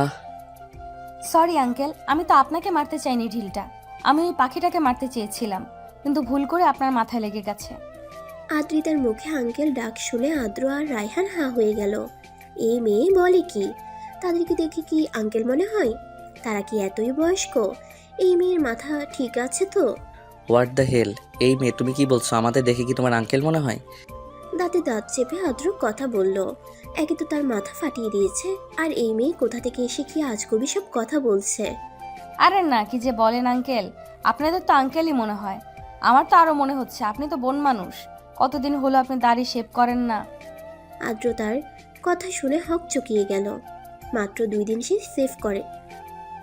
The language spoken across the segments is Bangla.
আহ। সরি আঙ্কেল, আমি তো আপনাকে মারতে চাইনি ঢিলটা। আমি ওই পাখিটাকে মারতে চেয়েছিলাম, কিন্তু ভুল করে আপনার মাথায় লেগে গেছে। আদ্রিতার মুখে আঙ্কেল ডাক শুনে আদ্র আর রায়হান হা হয়ে গেল। এই মেয়ে বলে কি? তাদেরকে দেখে কি আঙ্কেল মনে হয়? তারা কি এতই বয়স্ক? এই মেয়ের মাথা ঠিক আছে তো? What the hell! এই মেয়ে, তুমি কি বলছো? আমাদের দেখে কি তোমার আঙ্কেল মনে হয়? দাঁতে দাঁত চেপে আদ্র কথা বলল। একে তো তার মাথা ফাটিয়ে দিয়েছে, আর এই মেয়ে কোথা থেকে এসে কি আজগুবি সব কথা বলছে। আরে না, কি যে বলেন আঙ্কেল, আপনাদের তো আঙ্কেলই মনে হয়। আমার তো আরো মনে হচ্ছে আপনি তো বোন মানুষ। কতদিন হলো আপনি দাড়ি শেভ করেন না। আদ্র তার কথা শুনে হক চকিয়ে গেল। মাত্র 2 দিন সে সেভ করে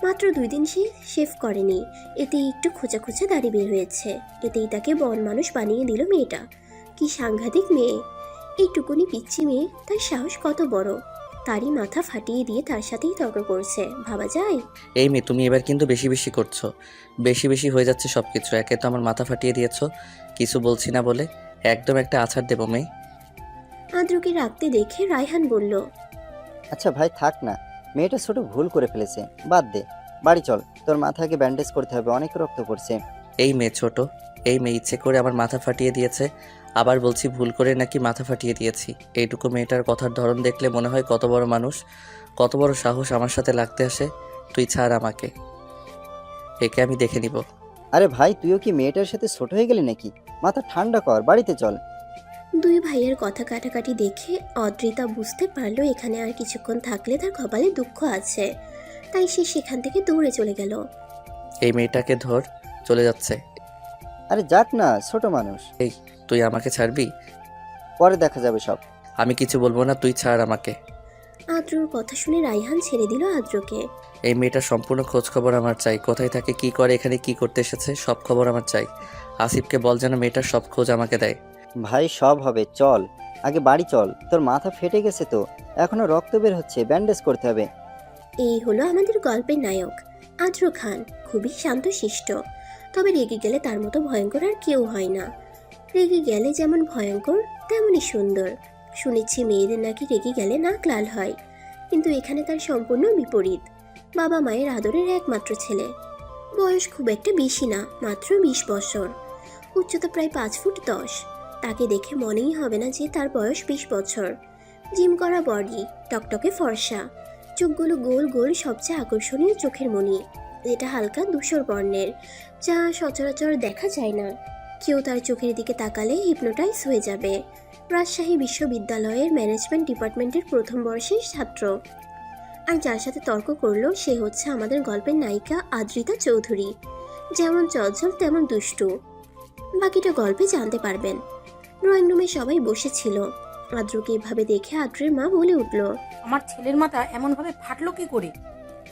মাত্র 2 দিন সে শেভ করেনি, এতেই একটু খোঁচা খোঁচা দাড়ি বের হয়েছে। এতেই তাকে বন মানুষ বানিয়ে দিল মেয়েটা। কি সাংঘাতিক মেয়ে! এইটুকুনি পিচ্ছি মেয়ে, তার সাহস কত বড়! তারই মাথা ফাটিয়ে দিয়ে তার সাথেই তর্ক করছে, ভাবা যায়? এই মেয়ে, তুমি এবার কিন্তু বেশি বেশি করছো। বেশি বেশি হয়ে যাচ্ছে সব কিছু। একে তো আমার মাথা ফাটিয়ে দিয়েছো কিছু বলছি না বলে, একদম একটা আছাড় দেবো মেয়ে। আদ্রকে রাখতে দেখে রায়হান বলল, আচ্ছা ভাই থাক না, মেয়েটা ছোট ভুল করে ফেলেছে, বাদ দে। বাড়ি চল, তোর মাথাকে ব্যান্ডেজ করতে হবে, অনেক রক্ত পড়ছে। এই মেয়ে ছোট, এই মেয়ে ইচ্ছে করে আমার মাথা ফাটিয়ে দিয়েছে। আবার বলছি ভুল করে নাকি মাথা ফাটিয়ে দিয়েছি। এইটুকু মেয়েটার কথার ধরন দেখলে মনে হয় কত বড় মানুষ, কত বড় সাহস আমার সাথে লাগতে আসে। তুই ছাড় আমাকে, একে আমি দেখে নিব। আরে ভাই, তুইও কি মেয়েটার সাথে ছোট হয়ে গেলি নাকি? মাথা ঠান্ডা কর, বাড়িতে চল। দুই ভাইয়ের কথা কাটাকাটি দেখে অদ্রিতা বুঝতে পারলো এখানে আর কিছুক্ষণ থাকলে তার কপালে দুঃখ আছে। তাই সে সেখান থেকে দৌড়ে চলে গেল। এই মেয়েটাকে ধর, চলে যাচ্ছে। আরে যাক না, ছোট মানুষ। এই, তুই আমাকে ছাড়বি? পরে দেখা যাবে সব। আমি কিছু বলবো না, তুই ছাড় আমাকে। আদ্রর কথা শুনে রায়হান ছেড়ে দিল আদ্রকে। এই মেয়েটার সম্পূর্ণ খোঁজ খবর আমার চাই। কোথায় থাকে, কি করে, এখানে কি করতে এসেছে, সব খবর আমার চাই। আসিফকে বল যেন মেয়েটার সব খোঁজ আমাকে দেয়। ভাই সব হবে, চল আগে বাড়ি চল। তোর মাথা ফেটে গেছে তো, এখনো রক্ত বের হচ্ছে, ব্যান্ডেজ করতে হবে। এই হলো আমাদের গল্পের নায়ক আদ্র খান। খুবই শান্তশিষ্ট, তবে রেগে গেলে তার মতো ভয়ঙ্কর আর কেউ হয় না। রেগে গেলে যেমন ভয়ঙ্কর, তেমনই সুন্দর। শুনেছি মেয়েদের নাকি রেগে গেলে নাক লাল হয়, কিন্তু এখানে তার সম্পূর্ণ বিপরীত। বাবা মায়ের আদরের একমাত্র ছেলে। বয়স খুব একটা বেশি না, মাত্র 20 বছর। উচ্চতা প্রায় 5 ফুট 10। তাকে দেখে মনেই হবে না যে তার বয়স 20 বছর। জিম করা বডি, টকটকে ফর্সা, চোখগুলো গোল গোল, সবচেয়ে আকর্ষণীয় চোখের মণি, যেটা হালকা ধূসর বর্ণের, যা সচরাচর দেখা যায় না। কেউ তার চোখের দিকে তাকালে হিপনোটাইজ হয়ে যাবে। রাজশাহী বিশ্ববিদ্যালয়ের ম্যানেজমেন্ট ডিপার্টমেন্টের প্রথম বর্ষের ছাত্র। আর যার সাথে তর্ক করলো সে হচ্ছে আমাদের গল্পের নায়িকা আদ্রিতা চৌধুরী। যেমন চঞ্চল তেমন দুষ্টু। বাকিটা গল্পে জানতে পারবেন। ড্রয়িং রুমে সবাই বসেছিল। আদ্রকে এভাবে দেখে আদ্রের মা বলে উঠল, আমার ছেলের মাথা এমনভাবে ফাটলো কি করে?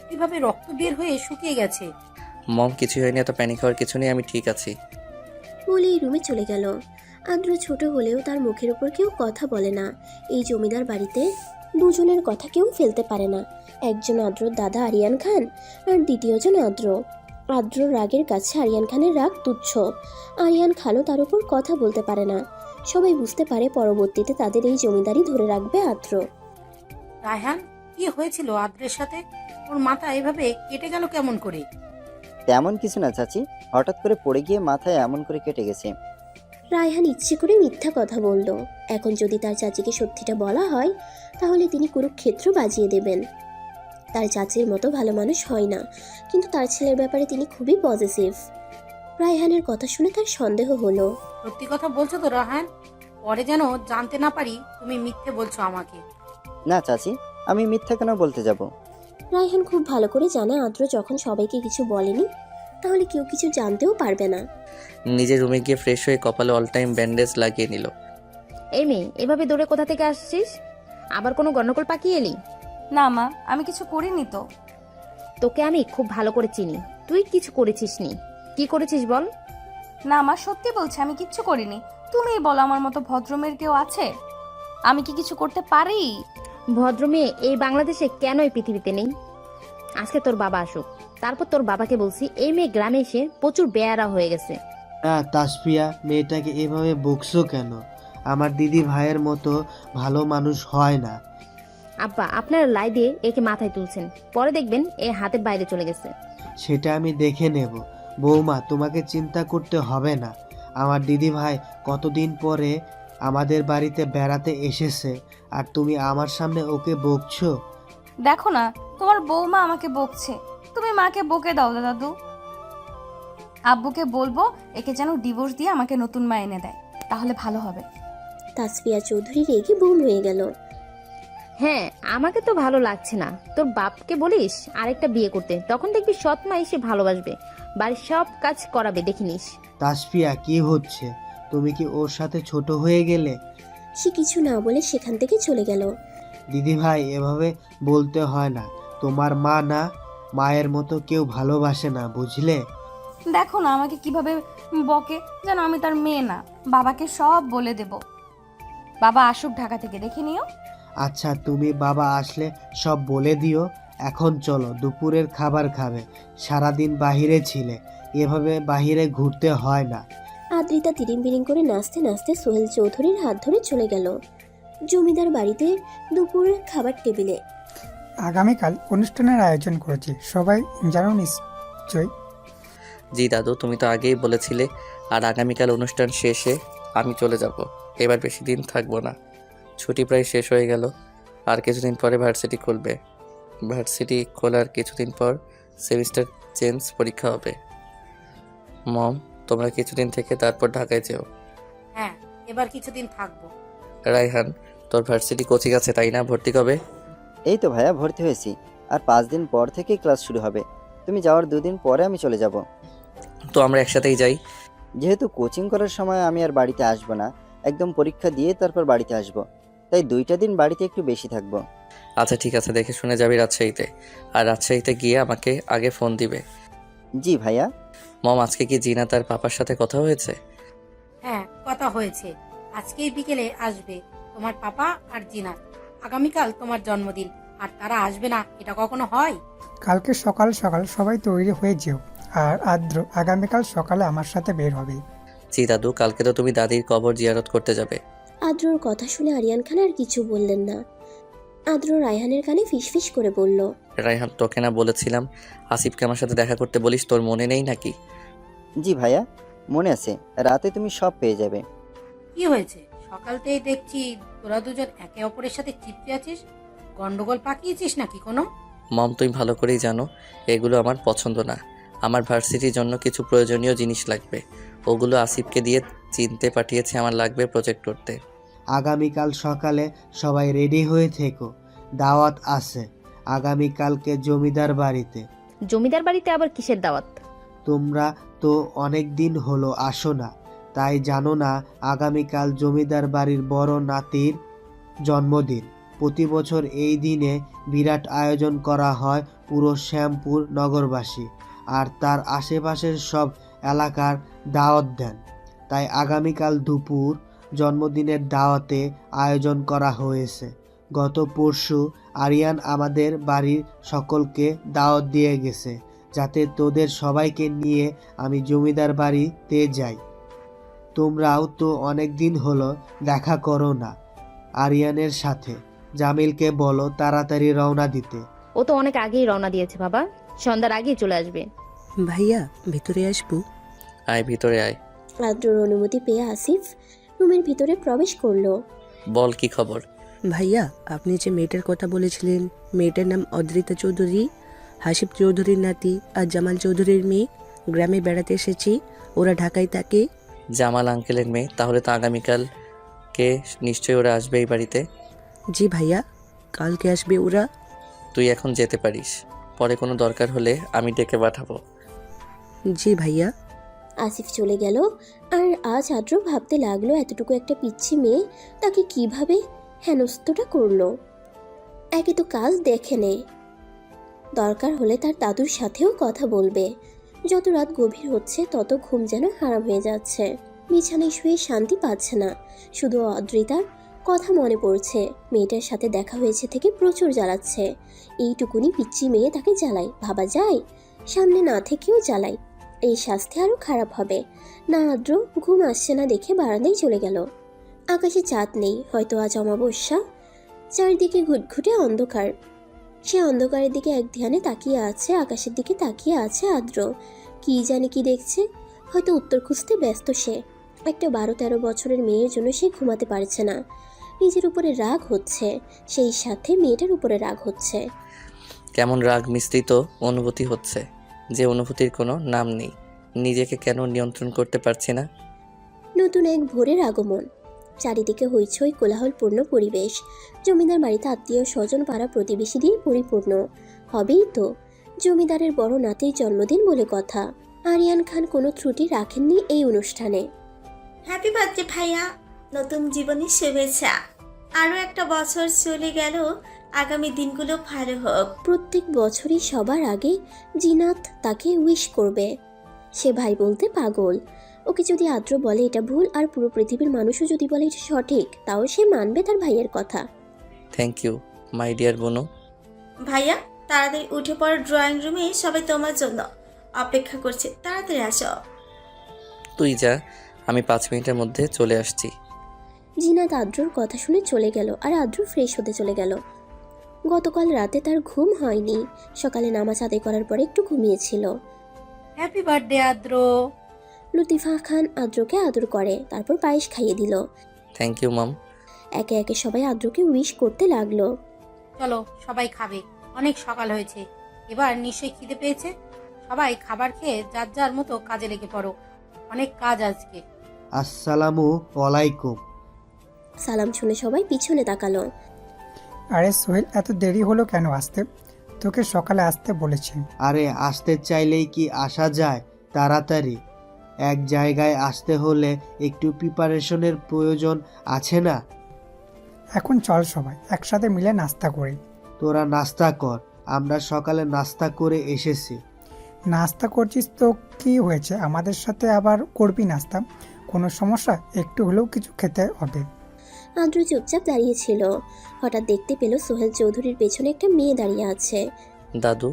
কিভাবে রক্ত বের হয়ে শুকিয়ে গেছে? মম, কিছু হয়নি, এত প্যানিক হওয়ার কিছু নেই, আমি ঠিক আছি। বলেই রুমে চলে গেল। আদ্র ছোট হলেও তার মুখের উপর কেউ কথা বলে না। এই জমিদার বাড়িতে দুজনের কথা কেউ ফেলতে পারে না। একজন আদ্রর দাদা আরিয়ান খান, আর দ্বিতীয়জন আদ্র। আদ্রর রাগের কাছে আরিয়ান খানের রাগ তুচ্ছ। আরিয়ান খানও তার উপর কথা বলতে পারে না। সবাই বুঝতে পারে পরবর্তীতে তাদের এই জমিদারি ধরে রাখবে আদ্র। রায়হান, কি হয়েছিল আদ্রের সাথে? ওর মাথা এভাবে কেটে গেল কেমন করে? তেমন কিছু না চাচি, হঠাৎ করে পড়ে গিয়ে মাথায় এমন করে কেটে গেছে। রায়হান ইচ্ছে করে মিথ্যা কথা বলল। এখন যদি তার চাচিকে সত্যিটা বলা হয়, তাহলে তিনি কুরুক্ষেত্র বাজিয়ে দেবেন। তার চাচির মতো ভালো মানুষ হয় না, কিন্তু তার ছেলের ব্যাপারে তিনি খুবই পজিটিভ। রায়হানের কথা শুনে তার সন্দেহ হলো। সত্যি কথা বলছো তো রায়হান? পরে যেন জানতে না পারি তুমি মিথ্যে বলছো আমাকে। না চাচি, আমি মিথ্যা কেন বলতে যাব? রায়হান খুব ভালো করে জানে আদ্র যখন সবাইকে কিছু বলেনি, তাহলে কেউ কিছু জানতেও পারবে না। নিজের রুমে গিয়ে ফ্রেশ হয়ে কপালে অল টাইম ব্যান্ডেজ লাগিয়ে নিল। এই মেয়ে, এভাবে দৌড়ে কোথা থেকে আসছিস? আবার কোনো গন্ডগোল পাকিয়ে এলি? না মা, আমি কিছু করিনি তো। তোকে আমি খুব ভালো করে চিনি, তুই কিছু করেছিস নি। কি করেছিস বল? না মা, সত্যি বলছি আমি কিচ্ছু করিনি। তুমিই বলো, আমার মতো ভদ্রমের কেউ আছে? আমি কি কিছু করতে পারি? ভদ্র মেয়ে এই বাংলাদেশে কেন এই পৃথিবীতে নেই? আজকে তোর বাবা আসুক, তারপর তোর বাবাকে বলছি এই মেয়ে গ্রামে এসে প্রচুর বেয়ারা হয়ে গেছে। না তাসফিয়া, মেয়েটাকে এভাবে বকছো কেন? আমার দিদি ভাইয়ের মতো ভালো মানুষ হয় না। আব্বা আপনার লাই দিয়ে একে মাথায় তুলছেন, পরে দেখবেন এ হাতের বাইরে চলে গেছে। সেটা আমি দেখে নেব। বৌমা, তোমাকে চিন্তা করতে হবে না। আমার দিদি ভাই কতদিন পরে আমাদের বাড়িতে বেড়াতে এসেছে, আর তুমি আমার সামনে ওকে বকছো। দেখো না, তোমার বৌমা আমাকে বকছে, তুমি মাকে বকে দাও দাদু। আব্বুকে বলবো একে যেন ডিভোর্স দিয়ে আমাকে নতুন মা এনে দেয়, তাহলে ভালো হবে। তাসফিয়া চৌধুরী রেগে বুম হয়ে গেল। হ্যাঁ, আমাকে তো ভালো লাগছে না। তোর বাপকে বলিস আরেকটা বিয়ে করতে, তখন দেখবি সৎ মা এসে ভালোবাসবে, বাড়ির সব কাজ করাবে, দেখিনিস। তাসফিয়া, কি হচ্ছে? তুমি কি ওর সাথে ছোট হয়ে গেলে? সে কিছু না বলে সেখান থেকে চলে গেল। দিদি ভাই, এভাবে বলতে হয় না। তোমার মা না, মায়ের মতো কেউ ভালোবাসে না, বুঝলে? দেখো না আমাকে কিভাবে বকে, যেন আমি তার মেয়ে না। বাবাকে সব বলে দেব। বাবা আসুক ঢাকা থেকে, দেখে নিও। আচ্ছা, তুমি বাবা আসলে সব বলে দিও। এখন চলো, দুপুরের খাবার খাবে। সারাদিন বাহিরে ছিলে, এভাবে বাহিরে ঘুরতে হয় না। আদ্রিতা তিরিং বিরিং করে নাচতে নাচতে সোহেল চৌধুরীর হাত ধরে চলে গেল জমিদার বাড়িতে দুপুরের খাবার টেবিলে। আগামীকাল অনুষ্ঠানের আয়োজন করেছি, সবাই জানো নিশ্চয়ই। জি দাদু, তুমি তো আগেই বলেছিলে। আর আগামীকাল অনুষ্ঠান শেষে আমি চলে যাব। এবার বেশি দিন থাকবো না, ছুটি প্রায় শেষ হয়ে গেল। আর কিছুদিন পরে ভার্সিটি খুলবে। ভার্সিটি খোলার কিছুদিন পর সেমিস্টার চেঞ্জ পরীক্ষা হবে। মম, তোমরা কিছুদিন থেকে তারপর ঢাকায় যেও। হ্যাঁ, এবার কিছুদিন থাকবো। রায়হান, তোর ভার্সিটি কোচিং আছে তাই না? ভর্তি কবে? এই তো ভাইয়া, ভর্তি হয়েছি। আর 5 দিন পর থেকেই ক্লাস শুরু হবে। তুমি যাওয়ার 2 দিন পরে আমি চলে যাব। তো আমরা একসাথেই যাই। যেহেতু কোচিং করার সময় আমি আর বাড়িতে আসবো না, একদম পরীক্ষা দিয়ে তারপর বাড়িতে আসব, তাই 2টা দিন বাড়িতে একটু বেশি থাকবো। আচ্ছা ঠিক আছে, দেখে শুনে যাবি রাজশাহীতে। আর রাজশাহীতে গিয়ে আমাকে আগে ফোন দিবে। জি ভাইয়া। মম, আজকে কি জিনা তার পাপার সাথে কথা হয়েছে? হ্যাঁ, কথা হয়েছে। আজকেই বিকেলে আসবে তোমার পাপা আর জিনাত। আগামীকাল তোমার জন্মদিন, আর তারা আসবে না এটা কখনো হয়? কালকে সকাল সকাল সবাই তৈরি হয়ে যেও, আর আদ্র আগামীকাল সকালে আমার সাথে বের হবে। জি দাদু, কালকে তো তুমি দাদির কবর জিয়ারত করতে যাবে। আদ্রর কথা শুনে আরিয়ান খান আর কিছু বললেন না। আদ্র রায়হানের কানে ফিসফিস করে বলল, রায়হান, তোকে না বলেছিলাম আসিফকে আমার সাথে দেখা করতে বলিস? তোর মনে নেই নাকি? জি ভাইয়া, মনে আছে। রাতে তুমি সব পেয়ে যাবে। কি হয়েছে? সকালতেই দেখছি তোরা দুজন একে অপরের সাথে চিপকে আছিস। গন্ডগোল পাকিয়েছিস নাকি কোনো? মম, তুমি ভালো করেই জানো এগুলো আমার পছন্দ না। আমার ভার্সিটির জন্য কিছু প্রয়োজনীয় জিনিস লাগবে, ওগুলো আসিফকে দিয়ে চিনতে পাঠিয়েছে। আমার লাগবে প্রজেক্ট করতে। আগামীকাল সকালে সবাই রেডি হয়ে থেকো, দাওয়াত আছে আগামীকালকে জমিদার বাড়িতে। জমিদার বাড়িতে আবার কিসের দাওয়াত? তোমরা তো অনেক দিন হলো আসো না, তাই জানো না আগামীকাল জমিদার বাড়ির বড় নাতির জন্মদিন। প্রতি বছর এই দিনে বিরাট আয়োজন করা হয় পুরো শ্যামপুর নগরবাসী আর তার আশেপাশের সব এলাকার দাওয়াত দেন। তাই আগামীকাল দুপুর জন্মদিনের দাওয়াতে আয়োজন করা হয়েছে। গত পরশু আরিয়ান আমাদের বাড়ির সকলকে দাওয়াত দিয়ে গেছে, যাতে তোদের সবাইকে নিয়ে আমি জমিদার বাড়িতে যাই। তোমরাও তো অনেক দিন হলো দেখা করো না। আরিয়ানের সাথে জামিলকে বলো তাড়াতাড়ি রওনা দিতে। ও তো অনেক আগেই রওনা দিয়েছে বাবা, সন্ধ্যার আগেই চলে আসবে। ভাইয়া, ভিতরে আসবো? আয়, ভিতরে আয়। আদ্রর অনুমতি পেয়ে আসিফ রুমের ভিতরে প্রবেশ করলো। বল, কি খবর? ভাইয়া, আপনি যে মেয়েটার কথা বলেছিলেন, মেয়েটার নাম অদ্রিতা চৌধুরী, হাসিব চৌধুরীর নাতি আর জামাল চৌধুরীর মেয়ে, গ্রামে বেড়াতে এসেছি। ওরা ঢাকায় থাকে। জামাল আঙ্কেলের মেয়ে? তাহলে তো আগামীকালকে নিশ্চয়ই ওরা আসবে এই বাড়িতে। জি ভাইয়া, কালকে আসবে ওরা। তুই এখন যেতে পারিস, পরে কোনো দরকার হলে আমি ডেকে পাঠাবো। জি ভাইয়া। আসিফ চলে গেল। আর আজ আদ্র ভাবতে লাগলো এতটুকু একটা পিচ্ছি মেয়ে তাকে কিভাবে হেনস্তটা করলো। একে তো কাজ দেখে নে, দরকার হলে তার দাদুর সাথেও কথা বলবে। যত রাত গভীর হচ্ছে তত ঘুম যেন হারাম হয়ে যাচ্ছে। বিছানায় শুয়ে শান্তি পাচ্ছে না, শুধু অদ্রিতার কথা মনে পড়ছে। মেয়েটার সাথে দেখা হয়েছে থেকে প্রচুর জ্বালাচ্ছে। এইটুকুনি পিচ্ছি মেয়ে তাকে জ্বালায়, ভাবা যায়? সামনে না থেকেও জ্বালায়, এই শাস্তি আরও খারাপ হবে না। আদ্র ঘুম আসছে না দেখে বারান্দায় চলে গেল। আকাশে চাঁদ নেই, হয়তো আজ অমাবস্যা। চারিদিকে ঘুটঘুটে অন্ধকার। সে অন্ধকারের দিকে এক ধ্যানে তাকিয়ে আছে, আকাশের দিকে তাকিয়ে আছে আদ্র। কি জানে কি দেখছে, হয়তো উত্তর খুঁজতে ব্যস্ত সে। একটা 12-13 বছরের মেয়ের জন্য সে ঘুমাতে পারছে না। নিজের উপরে রাগ হচ্ছে, সেই সাথে মেয়েটার উপরে রাগ হচ্ছে। কেমন রাগ মিশ্রিত অনুভূতি হচ্ছে, যে অনুভূতির কোনো নাম নেই। নিজেকে কেন নিয়ন্ত্রণ করতে পারছি না। নতুন এক ভোরের আগমন। চারিদিকে হইচই কোলাহলপূর্ণ পরিবেশ। জমিদার বাড়িতে আত্মীয় স্বজন পাড়া প্রতিবেশী দিয়ে পরিপূর্ণ। হবেই তো, জমিদারের বড় নাতির জন্মদিন বলে কথা। আরিয়ান খান কোনো ত্রুটি রাখেননি এই অনুষ্ঠানে। হ্যাপি বার্থডে ভাইয়া, নতুন জীবনের শুভেচ্ছা। আরও একটা বছর চলে গেল, আগামী দিনগুলো ভালো হোক। প্রত্যেক বছরই সবার আগে জিনাত তাকে উইশ করবে। সে ভাই বলতে পাগল। ওকে যদি আদ্র বলে এটা ভুল, আর পুরো পৃথিবীর মানুষও যদি বলে এটা সঠিক, তাও সে মানবে তার ভাইয়ের কথা। থ্যাংক ইউ মাই ডিয়ার বোনো। ভাইয়া তাড়াতাড়ি উঠে পড়ো, ড্রয়িং রুমে সবাই তোমার জন্য অপেক্ষা করছে, তাড়াতাড়ি আসো। তুই যা, আমি 5 মিনিটের মধ্যে চলে আসছি। জিনাত আদ্রর কথা শুনে চলে গেল, আর আদ্র ফ্রেশ হতে চলে গেল। গতকাল রাতে তার ঘুম হয়নি। সকালে নামাজ আদায় করার পরে একটু ঘুমিয়েছিল। হ্যাপি বার্থডে আদ্র। লতিফা খান আদ্রকে আদর করে, তারপর পায়েস খাইয়ে দিল। থ্যাংক ইউ মাম। একে একে সবাই আদ্রকে উইশ করতে লাগলো। চলো সবাই খাবে, অনেক সকাল হয়েছে, এবার নিশ্চয়ই খিদে পেয়েছে। সবাই খাবার খেয়ে যার যার মতো কাজে লেগে পড়ো, অনেক কাজ আজকে। আসসালামু আলাইকুম। সালাম শুনে সবাই পিছনে তাকালো। আরে সোহেল, এত দেরি হলো কেন আসতে? তোকে সকালে আসতে বলেছি। আরে আসতে চাইলেই কি আসা যায় তাড়াতাড়ি? এক জায়গায় আসতে হলে একটু প্রিপারেশনের প্রয়োজন আছে না? এখন চল সবাই একসাথে মিলে নাস্তা করি। তোরা নাস্তা কর, আমরা সকালে নাস্তা করে এসেছি। নাস্তা করছিস তো কি হয়েছে, আমাদের সাথে আবার করবি নাস্তা, কোনো সমস্যা? একটু হলেও কিছু খেতে হবে। আদ্র চুপচাপ দাঁড়িয়েছিল। হঠাৎ দেখতে পেল সোহেল চৌধুরীর পেছনে একটা মেয়ে দাঁড়িয়ে আছে। দাদু,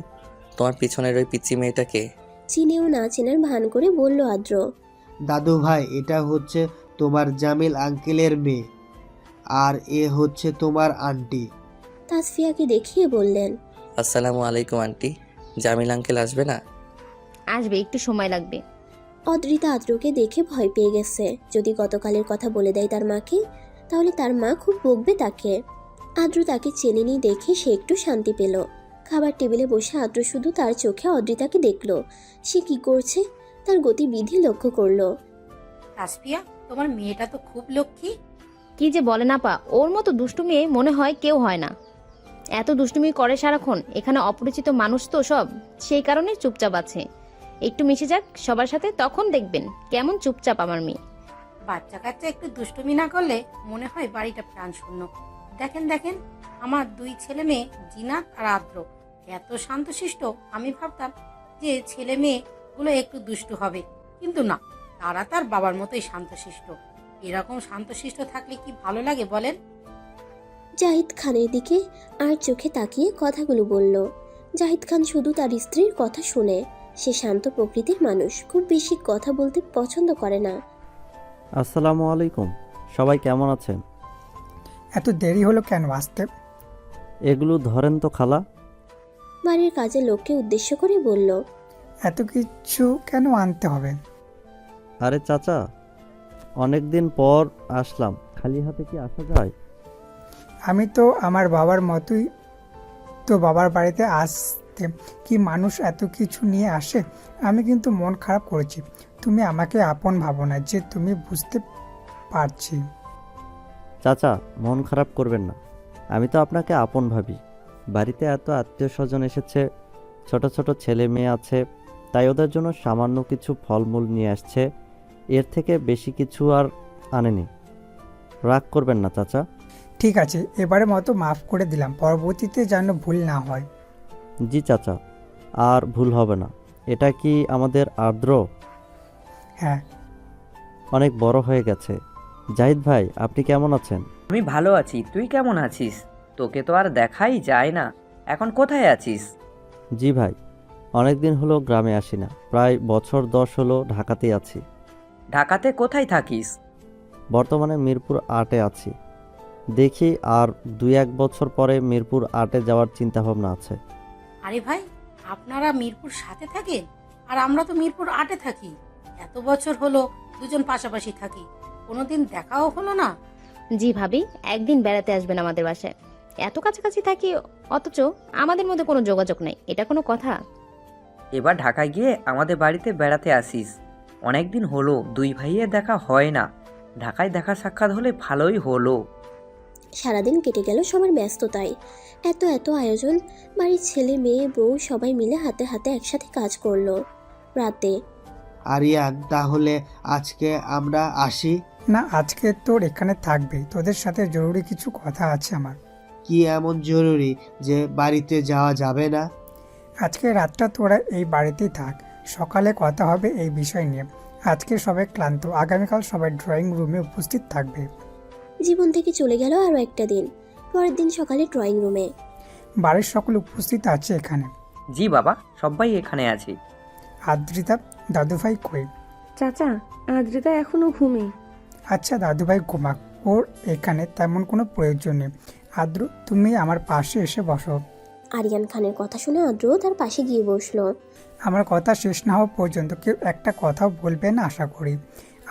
তোমার পিছনের ওই পিচ্চি মেয়েটাকে? চিনেও না চেনার ভান করে বলল আদ্র। দাদু ভাই, এটা হচ্ছে তোমার জামিল আঙ্কেলের মেয়ে, আর এ হচ্ছে তোমার আন্টি। তাসফিয়াকে দেখিয়ে বললেন, আসসালামু আলাইকুম আন্টি। জামিল আঙ্কেল আসবে না? আসবে, একটু সময় লাগবে। অদ্রিতা আদ্রকে দেখে ভয় পেয়ে গেছে। যদি গতকালের কথা বলে দেয় তার মাকে, তাহলে তার মা খুব বকবে তাকে। আদ্র তাকে চেনেনি দেখে সে একটু শান্তি পেল। খাবার টেবিলে বসে আদ্র শুধু তার চোখে অদ্রিতাকে দেখল। সে কি করছে তার গতিবিধি লক্ষ্য করলো। তাসফিয়া, তোমার মেয়েটা তো খুব লক্ষ্মী। কি যে বলে না পা, ওর মতো দুষ্টু মেয়ে মনে হয় কেউ হয় না। এত দুষ্টুমি করে সারাক্ষণ, এখানে অপরিচিত মানুষ তো সব, সেই কারণে চুপচাপ আছে। একটু মিশে যাক সবার সাথে, তখন দেখবেন কেমন চুপচাপ আমার মেয়ে। বাচ্চা কাচ্চা একটু দুষ্টুমি না করলে মনে হয় বাড়িটা প্রাণ শূন্য। দেখেন দেখেন, আমার 2 ছেলে মেয়ে জিনাত আর আদ্র এত শান্তশিষ্ট। আমি ভাবতাম যে ছেলে মেয়ে গুলো একটু দুষ্টু হবে, কিন্তু না, তারা তার বাবার মতোই শান্তশিষ্ট। এরকম শান্তশিষ্ট থাকলে কি ভালো লাগে বলেন? জাহিদ খানের দিকে আর চোখে তাকিয়ে কথাগুলো বলল। জাহিদ খান শুধু তার স্ত্রীর কথা শুনে। সে শান্ত প্রকৃতির মানুষ, খুব বেশি কথা বলতে পছন্দ করে না। আসসালামু আলাইকুম, সবাই কেমন আছেন? এত দেরি হলো কেন আসতে? এগুলো ধরেন তো খালা। বাড়ির কাজের লোককে উদ্দেশ্য করে বলল। এত কিছু কেন আনতে হবে? আরে চাচা, অনেক দিন পর আসলাম, খালি হাতে কি আসা যায়? আমি তো আমার বাবার মতোই তো বাবার বাড়িতে আসতে কি মানুষ এত কিছু নিয়ে আসে? আমি কিন্তু মন খারাপ করেছি। তুমি আমাকে আপন ভাবো না, যে তুমি বুঝতে পারছি। চাচা, মন খারাপ করবেন না, আমি তো আপনাকে আপন ভাবি। বাড়িতে এত আত্মীয় স্বজন এসেছে, ছোট ছোট ছেলে মেয়ে আছে, তাই ওদের জন্য সামান্য কিছু ফলমূল নিয়ে আসছে, এর থেকে বেশি কিছু আর আনেনি। রাগ করবেন না চাচা। ঠিক আছে, এবারের মতো মাফ করে দিলাম, পরবর্তীতে যেন ভুল না হয়। জি চাচা, আর ভুল হবে না। এটা কি আমাদের আর্দ্র? হ্যাঁ। অনেক বড় হয়ে গেছে। জাহিদ ভাই, আপনি কেমন আছেন? আমি ভালো আছি, তুই কেমন আছিস? তোকে তো আর দেখাই যায় না, এখন কোথায় আছিস? জি ভাই, অনেক দিন হলো গ্রামে আসি না, প্রায় বছর 10 হলো ঢাকাতেই আছি। ঢাকাতে কোথায় থাকিস? বর্তমানে মিরপুর 8-এ আছি। দেখি আর 2-1 বছর পরে মিরপুর 8-এ যাওয়ার চিন্তাভাবনা আছে। আরে ভাই, আপনারা মিরপুর 7-এ থাকেন আর আমরা তো মিরপুর 8-এ থাকি। এত বছর হলো দুজন পাশাপাশি থাকি, কোনোদিন দেখাও হলো না। জি ভাবি, একদিন বেড়াতে আসবেন আমাদের বাসায়। এত কাছাকাছি থাকি অথচ আমাদের মধ্যে কোনো যোগাযোগ নেই, এটা কোনো কথা? এবার ঢাকায় গিয়ে আমাদের বাড়িতে বেড়াতে আসিস। অনেক দিন হলো দুই ভাইয়ের দেখা হয় না, ঢাকায় দেখা সাক্ষাৎ হলে ভালোই হলো। সারাদিন কেটে গেল সবার ব্যস্ততায়। এত এত আয়োজন, বাড়ির ছেলে মেয়ে বউ সবাই মিলে হাতে হাতে একসাথে কাজ করলো। রাতে আরিয়ান, তাহলে আজকে আমরা আসি? না, আজকে তোর এখানে থাকবে, তোদের সাথে জরুরি কিছু কথা আছে আমার। কি এমন জরুরি যে বাড়িতে যাওয়া যাবে না? আজকে রাতটা তোরা এই বাড়িতেই থাক, সকালে কথা হবে এই বিষয় নিয়ে। আজকে সবাই ক্লান্ত, আগামীকাল সবাই ড্রয়িং রুমে উপস্থিত থাকবে। জীবন থেকে চলে গেল আরও একটা দিন। পরের দিন সকালে ড্রয়িং রুমে বাড়ির সকল উপস্থিত আছে এখানে। জি বাবা, সবাই এখানে আছি। আদ্রিতা, দাদুভাই কই? চাচা, আদ্রিতা এখনো ঘুমে। আচ্ছা, দাদুভাই ঘুমাক, ওর এখানে তেমন কোনো প্রয়োজন নেই। আদ্রু, তুমি আমার পাশে এসে বসো। আরিয়ান খানের কথা শুনে আদ্রও তার পাশে গিয়ে বসলো। আমার কথা শেষ না হওয়া পর্যন্ত কেউ একটা কথাও বলবে না আশা করি।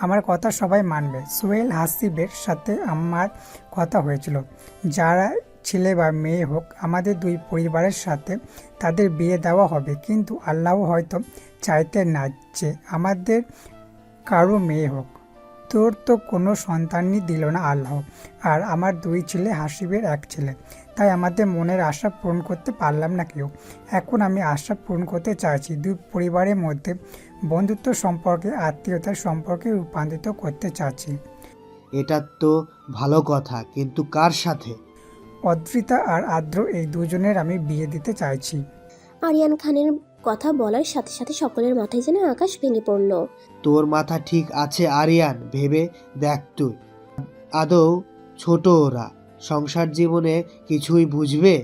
আমার কথা সবাই মানবে। সোহেল হাসিবের সাথে আমার কথা হয়েছিল। যারা ছেলে বা মেয়ে হোক, আমাদের দুই পরিবারের সাথে তাদের বিয়ে দেওয়া হবে, কিন্তু আল্লাহ হয়তো চাইতে না যে আমাদের কারো মেয়ে হোক। তোর তো কোনো সন্তানই দিল না আল্লাহ, আর আমার দুই ছেলে, হাসিবের এক ছেলে। তাই আমাদের মনের আশা পূরণ করতে পারলাম না কেউ। এখন আমি আশা পূরণ করতে চাইছি, দুই পরিবারের মধ্যে বন্ধুত্ব সম্পর্কে, আত্মীয়তার সম্পর্কে রূপান্তরিত করতে চাচ্ছি। এটা তো ভালো কথা, কিন্তু কার সাথে? অদ্রিতা আর আদ্র, এই দুজনের আমি বিয়ে দিতে চাইছি। আরিয়ান খানের কথা বলার সাথে সাথে সকলের মাথায় যেন আকাশ ভেঙে পড়ল। তোর মাথা ঠিক আছে আরিয়ান? ভেবে দেখ, তুই আদৌ ছোট, ওরা সংসার জীবনে কিছুই বুঝবে?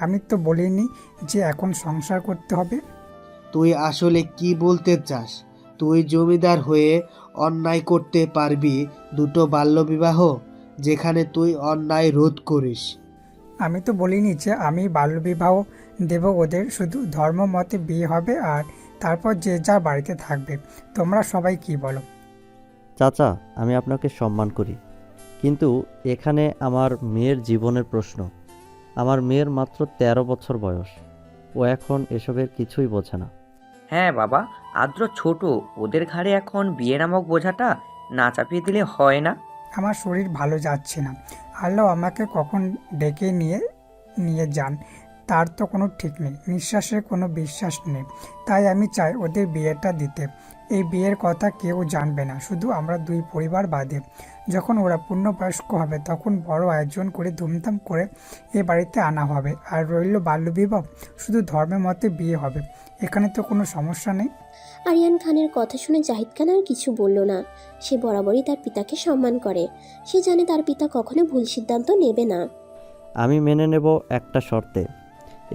আমি তো বলিনি যে এখন সংসার করতে হবে। তুই আসলে কি বলতে চাস? তুই জমিদার হয়ে অন্যায় করতে পারবি দুটো বাল্যবিবাহ, যেখানে তুই অন্যায় রোধ করিস? আমি তো বলিনি যে আমি বাল্যবিবাহ দেব ওদের, শুধু ধর্ম মতে বিয়ে হবে আর তারপর যে যা বাড়িতে থাকবে। তোমরা সবাই কি বলো? চাচা, আমি আপনাকে সম্মান করি, কিন্তু এখানে আমার মেয়ের জীবনের প্রশ্ন। আমার মেয়ের মাত্র 13 বছর বয়স, ও এখন এসবের কিছুই বোঝে না। হ্যাঁ বাবা, আদ্র ছোট, ওদের ঘাড়ে এখন বিয়ে নামক বোঝাটা না চাপিয়ে দিলে হয় না। আমার শরীর ভালো যাচ্ছে না, আল্লাহ আমাকে কখন ডেকে নিয়ে নিয়ে যান তার তো কোনো ঠিক নেই, নিঃশ্বাসের কোনো বিশ্বাস নেই। তাই আমি চাই ওদের বিয়েটা দিতে। এই বিয়ের কথা কেউ জানবে না, শুধু আমরা দুই পরিবার বাদে। যখন ওরা পূর্ণবয়স্ক হবে তখন বড় আয়োজন করে ধুমধাম করে এ বাড়িতে আনা হবে। আর রইল বাল্যবিবাহ, শুধু ধর্মের মতে বিয়ে হবে, এখানে তো কোনো সমস্যা নেই। আরিয়ান খানের কথা শুনে জাহিদ খান আর কিছু বলল না। সে বরাবরই তার পিতাকে সম্মান করে। সে জানে তার পিতা কখনো ভুল সিদ্ধান্ত নেবে না। আমি মেনে নেব একটা শর্তে,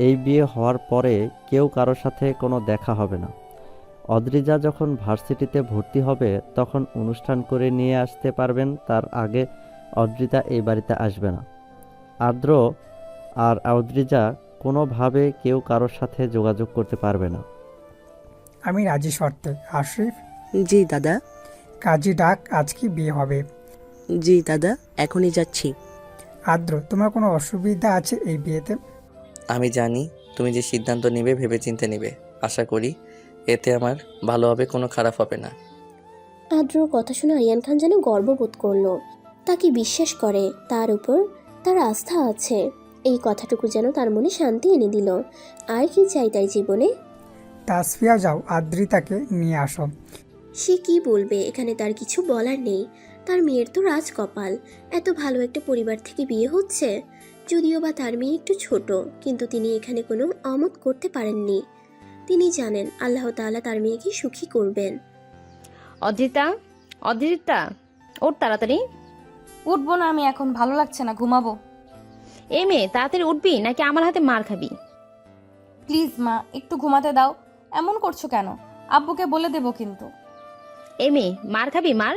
এই বিয়ে হওয়ার পরে কেউ কারোর সাথে কোনো দেখা হবে না। অদ্রিজা যখন ভার্সিটিতে ভর্তি হবে তখন অনুষ্ঠান করে নিয়ে আসতে পারবেন, তার আগে অদ্রিজা এই বাড়িতে আসবে না। আদ্র আর অদ্রিজা কোনোভাবে কেউ কারোর সাথে যোগাযোগ করতে পারবে না। আমি রাজি শর্তে। আশরিফ? জি দাদা। কাজী ডাক, আজকে বিয়ে হবে। জি দাদা, এখনই যাচ্ছি। আদ্র, তোমার কোনো অসুবিধা আছে এই বিয়েতে? আমি জানি তুমি যে সিদ্ধান্ত নেবে ভেবেচিন্তে নেবে। আশা করি এতে আমার ভালো হবে, কোনো খারাপ হবে না। আদ্রর কথা শুনে আরিয়ান খান যেন গর্ববোধ করলো। তাকে বিশ্বাস করে, তার উপর তার আস্থা আছে। এই কথাটুকু যেন তার মনে শান্তি এনে দিল। আর কি চাই তার জীবনে? তাসফিয়া, যাও আদ্রিতাকে নিয়ে আসো। সে কি বলবে, এখানে তার কিছু বলার নেই। তার মেয়ের তো রাজকপাল, এত ভালো একটা পরিবার থেকে বিয়ে হচ্ছে। যদিও বা তার মেয়ে একটু ছোট, কিন্তু তিনি এখানে কোনো আমোদ করতে পারেননি। তিনি জানেন আল্লাহ তাআলা তার মেয়েকে সুখী করবেন। অদ্রিতা, অদ্রিতা, ওর তাড়াতাড়ি। উঠবো না আমি এখন, ভালো লাগছে না, ঘুমাবো। এই মেয়ে, তাড়াতাড়ি উঠবি নাকি আমার হাতে মার খাবি? প্লিজ মা, একটু ঘুমাতে দাও। এমন করছো কেন? আব্বুকে বলে দেবো কিন্তু। এই মেয়ে, মার খাবি? মার,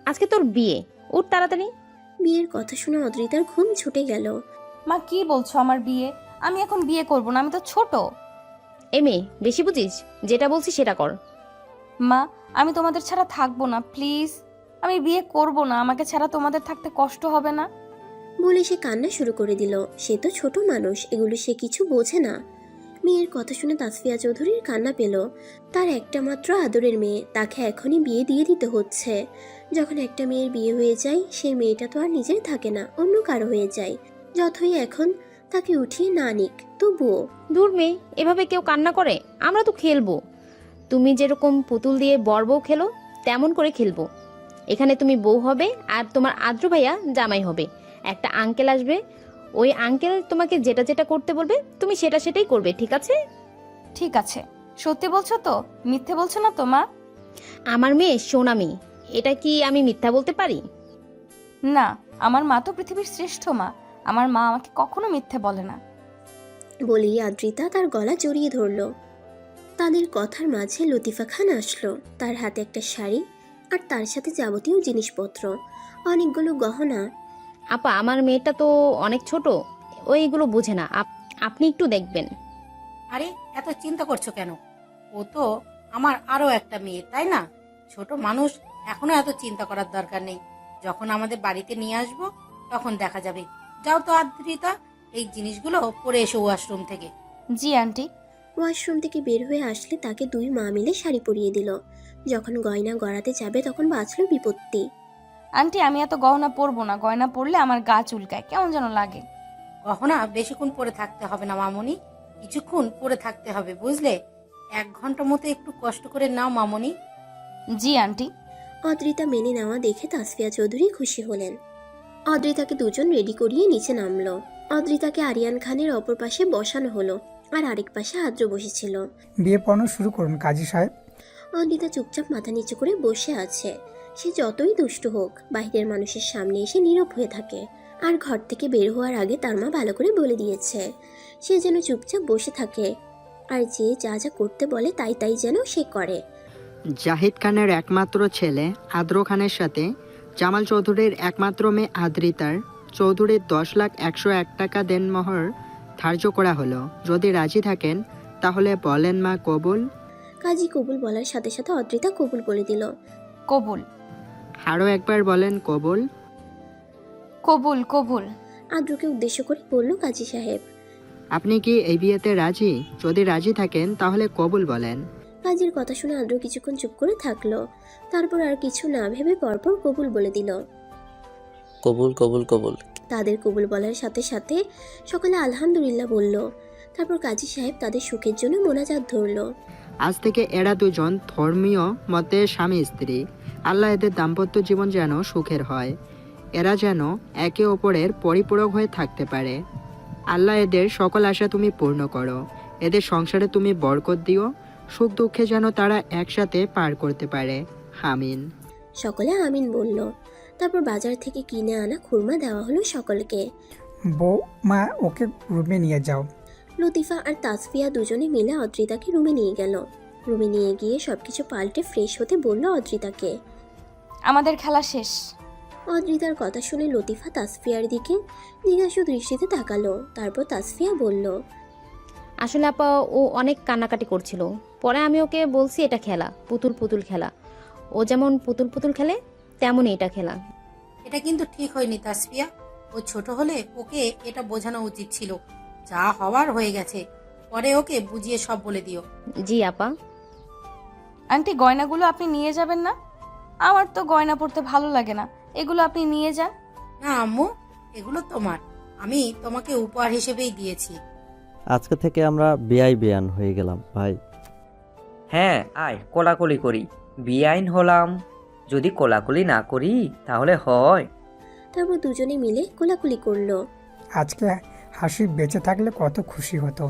আজকে তোর বিয়ে, উঠ তাড়াতাড়ি। বিয়ের কথা শুনে অদ্রিতার ঘুম ছুটে গেল। মা কি বলছো আমার বিয়ে? আমি এখন বিয়ে করব না, আমি তো ছোট। এ মেয়ে, বেশি বুঝিস, যেটা বলছি সেটা কর। মা আমি তোমাদের ছাড়া থাকবো না, প্লিজ। আমি বিয়ে করব না, আমাকে ছাড়া তোমাদের থাকতে কষ্ট হবে না? বলে সে কান্না শুরু করে দিল। সে তো ছোট মানুষ, এগুলো সে কিছু বোঝে না। মেয়ের কথা শুনে তাসফিয়া চৌধুরীর কান্না পেল। তার একটা মাত্র আদরের মেয়ে, তাকে এখনই বিয়ে দিয়ে দিতে হচ্ছে। যখন একটা মেয়ের বিয়ে হয়ে যায়, সেই মেয়েটা তো আর নিজের থাকে না, অন্য কারো হয়ে যায়। যতই এখন তাকে উঠিয়ে না নিক, তবুও। দূর মেয়ে, এভাবে কেউ কান্না করে? আমরা তো খেলবো। তুমি যেরকম পুতুল দিয়ে বর বউ খেলো, তেমন করে খেলবো। এখানে তুমি বউ হবে আর তোমার আদ্র ভাইয়া জামাই হবে। একটা আঙ্কেল আসবে, ওই আঙ্কেল তোমাকে যেটা যেটা করতে বলবে তুমি সেটা সেটাই করবে, ঠিক আছে? ঠিক আছে। সত্যি বলছো তো? মিথ্যে বলছো না তো মা? আমার মেয়ে সোনামি, এটা কি আমি মিথ্যা বলতে পারি? না, আমার মা তো পৃথিবীর শ্রেষ্ঠ মা। আমার মা আমাকে কখনো মিথ্যে বলে না। বলেই আদ্রিতা তার গলা জড়িয়ে ধরল। তাদের কথার মাঝে লতিফা খান আসলো। তার হাতে একটা শাড়ি আর তার সাথে যাবতীয় জিনিসপত্র, অনেকগুলো গহনা। আপা, আমার মেয়েটা তো অনেক ছোট, ওইগুলো বোঝে না। আপনি একটু দেখবেন। আরে এত চিন্তা করছো কেন? ও তো আমার আরো একটা মেয়ে, তাই না? ছোট মানুষ, এখনো এত চিন্তা করার দরকার নেই। যখন আমাদের বাড়িতে নিয়ে আসবো তখন দেখা যাবে। যাও তো আদ্রিতা, এই জিনিসগুলো পরে এসো ওয়াশরুম থেকে। জি আন্টি। ওয়াশরুম থেকে বের হয়ে আসলে তাকে দুই মা মিলে শাড়ি পরিয়ে দিল। যখন গয়না গড়াতে যাবে তখন বাঁচল বিপত্তি। আন্টি আমি এত গহনা পরবো না, গয়না পরলে আমার গা চুলকায়, কেমন যেন লাগে। গহনা বেশিক্ষণ পরে থাকতে হবে না মামনি, কিছুক্ষণ পরে থাকতে হবে, বুঝলে? 1 ঘন্টা মতো একটু কষ্ট করে নাও মামনি। জি আন্টি। অদ্রিতা মেনে নেওয়া দেখে তাসফিয়া চৌধুরী খুশি হলেন। অদ্রিতাকে দুজন রেডি করিয়ে নিচে নামলো। অদ্রিতাকে আরিয়ান খানের অপর পাশে বসানো হলো, আর আরেক পাশে আদ্র বসেছিল। বিয়ে পড়ানো শুরু করুন কাজী সাহেব। অদ্রিতা চুপচাপ মাথা নিচু করে বসে আছে। সে যতই দুষ্টু হোক, বাইরের মানুষের সামনে এসে নীরব হয়ে থাকে। আর ঘর থেকে বের হওয়ার আগে তার মা ভালো করে বলে দিয়েছে সে যেন চুপচাপ বসে থাকে, আর যে যা যা করতে বলে তাই তাই যেন সে করে। জাহিদ খানের একমাত্র ছেলে আদ্র খানের সাথে জামাল চৌধুরীর একমাত্র মেয়ে আদ্রিতার চৌধুরীর 10,01,01 টাকা দেনমোহর ধার্য করা হলো। যদি রাজি থাকেন তাহলে বলেন মা কবুল। কাজী কবুল বলার সাথে সাথে অদ্রিতা কবুল বলে দিল। কবুল। আরও একবার বলেন কবুল। কবুল কবুল। আদ্রকে উদ্দেশ্য করে বলল কাজী সাহেব। আপনি কি এই বিয়েতে রাজি? যদি রাজি থাকেন তাহলে কবুল বলেন। কাজীর কথা শুনে আদ্র কিছুক্ষণ চুপ করে থাকলো। তারপর আর কিছু না ভেবে পরপর কবুল বলে দিল। কবুল কবুল কবুল। তাদের কবুল বলার সাথে সাথে সকলে আলহামদুলিল্লাহ বলল। তারপর কাজী সাহেব তাদের সুখের জন্য মোনাজাত ধরল। আজ থেকে এরা দুজন ধর্মীয় মতে স্বামী স্ত্রী। আল্লাহ এদের দাম্পত্য জীবন যেন সুখের হয়, এরা যেন একে অপরের পরিপূরক হয়ে থাকতে পারে। আল্লাহ এদের সকল আশা তুমি পূর্ণ করো, এদের সংসারে তুমি বরকত দিও, সুখ দুঃখে যেন তারা একসাথে পার করতে পারে। আমিন। সকলে আমিন বলল। তারপর বাজার থেকে কিনে আনা খুরমা দেওয়া হলো সকলকে। বউ মা ওকে রুমে নিয়ে যাও। লতিফা আর তাসফিয়া দুজনে মিলে অদ্রিতাকে রুমে নিয়ে গেল। রুমে নিয়ে গিয়ে সবকিছু পাল্টে ফ্রেশ হতে বলল অদ্রিতাকে। আমাদের খেলা শেষ। অদ্রিতার কথা শুনে লতিফা তাসফিয়ার দিকে জিজ্ঞাসু দৃষ্টিতে তাকালো। তারপর তাসফিয়া বলল, আসলে আপা ও অনেক কান্নাকাটি করছিল, পরে আমি ওকে বলছি এটা খেলা, পুতুল পুতুল খেলা। ও যেমন পুতুল পুতুল খেলে তেমনই এটা খেলা। এটা কিন্তু ঠিক হয়নি তাসফিয়া, ও ছোট হলে ওকে এটা বোঝানো উচিত ছিল। যা হওয়ার হয়ে গেছে, পরে ওকে বুঝিয়ে সব বলে দিও। জি আপা। আন্টি গয়নাগুলো আপনি নিয়ে যাবেন না? আমার তো গয়না পরতে ভালো লাগে না, এগুলো আপনি নিয়ে যান। না আম্মু, এগুলো তোমার, আমি তোমাকে উপহার হিসেবেই দিয়েছি। আজকে থেকে আমরা বেআইন হয়ে গেলাম ভাই। হ্যাঁ আয় কোলাকুলি করি, বেআইন হলাম। যদি কোলাকুলি না করি তাহলে হয়? তারপর দুজনে মিলে কোলাকুলি করলো। আজকে হাসিব বেঁচে থাকলে কত খুশি হতো।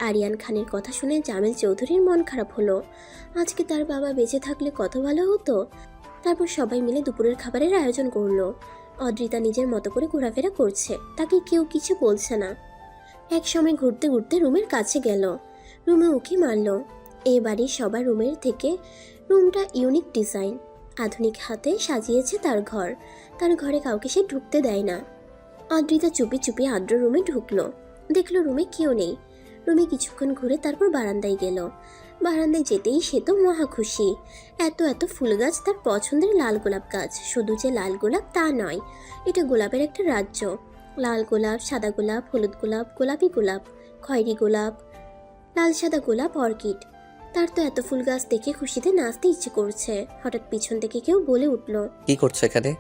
আরিয়ান খানের কথা শুনে জামিল চৌধুরীর মন খারাপ হলো। আজকে তার বাবা বেঁচে থাকলে কত ভালো হতো। তারপর সবাই মিলে দুপুরের খাবারের আয়োজন করলো। অদ্রিতা নিজের মতো করে ঘোরাফেরা করছে, তাকে কেউ কিছু বলছে না। এক সময় ঘুরতে ঘুরতে রুমের কাছে গেল, রুমে উকি মারল। এ বাড়ির সবার রুমের থেকে রুমটা ইউনিক ডিজাইন। আধুনিক হাতে সাজিয়েছে তার ঘর। তার ঘরে কাউকে সে ঢুকতে দেয় না। অদ্রিতা চুপি চুপি আদ্র রুমে ঢুকলো। দেখলো রুমে কেউ নেই। রুমে কিছুক্ষণ ঘুরে তারপর বারান্দায় গেল। বারান্দায় যেতেই সে তো মহা খুশি। এত এত ফুল গাছ, তার পছন্দের লাল গোলাপ গাছ। শুধু যে লাল গোলাপ তা নয়, এটা গোলাপের একটা রাজ্য। লাল গোলাপ, সাদা গোলাপ, হলুদ গোলাপ, গোলাপি গোলাপ, খয়েরি গোলাপ, লাল সাদা গোলাপ, অর্কিড। তার তো এত ফুল গাছ দেখে খুশিতে নাচতে ইচ্ছে করছে। হঠাৎ পিছন থেকে কেউ বলে উঠল। কি করছো এখানে?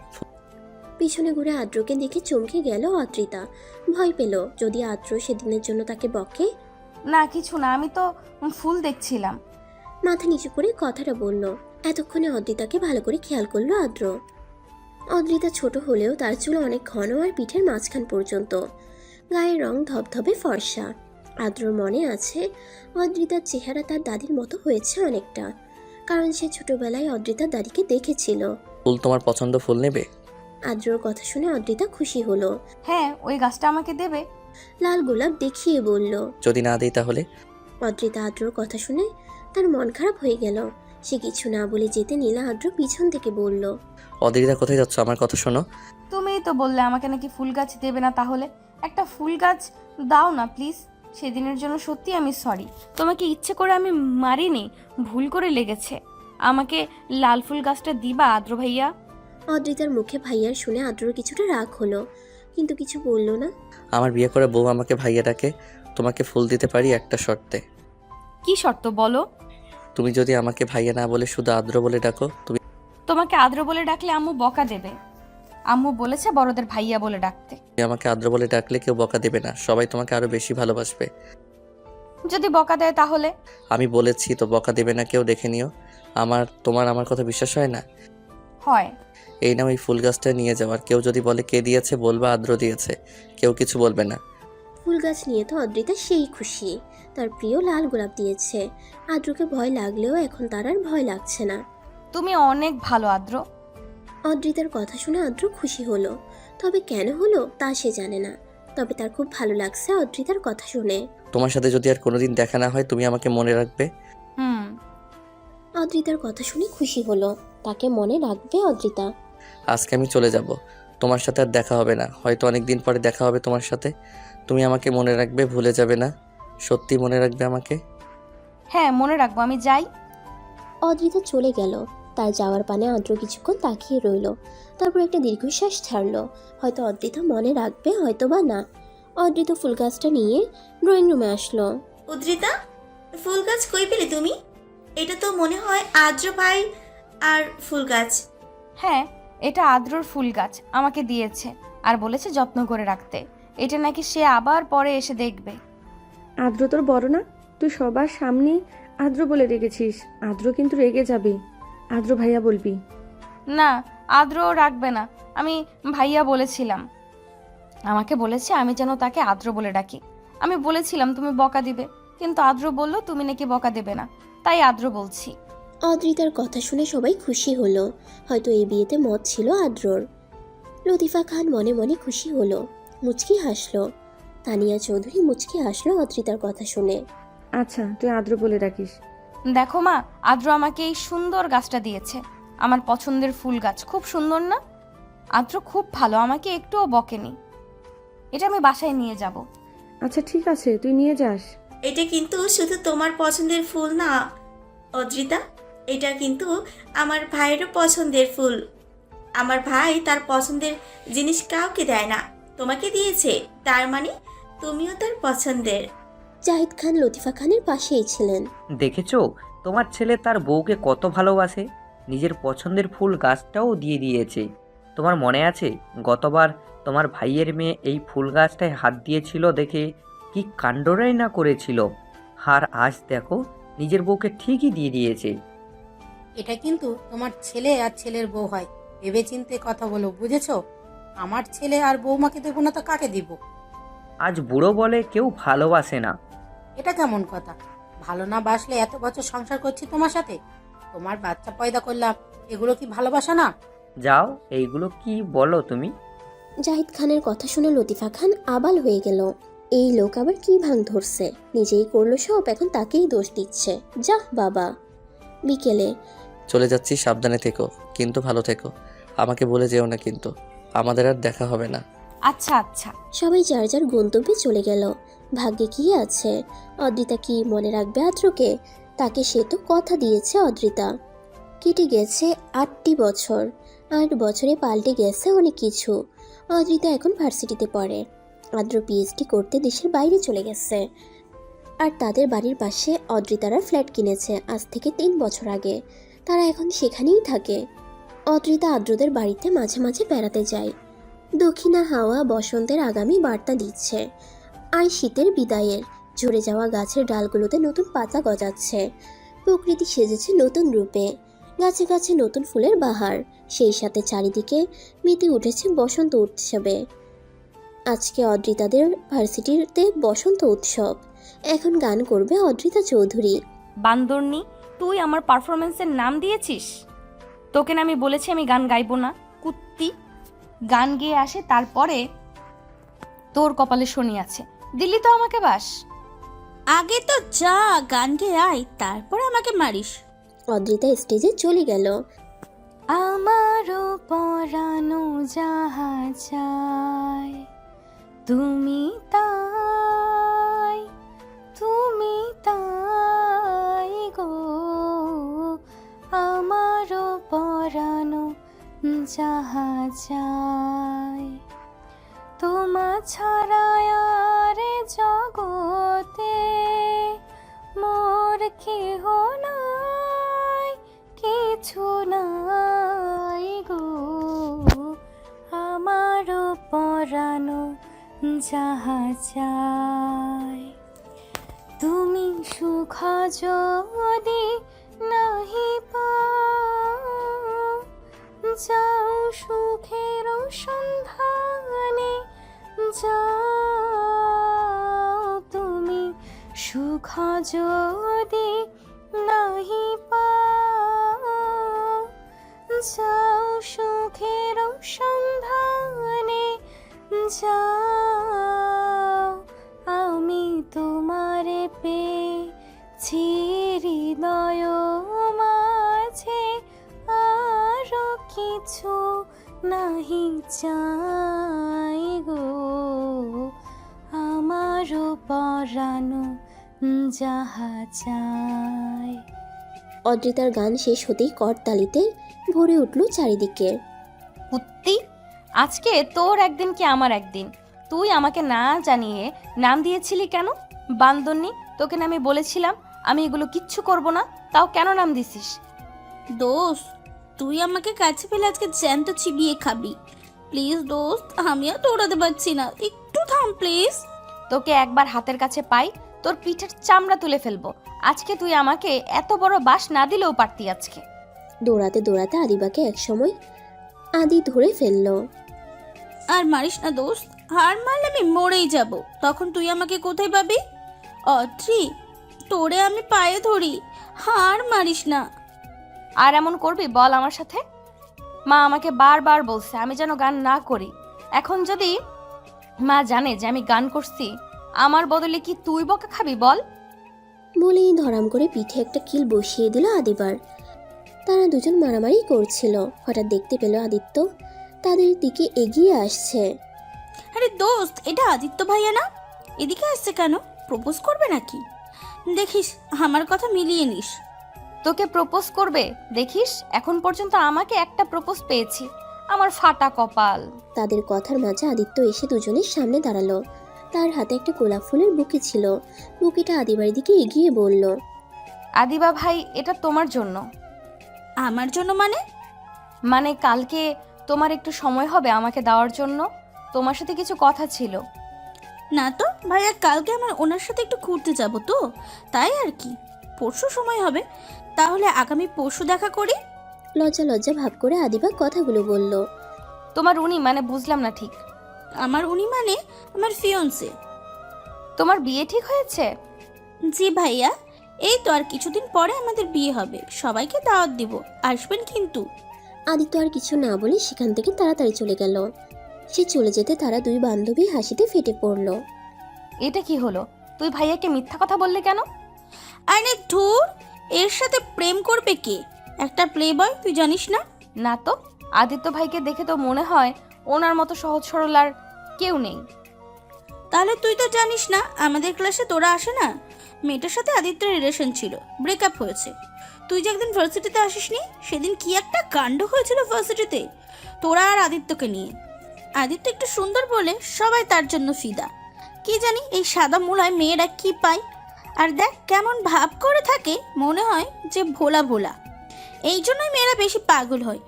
পিছনে ঘুরে আদ্রকে দেখে চমকে গেল অদ্রিতা। ভয় পেল যদি আদ্র সেদিনের জন্য তাকে বকে। না কিছু না, আমি তো ফুল দেখছিলাম। মাথা নিচু করে কথাটা বলল। এতক্ষণে অদ্রিতাকে ভালো করে খেয়াল করলো আদ্র। অদ্রিতা ছোট হলেও তার চুল অনেক ঘন আর পিঠের মাঝখান পর্যন্ত। গায়ের রং ধবধবে ফর্সা। আদ্রর মনে আছে অদ্রিতার চেহারা তার দাদির মতো হয়েছে অনেকটা, কারণ সে ছোটবেলায় অদ্রিতার দাদিকে দেখেছিল। ফুল তোমার পছন্দ, ফুল নেবে? আদ্রর কথা শুনে অদ্রিতা খুশি হলো। হ্যাঁ, ওই গাছটা আমাকে দেবে? লাল গোলাপ দেখিয়ে বলল। যদি না দিই তাহলে? অদ্রিতা আদ্রর কথা শুনে তার মন খারাপ হয়ে গেল। সে কিছু না বলে যেতে নিলে আদ্র পিছন থেকে বলল। অদ্রিতা কোথায় যাচ্ছ? আমার কথা শোনো। তুমিই তো বললে আমাকে নাকি ফুল গাছ দেবে না, তাহলে একটা ফুল গাছ দাও না প্লিজ। সেদিনের জন্য সত্যি আমি সরি। তোমাকে ইচ্ছে করে আমি মারিনি, ভুল করে লেগেছে। আমাকে লাল ফুল গাছটা দিবা আদ্র ভাইয়া? অদ্রিতার মুখে ভাইয়ার শুনে আদ্রর কিছুটা রাগ হলো, কিন্তু কিছু বলল না। আমার বিয়ে করে বউ আমাকে ভাইয়া ডাকে। তোমাকে ফুল দিতে পারি একটা শর্তে। কি শর্ত বলো? তুমি যদি আমাকে ভাইয়া না বলে শুধু আদ্র বলে ডাকো। তোমাকে আদ্র বলে ডাকলে আম্মু বকা দেবে। আম্মু বলেছে বড়দের ভাইয়া বলে ডাকতে। তুমি আমাকে আদ্র বলে ডাকলে কেউ বকা দেবে না, সবাই তোমাকে আরো বেশি ভালোবাসবে। যদি বকা দেয় তাহলে? আমি বলেছি তো, বকা দেবে না কেউ, দেখে নিও। আমার কথা বিশ্বাস হয় না? হয়। এই নাও এই ফুল গাছটা নিয়ে যাও, আর কেউ যদি বলে কে দিয়েছে বলবা আদ্র দিয়েছে, কেউ কিছু বলবে না। ফুল গাছ নিয়ে তো অদ্রিতা সেই খুশি। তার প্রিয় লাল গোলাপ দিয়েছে। আদ্রকে ভয় লাগলেও এখন তার আর ভয় লাগছে না। তুমি অনেক ভালো আদ্র। অদ্রিতার কথা শুনে আদ্র খুশি হলো, তবে কেন হলো তা সে জানে না। তবে তার খুব ভালো লাগছে অদ্রিতার কথা শুনে। তোমার সাথে যদি আর কোনোদিন দেখা না হয় তুমি আমাকে মনে রাখবে? অদ্রিতার কথা শুনে খুশি হলো, তাকে মনে রাখবে অদ্রিতা। আজকে আমি চলে যাব, তোমার সাথে আর দেখা হবে না। হয়তো অনেক দিন পরে দেখা হবে তোমার সাথে। তুমি আমাকে মনে রাখবে, ভুলে যাবে না? সত্যি মনে রাখবে আমাকে? হ্যাঁ মনে রাখবো, আমি যাই। অদ্রিতা চলে গেল। তার যাওয়ার পানে আদ্র কিছুক্ষণ তাকিয়ে রইল, তারপর একটা দীর্ঘশ্বাস ছাড়লো। হয়তো অদ্রিতা মনে রাখবে, হয়তো বা না। অদ্রিতা ফুল গাছটা নিয়ে ড্রয়িং রুমে আসলো। উদ্রিতা, ফুল গাছ কই পেলে তুমি? এটা তো মনে হয় আদ্র ভাই আর ফুল গাছ। হ্যাঁ, এটা আদ্রর ফুল গাছ আমাকে দিয়েছে আর বলেছে যত্ন করে রাখতে। এটা নাকি সে আবার পরে এসে দেখবে। আদ্র তোর বড় না, তুই সবার সামনে আদ্র বলে রেখেছিস। আদ্র কিন্তু রেগে যাবে। আদ্র ভাইয়া বলবি। না, আদ্র রাখবে না। আমি ভাইয়া বলেছিলাম। আমাকে বলেছে আমি যেন তাকে আদ্র বলে ডাকি। আমি বলেছিলাম তুমি বকা দিবে, কিন্তু আদ্র বলল তুমি নাকি বকা দেবে না, তাই আদ্র বলছি। অদ্রিতার কথা শুনে সবাই খুশি হলো। হয়তো এই বিয়েতে মত ছিল আদ্রর। লতিফা খান মনে মনে খুশি হলো, মুচকি হাসলো। তানিয়া চৌধুরী মুচকি হাসলো অদ্রিতার কথা শুনে। আচ্ছা, তুই আদ্র বলে রাখিস। দেখো মা, আদ্র আমাকে এই সুন্দর গাছটা দিয়েছে, আমার পছন্দের ফুল গাছ। খুব সুন্দর না? আদ্র খুব ভালো, আমাকে একটুও বকেনি। এটা আমি বাসায় নিয়ে যাব। আচ্ছা ঠিক আছে, তুই নিয়ে যাস। এটা কিন্তু শুধু তোমার পছন্দের ফুল না অদ্রিতা, এটা কিন্তু আমার ভাইয়েরও পছন্দের ফুল। আমার ভাই তার পছন্দের জিনিস কাউকে দেয় না, তোমাকে দিয়েছে, তার মানে তুমিও তার পছন্দের। জাহিদ খান লতিফা খানের পাশেই ছিলেন। দেখেছো তোমার ছেলে তার বউকে কত ভালোবাসে, নিজের পছন্দের ফুল গাছটাও দিয়ে দিয়েছে। তোমার মনে আছে গতবার তোমার ভাইয়ের মেয়ে এই ফুল গাছটায় হাত দিয়েছিল দেখে কি কাণ্ডটাই না করেছিল, আর আজ দেখো নিজের বউকে ঠিকই দিয়ে দিয়েছে। এটা কিন্তু তোমার ছেলে আর ছেলের বউ হয়, ভেবেচিন্তে কথা বলো, বুঝেছো? আমার ছেলে আর বৌমাকে দেবো না তো কাকে দিব? আজ বুড়ো বলে কেউ ভালোবাসে না। এটা কেমন কথা? ভালো না বাসলে এত বছর সংসার করছি তোমার সাথে, তোমার বাচ্চা পয়দা করলাম, এগুলো কি ভালোবাসা না? যাও, এইগুলো কি বলো তুমি? জাহিদ খানের কথা শুনে লতিফা খান আবাল হয়ে গেল। এই লোক আবার কি ভাঙ ধরছে, নিজেই করলো সব, এখন তাকেই দোষ দিচ্ছে। যা বাবা। বিকেলে চলে যাচ্ছি, সাবধানে থেকো, কিন্তু ভালো থেকো। আমাকে বলে যেও না কিন্তু, আমাদের আর দেখা হবে না। আচ্ছা আচ্ছা। সবাই যার যার গন্তব্যে চলে গেল। ভাগ্যে কি আছে, অদ্রিতা কি মনে রাখবে আদ্রকে? তাকে সে তো কথা দিয়েছে অদ্রিতা। কেটে গেছে 8টি বছর। 8 বছরে পাল্টে গেছে অনেক কিছু। অদ্রিতা এখন ভার্সিটিতে পড়ে। আদ্র পিএইচডি করতে দেশের বাইরে চলে গেছে। আর তাদের বাড়ির পাশে অদ্রিতারা ফ্ল্যাট কিনেছে আজ থেকে 3 বছর আগে। তারা এখন সেখানেই থাকে। অদ্রিতা আদ্রদের বাড়িতে মাঝে মাঝে বেড়াতে যায়। দক্ষিণা হাওয়া বসন্তের আগামী বার্তা দিচ্ছে, আর শীতের বিদায়ের। ঝরে যাওয়া গাছের ডালগুলোতে নতুন পাতা গজাচ্ছে। প্রকৃতি সেজেছে নতুন রূপে। গাছে গাছে নতুন ফুলের বাহার। সেই সাথে চারিদিকে মেতে উঠেছে বসন্ত উৎসবে। আজকে অদ্রিতাদের ভার্সিটিতে বসন্ত উৎসব। এখন গান করবে অদ্রিতা চৌধুরী। বান্দরনি, তুই আমার পারফরমেন্সের নাম দিয়েছিস? তোকে না আমি বলেছি আমি গান গাইবো না? কুত্তি, গান গেয়ে আসে, তারপরে তোর কপালে শনি আছে। দিল্লি তো আমাকে বাস। আগে তো যা গান গেয়ে আয়, তারপর আমাকে মারিস। অদ্রিতা স্টেজে চলে গেল। আমারও পরানো যাহা চায়, তুমি তাই, তুমি তাই গো। আমারও পরানো যাহা চায়, তোমা ছাড়া আর জগতে মোর কেহ নাই, কিছু নাই গো। আমারও পরানো যাহা চায়, তুমি সুখ যদি নাহি পাও, যাও সুখের সন্ধানে যাও। তুমি সুখ যদি নাহি পাও, যাও সুখের সন্ধানে যাও। আমি তোমারে পেয়েছি হৃদয় মাঝে, আরো কিছু নাহি চাই গো। আমারও পরানো যাহা চাই। অদ্রিতার গান শেষ হতেই করতালিতে ভরে উঠল চারিদিকে। কুত্তি, আজকে তোর একদিন কি আমার একদিন। তুই আমাকে না জানিয়ে নাম দিয়েছিলি কেন? বান্দরনি, তোকে না আমি বলেছিলাম আমি এগুলো কিচ্ছু করব না, তাও কেন নাম দিছিস? দোস্ত, তুই আমাকে কাছে পেলে আজকে জ্যান্ত চিবিয়ে খাবি। প্লিজ দোস্ত, আমি আর দৌড়াতে পারছি না, একটু থাম প্লিজ। তোকে একবার হাতের কাছে পাই, তোর পিঠের চামড়া তুলে ফেলবো। আজকে তুই আমাকে এত বড় বাস না দিলেও পারতি আজকে। দৌড়াতে দৌড়াতে আদিবাকে একসময় আদি ধরে ফেলল। আর মারিস না দোস্ত, হার মারলে আমি মরেই যাব। তখন তুই আমাকে কোথায় পাবি? অত্রি, তোরে আমি পায়ে ধরি, হার মারিস না। আর এমন করবি বল আমার সাথে? মা আমাকে বারবার বলছে আমি যেন গান না করি। এখন যদি মা জানে যে আমি গান করছি, আমার বদলে কি তুই বকা খাবি বল? বলেই ধরাম করে পিঠে একটা কিল বসিয়ে দিল আদিবার। তারা দুজন মারামারি করছিল। হঠাৎ দেখতে পেল আদিত্য তাদের দিকে এগিয়ে আসছে। আরে দোস্ত, এটা আদিত্য ভাইয়া না? এদিকে আসছে কেন? প্রপোজ করবে নাকি? দেখিস আমার কথা মিলিয়ে নিস। তোকে প্রপোজ করবে দেখিস? এখন পর্যন্ত আমাকে একটা প্রপোজ পেয়েছি, আমার ফাটা কপাল। তাদের কথার মাঝে আদিত্য এসে দুজনের সামনে দাঁড়ালো। তার হাতে একটা গোলাপ ফুলের বুকে ছিল। বুকেটা আদিবার দিকে এগিয়ে বলল, আদিবা ভাই, এটা তোমার জন্য। আমার জন্য মানে? মানে কালকে তোমার একটু সময় হবে আমাকে দেওয়ার জন্য? তোমার সাথে কিছু কথা ছিল। না তো ভাইয়া, কালকে আমার ওনার সাথে একটু ঘুরতে যাব তো, তাই আর কি। পরশু সময় হবে, তাহলে আগামী পরশু দেখা করি। লজ্জা লজ্জা ভাব করে আদিবা কথাগুলো বলল। তোমার উনি মানে বুঝলাম না ঠিক। আমার উনি মানে আমার ফিয়ন্সে। তোমার বিয়ে ঠিক হয়েছে? জি ভাইয়া, এই তো আর কিছুদিন পরে আমাদের বিয়ে হবে। সবাইকে দাওয়াত দিব, আসবেন কিন্তু। আদিত্য আর কিছু না বলে সেখান থেকে তাড়াতাড়ি চলে গেল। সে চলে যেতে তারা দুই বান্ধবী হাসিতে ফেটে পড়ল। এটা কি হলো? তুই ভাইয়াকে মিথ্যা কথা বললে কেন? আরে ধুর, এর সাথে প্রেম করবে কে? একটা প্লে বয়, তুই জানিস না? না তো, আদিত্য ভাইকে দেখে তো মনে হয় ওনার মতো সহজ সরল আর কেউ নেই। তাহলে তুই তো জানিস না, আমাদের ক্লাসে তোরা আসে না, মেয়েটার সাথে আদিত্যের রিলেশন ছিল, ব্রেকআপ হয়েছে। তুই যে একদিন ভার্সিটিতে আসিসনি, সেদিন কি একটা কাণ্ড হয়েছিল ভার্সিটিতে তোরা আর আদিত্যকে নিয়ে। আদিত্য একটু সুন্দর বলে সবাই তার জন্য ফিদা। কি জানি এই সাদা মূলায় মেয়েরা কি পায়। আর দেখ কেমন ভাব করে থাকে, মনে হয় যে ভোলা ভোলা। এই জন্যই মেয়েরা বেশি পাগল হয়।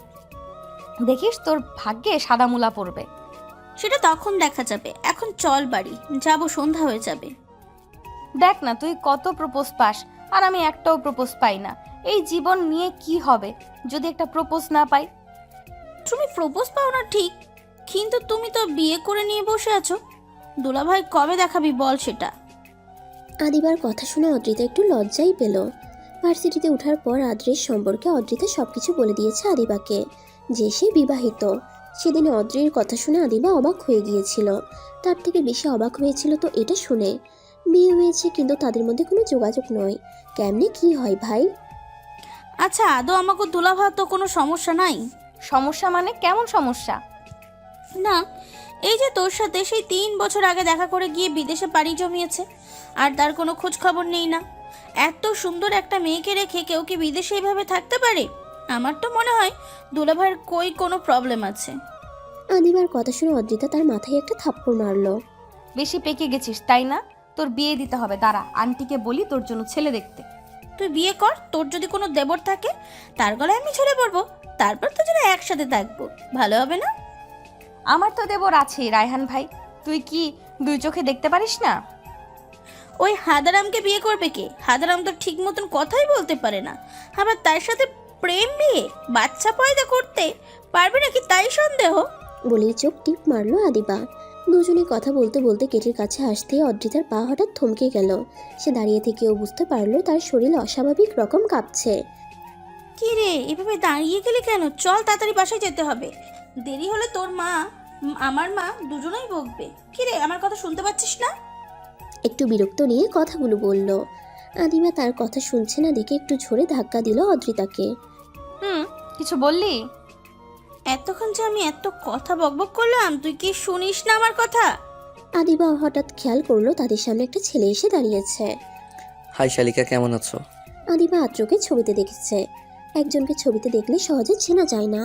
দেখিস তোর ভাগ্যে সাদা মুলা পড়বে। সেটা তখন দেখা যাবে, এখন চল বাড়ি যাব, সন্ধ্যা হয়ে যাবে। দেখ না তুই কত প্রপোজ পাস, আর আমি একটাও প্রপোজ পাই না। এই জীবন নিয়ে কি হবে যদি একটা প্রপোজ না পাই? তুমি প্রপোজ পাও না ঠিক, কিন্তু তুমি তো বিয়ে করে নিয়ে বসে আছো। দুলাভাই কবে দেখাবি বল সেটা। আদিবার কথা শুনে অদ্রিতা একটু লজ্জাই পেল। ভার্সিটিতে ওঠার পর আদ্রের সম্পর্কে অদ্রিতা সবকিছু বলে দিয়েছে আদিবাকে, যে সে বিবাহিত। সেদিন অদ্রির কথা শুনে আদিবা অবাক হয়ে গিয়েছিল। তার থেকে বেশি অবাক হয়েছিল তো এটা শুনে, বিয়ে হয়েছে কিন্তু তাদের মধ্যে কোনো যোগাযোগ নয়। কেমনে কি হয় ভাই? আচ্ছা আদৌ আমাকে দুলাভাই তো কোনো সমস্যা নাই? সমস্যা মানে কেমন সমস্যা? না, এই যে তোর সাথে সেই 3 বছর আগে দেখা করে গিয়ে বিদেশে পাড়ি জমিয়েছে, আর তার কোনো খোঁজ খবর নেই না। এত সুন্দর একটা মেয়েকে রেখে কেউ কি বিদেশে এইভাবে থাকতে পারে? আমার তো মনে হয় দুলাভাইয়ের কোনো প্রবলেম আছে। আদিবার কথা শুনে অদ্রিতা তার মাথায় একটা থাপ্পড় মারলো। বেশি পেকে গেছিস তাই না? তোর বিয়ে দিতে হবে, দাঁড়া আন্টিকে বলি তোর জন্য ছেলে দেখতে। তুই বিয়ে কর, তোর যদি কোনো দেবর থাকে তার গলায় আমি ঝরে পড়বো, তারপর তো যেন একসাথে থাকবো, ভালো হবে না? আমার তো দেবর আছে রায়হান ভাই, তুই কি 2 চোখে দেখতে পারিস না? ওই হাদারামকে বিয়ে করবে কে? হাদারাম তো ঠিক মতন কথাই বলতে পারে না, আবার তার সাথে প্রেম বিয়ে, বাচ্চা পয়দা করতে পারবে নাকি তাই সন্দেহ। বলেই চোখ টিপ মারলো আদিবা। দুজনে কথা বলতে বলতে গেটের কাছে আসতে অদ্রিতার পা হঠাৎ থমকে গেল। সে দাঁড়িয়ে থেকেও বুঝতে পারলো তার শরীর অস্বাভাবিক রকম কাঁপছে। কি রে, এভাবে দাঁড়িয়ে গেলে কেন? চল তাড়াতাড়ি বাসায় যেতে হবে, দেরি হলে তোর মা আমার মা দুজনেই বকবে। কি রে, আমার কথা শুনতে পাচ্ছিস না? একটু বিরক্ত নিয়ে কথাগুলো বলল। আদিবা তার কথা শুনছে না দেখে একটু ঝরে ধাক্কা দিল অদ্রিতাকে। কিছু বললি? এতক্ষণ যে আমি এত কথা বকবক করলাম, তুই কি শুনিস না আমার কথা? আদিবা হঠাৎ খেয়াল করলো তাদের সামনে একটা ছেলে এসে দাঁড়িয়েছে। হাই শালিকা, কেমন আছো? আদিবা আদ্রকে ছবিতে দেখেছে। একজনকে ছবিতে দেখলে সহজে চেনা যায় না।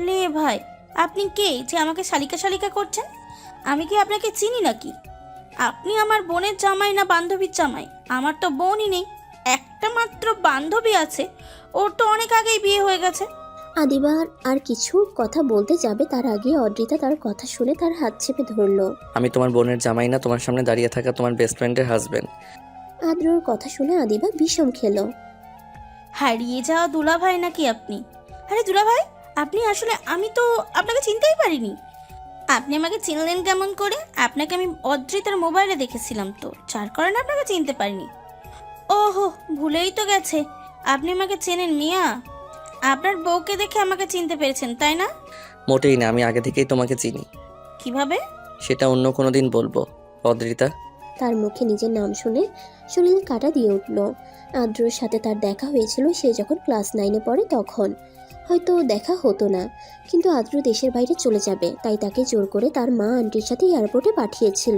লে ভাই, আপনি কে যে আমাকে শালিকা শালিকা করছেন? আমি কি আপনাকে চিনি নাকি? আপনি আমার বোনের জামাই না বান্ধবীর জামাই? আমার তো বোনই নেই, একটা মাত্র বান্ধবী আছে, ওর তো অনেক আগেই বিয়ে হয়ে গেছে। আদিবা আর কিছু কথা বলতে যাবে তার আগে অদ্রিতা তার কথা শুনে তার হাত চেপে ধরলো। আমি তোমার বোনের জামাই না, তোমার সামনে দাঁড়িয়ে থাকা তোমার বেস্ট ফ্রেন্ডের হাজবেন্ড। আদ্রর কথা শুনে আদিবা বিষম খেলো। হারিয়ে যাওয়া দুলাভাই নাকি আপনি? আরে দুলাভাই, আপনি আসলে, আমি তো আপনাকে চিনতেই পারিনি। আপনি আমাকে চিনলেন কেমন করে? আপনাকে আমি অদ্রিতার মোবাইলে দেখেছিলাম তো, যার কারণে আপনাকে চিনতে পারিনি। ওহো, ভুলেই তো গেছে, আপনি আমাকে চেনেন মিয়া। আপনার বউকে দেখে আমাকে চিনতে পেরেছেন তাই না? মোটেই না, আমি আগে থেকেই তোমাকে চিনি। কিভাবে? সেটা অন্য কোনো দিন বলবো অদ্রিতা। তার মুখে নিজের নাম শুনে শরীরে কাঁটা দিয়ে উঠল। আদ্রর সাথে তার দেখা হয়েছিল সে যখন ক্লাস 9-এ পড়ে, তখন হয়তো দেখা হতো না, কিন্তু আদ্র দেশের বাইরে চলে যাবে তাই তাকে জোর করে তার মা আন্টির সাথে এয়ারপোর্টে পাঠিয়েছিল।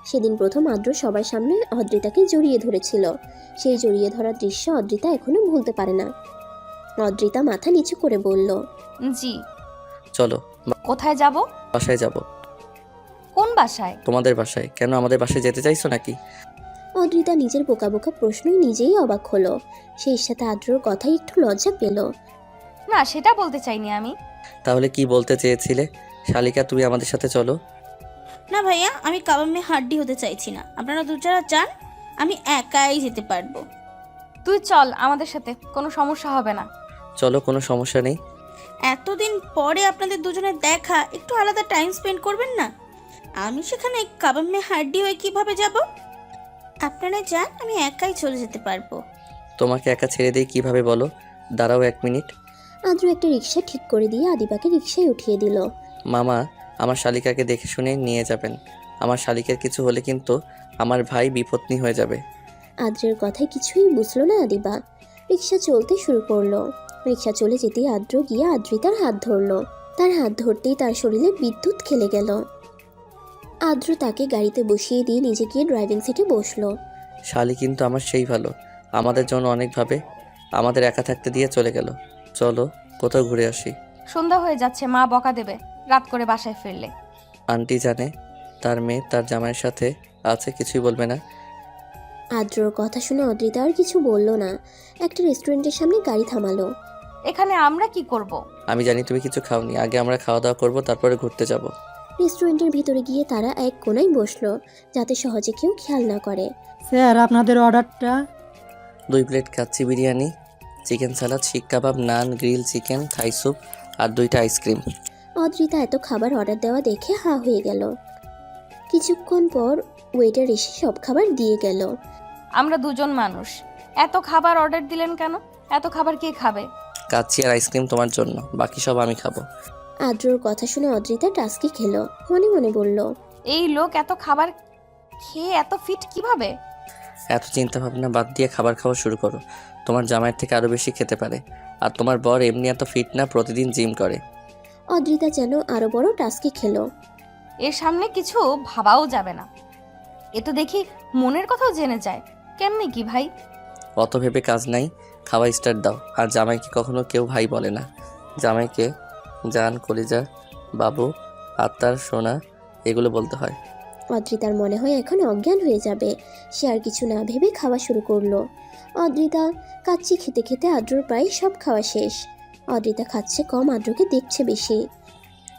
সেদিন প্রথম আদ্র সবার সামনে অদ্রিতাকে জড়িয়ে ধরেছিল। সেই জড়িয়ে ধরার দৃশ্য অদ্রিতা এখনো ভুলতে পারে না। অদ্রিতা মাথা নিচু করে বলল, জি। চলো কোথায় যাব? বাসায় যাব। কোন বাসায়? তোমাদের বাসায়। কেন, আমাদের বাসায় যেতে চাইছো নাকি? অদ্রিতা নিজের বোকা বোকা প্রশ্নই নিজেই অবাক হলো। সেই সাথে আদ্রর কথাই একটু লজ্জা পেল। না, সেটা বলতে চাইনি আমি। তাহলে কি বলতে চেয়েছিলে? শালিকা, তুমি আমাদের সাথে চলো। না ভাইয়া, আমি কাবামে হাড্ডি হতে চাইছি না, আপনারা দুজনা যান, আমি একাই যেতে পারবো। তুই চল আমাদের সাথে, কোনো সমস্যা হবে না। চলো, কোনো সমস্যা নেই। এতদিন পরে আপনাদের দুজনের দেখা, একটু আলাদা টাইম স্পেন্ড করবেন না? আমি সেখানে কাবামে হাড্ডি হয়ে কিভাবে যাব? আপনারা যান, আমি একাই চলে যেতে পারবো। তোমাকে একা ছেড়ে দিই কিভাবে বলো? দাঁড়াও 1 মিনিট। আদ্র একটা রিক্সা ঠিক করে দিয়ে আদিবাকে রিক্সায় উঠিয়ে দিল। মামা, আমার শালিকাকে দেখে শুনে নিয়ে যাবেন। আমার শালিকের কিছু হলে কিন্তু আমার ভাই বিপত্নী হয়ে যাবে। আদ্রের কথায় কিছুই বুঝলো না আদিবা। রিক্সা চলতে শুরু করলো। রিক্সা চলে যেতেই আদ্র গিয়ে আদ্রিতার হাত ধরলো। তার হাত ধরতেই তার শরীরে বিদ্যুৎ খেলে গেল। আদ্র তাকে গাড়িতে বসিয়ে দিয়ে নিজে গিয়ে ড্রাইভিং সিটে বসলো। শালি কিন্তু আমার সেই ভালো, আমাদের জন্য অনেক ভাবে, আমাদের একা থাকতে দিয়ে চলে গেল। চলো কোথাও ঘুরে আসি। সন্ধ্যা হয়ে যাচ্ছে, মা বকা দেবে রাত করে বাসায় ফিরলে। আন্টি জানে তার মেয়ে তার জামাইয়ের সাথে আছে, কিছুই বলবে না। আদ্রর কথা শুনে অদ্রিতা আর কিছু বলল না। একটা রেস্টুরেন্টের সামনে গাড়ি থামালো। এখানে আমরা কি করব? আমি জানি তুমি কিছু খাওনি, আগে আমরা খাওয়া দাওয়া করবো, তারপরে ঘুরতে যাব। রেস্টুরেন্টের ভিতরে গিয়ে তারা এক কোণায় বসলো, যাতে সহজে কেউ খেয়াল না করে। স্যার আপনাদের অর্ডারটা। 2 প্লেট কাচ্চি বিরিয়ানি, চিকেন সালাদ, শিক কাবাব, নান, গ্রিল চিকেন, থাই স্যুপ আর 2টা আইসক্রিম। অদ্রিতা এত খাবার অর্ডার দেওয়া দেখে হা হয়ে গেল। কিছুক্ষণ পর ওয়েটার এসে সব খাবার দিয়ে গেল। আমরা দুজন মানুষ, এত খাবার অর্ডার দিলেন কেন? এত খাবার কে খাবে? কাচ্চি আর আইসক্রিম তোমার জন্য, বাকি সব আমি খাবো। আদ্রর কথা শুনে অদ্রিতা টাস্কি খেলো, মনে মনে বলল, এই লোক এত খাবার খেয়ে এত ফিট কিভাবে? এত চিন্তা ভাবনা বাদ দিয়ে খাবার খাওয়া শুরু করো। তোমার জামাইয়ের থেকে আরও বেশি খেতে পারে, আর তোমার বর এমনি এত ফিট না, প্রতিদিন জিম করে। অদ্রিতা যেন আরো বড় টাস্কি খেলো। এর সামনে কিছু ভাবাও যাবে না, এ তো দেখি মনের কথাও জেনে যায়। কেমনে কি ভাই? অত ভেবে কাজ নাই, খাওয়া স্টার্ট দাও। আর জামাইকে কখনো কেউ ভাই বলে না, জামাইকে জান, কলিজা, বাবু, আত্মার সোনা এগুলো বলতে হয়। অদ্রিতার মনে হয় এখন অজ্ঞান হয়ে যাবে। সে আর কিছু না ভেবে খাওয়া শুরু করলো। অদ্রিতা কাচ্চি খেতে খেতে আদ্রর প্রায় সব খাওয়া শেষ। অদ্রিতা খাচ্ছে কম, আদ্রকে দেখছে বেশি।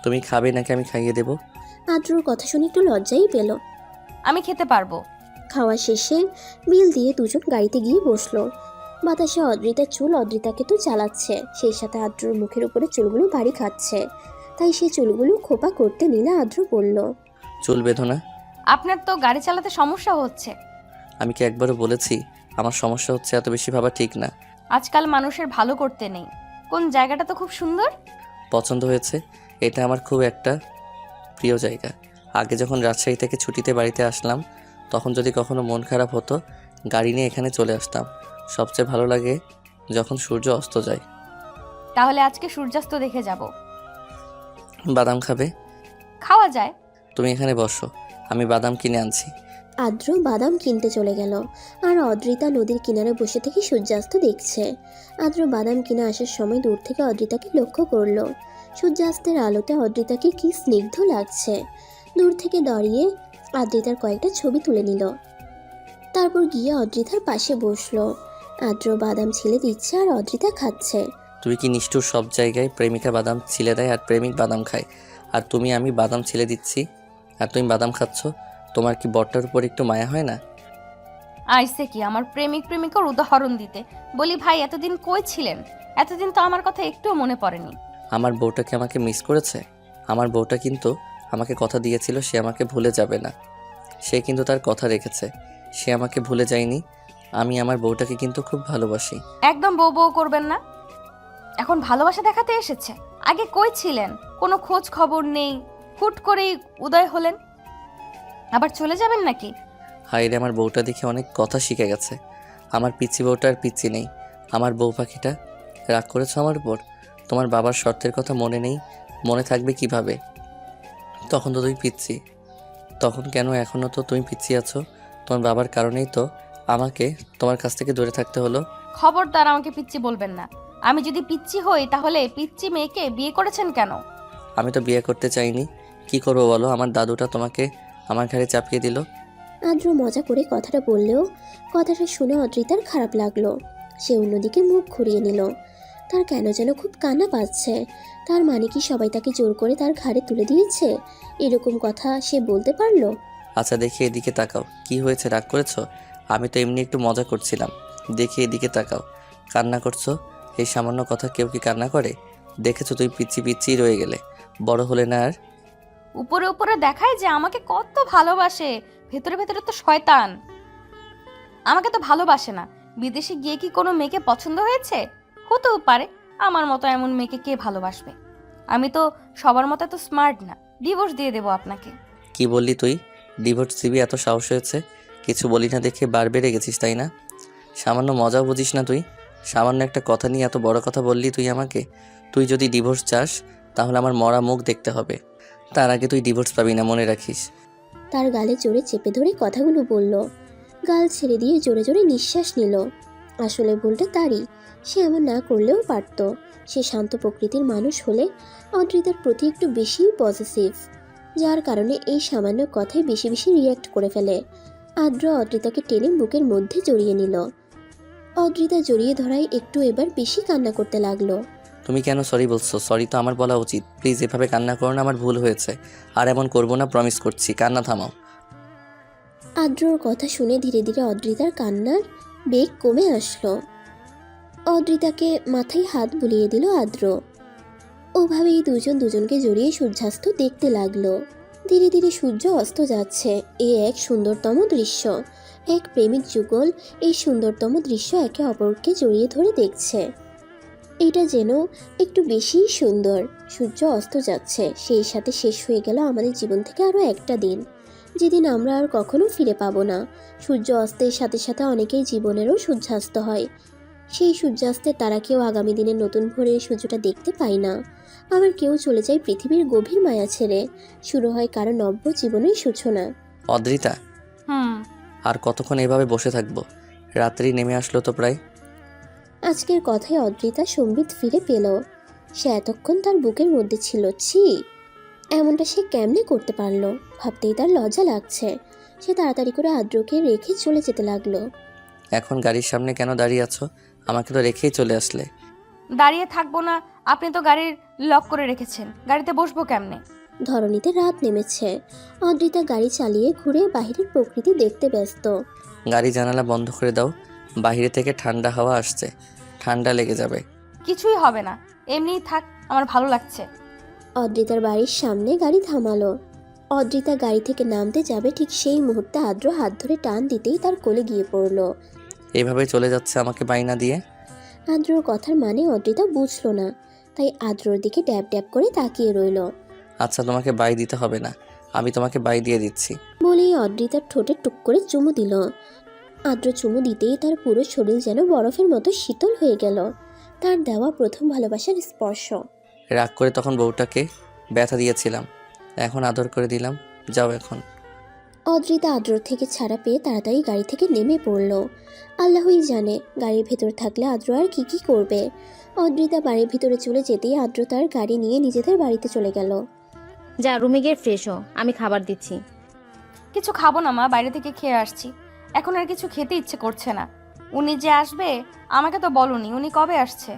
তুমি খাবে নাকি আমি খাইয়ে দেবো? আদ্রর কথা শুনে একটু লজ্জাই পেল। আমি খেতে পারবো। খাওয়া শেষে বিল দিয়ে দুজন গাড়িতে গিয়ে বসলো। বাতাসে অদ্রিতার চুল অদ্রিতাকে তো চালাচ্ছে, সেই সাথে আদ্রর মুখের উপরে চুলগুলো বাড়ি খাচ্ছে। তাই সে চুলগুলো খোপা করতে নিলে আদ্র বলল, চুল বেঁধো না। আপনার তো গাড়ি চালাতে সমস্যা হচ্ছে। আমি কি একবারও বলেছি আমার সমস্যা হচ্ছে? এত বেশি ভাবা ঠিক না। আজকাল মানুষের ভালো করতে নেই। কোন জায়গাটা তো খুব সুন্দর। পছন্দ হয়েছে, এটা আমার খুব একটা প্রিয় জায়গা। আগে যখন রাজশাহী থেকে ছুটিতে বাড়িতে আসলাম, তখন যদি কখনো মন খারাপ হতো, গাড়ি নিয়ে এখানে চলে আসতাম। সবচেয়ে ভালো লাগে যখন সূর্য অস্ত যায়। তাহলে আজকে সূর্যাস্ত দেখে যাব। বাদাম খাবে? খাওয়া যায়। তুমি এখানে বসো, আমি বাদাম কিনে আনছি। আদ্র বাদাম কিনতে চলে গেল, আর অদ্রিতা নদীর কিনারে বসে থেকে সূর্যাস্ত দেখছে। আদ্র বাদাম কিনে আসার সময় দূর থেকে অদ্রিতাকে লক্ষ্য করলো। সূর্যাস্তের আলোতে অদ্রিতাকে কি স্নিগ্ধ লাগছে। দূর থেকে দাঁড়িয়ে আদ্রিতার কয়েকটা ছবি তুলে নিল। তারপর গিয়ে অদ্রিতার পাশে বসলো। আদ্র বাদাম ছিলে দিচ্ছে আর অদ্রিতা খাচ্ছে। তুমি কি নিষ্ঠুর? সব জায়গায় প্রেমিকা বাদাম ছিলে দেয় আর প্রেমিক বাদাম খায়, আর আমি বাদাম ছিলে দিচ্ছি আর তুমি বাদাম খাচ্ছ। তোমার কি বরটার উপর একটু মায়া হয় না? আইসে কি আমার প্রেমিকার উদাহরণ দিতে? বলি ভাই, এতদিন কই ছিলেন? এতদিন তো আমার কথা একটুও মনে পড়েনি। আমার বউটা কি আমাকে মিস করেছে? আমার বউটা কিন্তু আমাকে কথা দিয়েছিল সে আমাকে ভুলে যাবে না। সে কিন্তু তার কথা রেখেছে, সে আমাকে ভুলে যায়নি। আমি আমার বউটাকে কিন্তু খুব ভালোবাসি। একদম বউ বউ করবেন না। এখন ভালোবাসা দেখাতে এসেছে। আগে কই ছিলেন? কোনো খোঁজ খবর নেই, হুট করেই উদয় হলেন। আবার চলে যাবেন নাকি? হায়রে, আমার বউটা দেখে অনেক কথা শিখে গেছে। আমার পিচ্ছি বউটা আর পিচ্ছি নেই। আমার বউ পাখিটা রাগ করেছো আমার উপর? তোমার বাবার শর্তের কথা মনে নেই? মনে থাকবে কিভাবে? তখন তো তুই পিচ্ছি। তখন কেন? এখনও তো তুমি পিচ্ছি আছো। তোমার বাবার কারণেই তো আমাকে তোমার কাছ থেকে দূরে থাকতে হলো। খবরদার আমাকে পিচ্চি বলবেন না। আমি যদি পিচ্চি হই তাহলে পিচ্চি মেয়েকে বিয়ে করেছেন কেন? আমি তো বিয়ে করতে চাইনি। কি করবো বলো? আমার দাদুটা তোমাকে আমার ঘাড়ে চাপিয়ে দিল। আদ্র মজা করে কথাটা বললেও কথাটা শুনে অদ্রিতার খারাপ লাগলো। সে অন্যদিকে মুখ ঘুরিয়ে নিল। তার কেন যেন খুব কান্না পাচ্ছে। তার মানে কি সবাই তাকে জোর করে তার ঘাড়ে তুলে দিয়েছে? এরকম কথা সে বলতে পারলো? আচ্ছা দেখি এদিকে তাকাও। কি হয়েছে, রাগ করেছো? আমি তো এমনি একটু মজা করছিলাম। দেখি এদিকে তাকাও। কান্না করছো? এই সামান্য কথা কেউ কি কান্না করে? দেখেছো তুই পিচ্ছি পিচ্ছি রয়ে গেলে, বড় হলে না আর। উপরে উপরে দেখায় যে আমাকে কত ভালোবাসে, ভেতরে ভেতরে তো শয়তান। আমাকে তো ভালোবাসে না। বিদেশে গিয়ে কি কোনো মেয়েকে পছন্দ হয়েছে? হতেও পারে। আমার মতো এমন মেয়েকে কে ভালোবাসবে? আমি তো সবার মতো এত স্মার্ট না। ডিভোর্স দিয়ে দেবো আপনাকে। কি বললি তুই? ডিভোর্স দিবি? এত সাহস হয়েছে? কিছু বলি না দেখে বার বেড়ে গেছিস তাই না? সামান্য মজাও বুঝিস না তুই? সামান্য একটা কথা নিয়ে এত বড় কথা বললি তুই আমাকে। তুই যদি ডিভোর্স চাস তাহলে আমার মরা মুখ দেখতে হবে। তার আগে তুই ডিভোর্স পাবি না, মনে রাখিস। তার গালে জোরে চেপে ধরে কথাগুলো বলল। গাল ছেড়ে দিয়ে জোরে জোরে নিঃশ্বাস নিল। আসলে ভুলটা তারই, সে এমন না করলেও পারত। সে শান্ত প্রকৃতির মানুষ হলে অদ্রিতার প্রতি একটু বেশি পজিটিভ, যার কারণে এই সামান্য কথায় বেশি বেশি রিয়্যাক্ট করে ফেলে। আদ্র অদ্রিতাকে টেনে বুকের মধ্যে জড়িয়ে নিল। অদ্রিতা জড়িয়ে ধরায় একটু এবার বেশি কান্না করতে লাগলো। তুমি কেন সরি বলছো? সরি তো আমার বলা উচিত। প্লিজ এভাবে কান্না করো না, আমার ভুল হয়েছে। আর এমন করবো না, প্রমিস করছি। কান্না থামাও। আদ্রর কথা শুনে ধীরে ধীরে অদ্রিতার কান্নার বেগ কমে আসলো। অদ্রিতাকে মাথায় হাত বুলিয়ে দিল আদ্র। ওভাবেই দুজন দুজনকে জড়িয়ে সূর্যাস্ত দেখতে লাগলো। ধীরে ধীরে সূর্য অস্ত যাচ্ছে। এ এক সুন্দরতম দৃশ্য। এক প্রেমিক যুগল এই সুন্দরতম দৃশ্য একে অপরকে জড়িয়ে ধরে দেখছে। এটা যেন একটু বেশিই সুন্দর। সূর্য অস্ত যাচ্ছে, সেই সাথে শেষ হয়ে গেল আমাদের জীবন থেকে আরও একটা দিন, যেদিন আমরা আর কখনো ফিরে পাবো না। সূর্য অস্তের সাথে সাথে অনেকেই জীবনেরও সূর্যাস্ত হয়। সেই সূর্যাস্তের তারা কেউ আগামী দিনের নতুন ভোরের সূর্যটা দেখতে পায় না। আবার কেউ চলে যায় পৃথিবীর গভীর মায়া ছেড়ে। শুরু হয় কারো নব্য জীবনের সূচনা। অদ্রিতা, আর কতক্ষণ এভাবে বসে থাকবো? রাত্রি নেমে আসলো তো প্রায়। আজকের কথায় অদ্রিতা সম্বিত ফিরে পেল। সে এতক্ষণ তার বুকের মধ্যে ছিল। ছি, এমনটা সে কেমনে করতে পারলো? ভাবতেই তার লজ্জা লাগছে। সে তাড়াতাড়ি করে আদ্রকে রেখে চলে যেতে লাগলো। এখন গাড়ির সামনে কেন দাঁড়িয়ে আছো? আমাকে তো রেখেই চলে আসলে। দাঁড়িয়ে থাকবো না? আপনি তো গাড়ির লক করে রেখেছেন, গাড়িতে বসবো কেমনে? ধরণীতে রাত নেমেছে। অদ্রিতা গাড়ি চালিয়ে ঘুরে বাহিরের প্রকৃতি দেখতে ব্যস্ত। গাড়ি জানালা বন্ধ করে দাও, বাইরে থেকে ঠান্ডা হাওয়া আসছে, ঠান্ডা লেগে যাবে। কিছুই হবে না, এমনিই থাক, আমার ভালো লাগছে। অদ্রিতার বাড়ির সামনে গাড়ি থামালো। অদ্রিতা গাড়ি থেকে নামতে যাবে, ঠিক সেই মুহূর্তে আদ্র হাত ধরে টান দিতেই তার কোলে গিয়ে পড়ল। এভাবে চলে যাচ্ছে আমাকে বাইনা দিয়ে। আদ্রর কথার মানে অদ্রিতা বুঝলো না, তাই আদ্রর দিকে ড্যাব ড্যাব করে তাকিয়ে রইল। আচ্ছা, তোমাকে বাই দিতে হবে না, আমি তোমাকে বাই দিয়ে দিচ্ছি। বলেই অদ্রিতার ঠোঁটে টুক করে চুমু দিল। আদ্র চুমু দিতেই তার পুরো শরীর যেন বরফের মতো শীতল হয়ে গেল। তার দেওয়া প্রথম ভালোবাসার স্পর্শ। রাগ করে তখন বউটাকে ব্যথা দিয়েছিলাম, এখন আদর করে দিলাম। যাও এখন। অদ্রিতা আদ্রর থেকে ছাড়া পেয়ে তাড়াতাড়ি গাড়ি থেকে নেমে পড়ল। আল্লাহই জানে গাড়ির ভেতর থাকলে আদ্র আর কি করবে। অদ্রিতা বাড়ির ভিতরে চলে যেতেই আদ্র তার গাড়ি নিয়ে নিজেদের বাড়িতে চলে গেল। যা রুমে গিয়ে ফ্রেশ হ, আমি খাবার দিচ্ছি। কিছু খাবো না মা, বাইরে থেকে খেয়ে আসছি। এখন আর কিছু খেতে ইচ্ছে করছে না। উনি যে আসবে আমাকে তো বলনি, উনি কবে আসছে?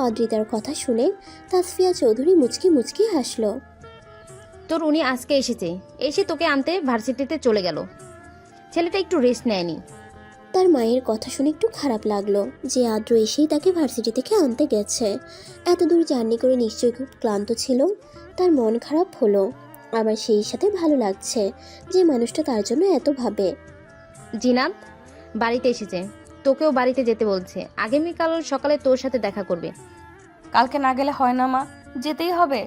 অদ্রিতার কথা শুনে তাসফিয়া চৌধুরী মুচকি মুচকি হাসলো। তোর উনি আজকে এসে তোকে আনতে ভার্সিটিতে চলে গেল। ছেলেটা একটু রেস্ট নেয়নি। তার মায়ের কথা শুনে একটু খারাপ লাগলো যে আদ্র এসেই তাকে ভার্সিটি থেকে আনতে গেছে। এত দূর জার্নি করে নিশ্চয়ই খুব ক্লান্ত ছিল। তার মন খারাপ হলো, আবার সেই সাথে ভালো লাগছে যে মানুষটা তার জন্য এত ভাবে। জিনাত বাড়িতে এসেছে, তোকেও বাড়িতে যেতে বলছে। আগামীকাল সকালে তোর সাথে দেখা করবে। কালকে না গেলে হয় না মা, যেতেই হবে।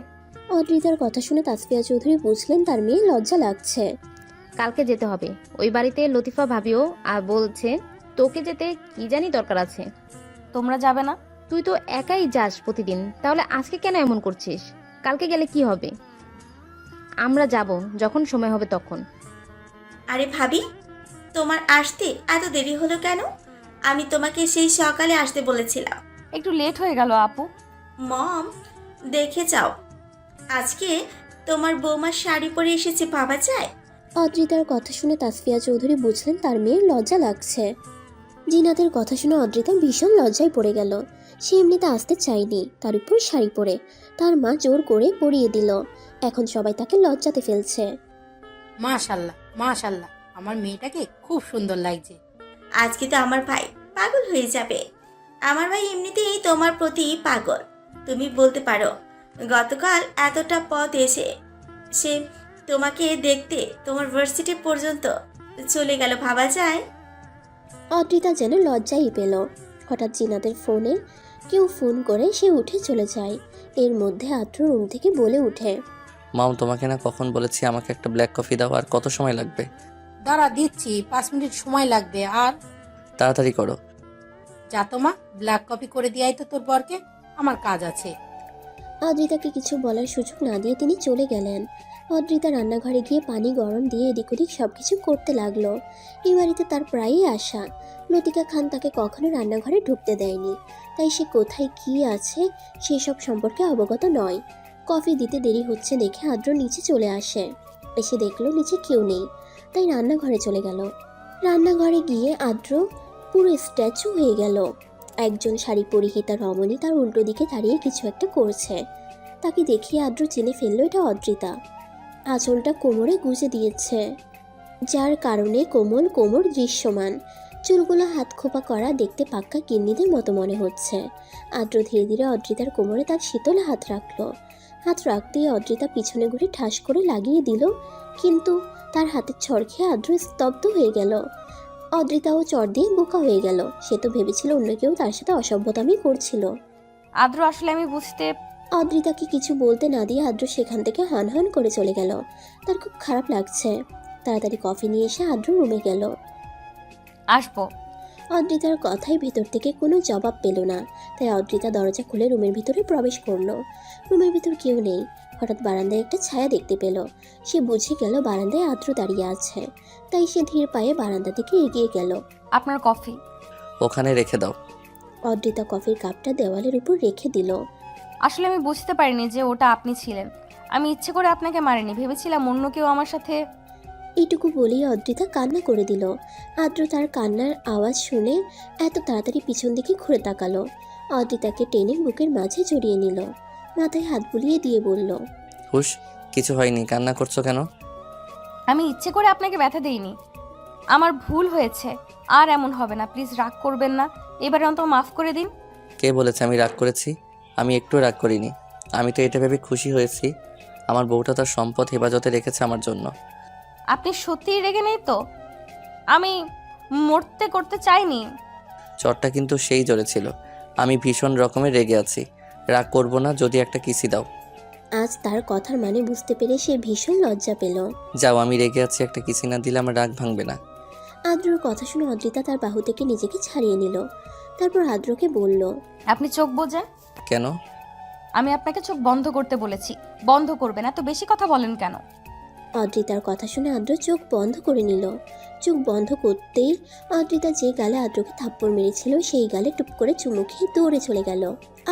অদ্রিতার কথা শুনে তাসফিয়া চৌধুরী বুঝলেন তার মেয়ে লজ্জা লাগছে। কালকে যেতে হবে। ওই বাড়িতে লতিফা ভাবিও আর বলছে তোকে যেতে কি জানি দরকার আছে। তোমরা যাবে না? তুই তো একাই যাস প্রতিদিন, তাহলে আজকে কেন এমন করছিস? কালকে গেলে কি হবে? আমরা যাব যখন সময় হবে তখন। আরে ভাবি, তোমার আসতে এত দেরি হলো কেন? আমি তোমাকে সেই সকালে আসতে বলেছিলাম। একটু লেট হয়ে গেল আপু। মম, দেখে যাও, আজকে তোমার বৌমার শাড়ি পরে এসেছে, ভাবা যায়? অদ্রিতার কথা শুনে তাসফিয়া চৌধুরী বুঝলেন তার মেয়ের লজ্জা লাগছে। জিনাতের কথা শুনে অদ্রিতা ভীষণ লজ্জায় পড়ে গেল। সে এমনিতে আসতে চায়নি, তার উপর শাড়ি পরে তার মা জোর করে পরিয়ে দিল। এখন সবাই তাকে লজ্জাতে ফেলছে। মাশাল্লাহ মাশাল্লাহ, আমার মেয়েটাকে খুব সুন্দর লাগছে। আজকে তো আমার ভাই পাগল হয়ে যাবে। আমার ভাই এমনিতেই তোমার প্রতি পাগল, তুমি বলতে পারো। গতকাল এতটা পথ এসে সে তোমাকে দেখতে তোমার ভার্সিটি পর্যন্ত চলে গেল, ভাবা যায়? অদ্রিতা যেন লজ্জাই পেল। হঠাৎ জিনাতের ফোনে কেউ ফোন করে সে উঠে চলে যায়। এর মধ্যে আদ্র রুম থেকে বলে উঠে, মাম, তোমাকে না কখন বলেছি আমাকে একটা ব্ল্যাক কফি দাও। আর কত সময় লাগবে? দাঁড়া, দিচ্ছি, 5 মিনিট সময় লাগবে। আর তাড়াতাড়ি করো। যা তো মা, ব্ল্যাক কপি করে দিয়াই তো তোর বরকে, আমার কাজ আছে। অদ্রিতাকে কিছু বলার সুযোগ না দিয়ে তিনি চলে গেলেন। অদ্রিতা রান্নাঘরে গিয়ে পানি গরম দিয়ে এদিক ওদিক সবকিছু করতে লাগলো। এই বাড়িতে তার প্রায়ই আসা। লতিকা খান তাকে কখনো রান্নাঘরে ঢুকতে দেয়নি, তাই সে কোথায় কি আছে সেসব সম্পর্কে অবগত নয়। কফি দিতে দেরি হচ্ছে দেখে আদ্র নিচে চলে আসে। এসে দেখলো নিচে কেউ নেই, তাই রান্নাঘরে চলে গেল। রান্নাঘরে গিয়ে আদ্র পুরো স্ট্যাচু হয়ে গেল। একজন শাড়ি পরিহিতা রমণী তার উল্টো দিকে দাঁড়িয়ে কিছু একটা করছে। তাকে দেখিয়ে আদ্র চিনে ফেললো এটা অদ্রিতা। আঁচলটা কোমরে গুজে দিয়েছে, যার কারণে কোমল কোমর দৃশ্যমান। চুলগুলো হাত খোপা করা, দেখতে পাক্কা গিন্নিদের মতো মনে হচ্ছে। আদ্র ধীরে ধীরে অদ্রিতার কোমরে তার শীতলে হাত রাখলো। হাত রাখতেই অদ্রিতা পিছনে ঘুরে ঠাস করে লাগিয়ে দিল, কিন্তু তার হাতের চড় খেয়ে আদ্র স্তব্ধ হয়ে গেল। অদ্রিতাও চড় দিয়ে বোকা হয়ে গেল। সে তো ভেবেছিল অন্য কেউ তার সাথে অসভ্যতামি করছিল। আদ্র আসলে আমি বুঝতে অদ্রিতাকে কিছু বলতে না দিয়ে আদ্র সেখান থেকে হন হন করে চলে গেল। তার খুব খারাপ লাগছে। তাড়াতাড়ি কফি নিয়ে এসে আদ্র রুমে গেল। আসবো। অদ্রিতার কথাই ভেতর থেকে কোনো জবাব পেল না, তাই অদ্রিতা দরজা খুলে রুমের ভিতরে প্রবেশ করলো। রুমের ভিতর কেউ নেই। হঠাৎ বারান্দায় একটা ছায়া দেখতে পেল। সে বুঝে গেল বারান্দায় আদ্র দাঁড়িয়ে আছে, তাই সে ধীর পায়ে বারান্দা থেকে এগিয়ে গেল। আপনার কফি। ওখানে রেখে দাও। অদ্রিতা কফির কাপটা দেওয়ালের উপর রেখে দিল। আসলে আমি বুঝতে পারিনি যে ওটা আপনি ছিলেন। আমি ইচ্ছে করে আপনাকে মারিনি, ভেবেছিলাম অন্য কেউ আমার সাথে। এইটুকু বলেই অদ্রিতা কান্না করে দিল। আদ্র তার কান্নার আওয়াজ শুনে এত তাড়াতাড়ি পিছন দিকে ঘুরে তাকালো। অদ্রিতাকে টেনে বুকের মাঝে জড়িয়ে নিল, মাথায় হাত বুলিয়ে দিয়ে বলল, হুশ, কিছু হয়নি, কান্না করছো কেন? আমি ইচ্ছে করে আপনাকে ব্যথা দেইনি, আমার ভুল হয়েছে। আর এমন হবে না, প্লিজ রাগ করবেন না, এবারে অন্তত মাফ করে দিন। কে বলেছে আমি রাগ করেছি? আমি একটু রাগ করিনি। আমি তো এটা ভেবে খুশি হয়েছি আমার বউটা তার সম্পদ হেফাজতে রেখেছে আমার জন্য। আপনি সত্যিই রেগে নেই তো? আমি মরতে করতে চাইনি। চটটা কিন্তু সেই জোরে ছিল। আমি ভীষণ রকমের রেগে আছি। রাগ করব না যদি একটা কিসি দাও। আজ তার কথার মানে বুঝতে পেরে সে ভীষণ লজ্জা পেল। যাও, আমি রেগে আছি, একটা কিসি না দিলে আমার রাগ ভাঙবে না। আদ্রর কথা শুনে অদ্রিতা তার বাহু থেকে নিজেকে ছাড়িয়ে নিল। তারপর আদ্রকে বলল, আপনি চোখ বোঝেন? কেন? আমি আপনাকে চোখ বন্ধ করতে বলেছি, বন্ধ করবেন। এত বেশি কথা বলেন কেন? অদ্রিতার কথা শুনে আদ্র চোখ বন্ধ করে নিল। চোখ বন্ধ করতেই অদ্রিতা যে গালে আদ্রকে থাপ্পড় মেরেছিল সেই গালে টুপ করে চুমু খেয়ে দৌড়ে চলে গেল।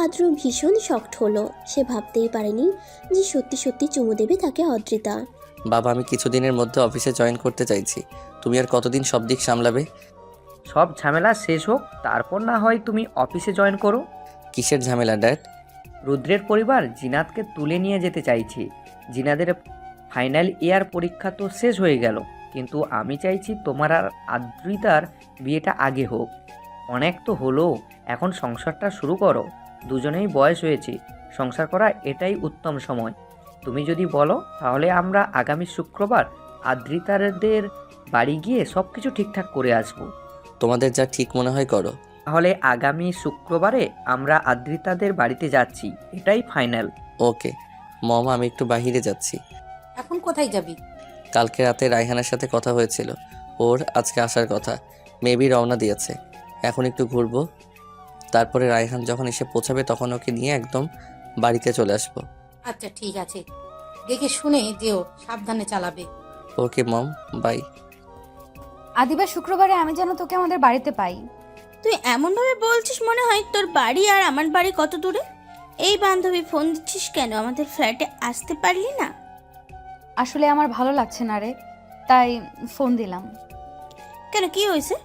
আদ্র ভীষণ শকড হলো। সে ভাবতেই পারেনি যে সত্যি সত্যি চুমু দেবে তাকে অদ্রিতা। বাবা, আমি কিছুদিনের মধ্যে অফিসে জয়েন করতে চাইছি। তুমি আর কতদিন সব দিক সামলাবে? সব ঝামেলা শেষ হোক, তারপর না হয় তুমি অফিসে জয়েন করো। কিসের ঝামেলা ড্যাড? রুদ্রের পরিবার জিনাতকে তুলে নিয়ে যেতে চাইছে। জিনাদের ফাইনাল ইয়ার পরীক্ষা তো শেষ হয়ে গেল, কিন্তু আমি চাইছি তোমার আর আদ্রিতার বিয়েটা আগে হোক। অনেক তো হলো, এখন সংসারটা শুরু করো। দুজনেই বয়স হয়েছে, সংসার করা এটাই উত্তম সময়। তুমি যদি বলো তাহলে আমরা আগামী শুক্রবার আদ্রিতাদের বাড়ি গিয়ে সব কিছু ঠিকঠাক করে আসবো। তোমাদের যা ঠিক মনে হয় করো। তাহলে আগামী শুক্রবারে আমরা আদ্রিতাদের বাড়িতে যাচ্ছি, এটাই ফাইনাল। ওকে মম, আমি একটু বাইরে যাচ্ছি। এখন কোথায় যাবি? কালকে রাতে রায়হানের সাথে কথা হয়েছিল, ওর আজকে আসার কথা। মেবি রওনা দিয়েছে। এখন একটু ঘুরবো, তারপরে রায়হান যখন এসে পৌঁছাবে তখন ওকে নিয়ে একদম বাড়িতে চলে আসবো। আচ্ছা ঠিক আছে, দেখে শুনে যেও, সাবধানে চালাবে। ওকে মম, বাই। আদিবা, শুক্রবারে আমি যেন তোকে আমাদের বাড়িতে পাই। তুই এমনভাবে বলছিস মনে হয় তোর বাড়ি আর আমার বাড়ি কত দূরে। এই বান্ধবী ফোন দিচ্ছিস কেন? আমাদের ফ্ল্যাটে আসতে পারলি না? আসলে আমার ভালো লাগছে না রে, তাই ফোন দিলাম। কেন, কি হয়েছে?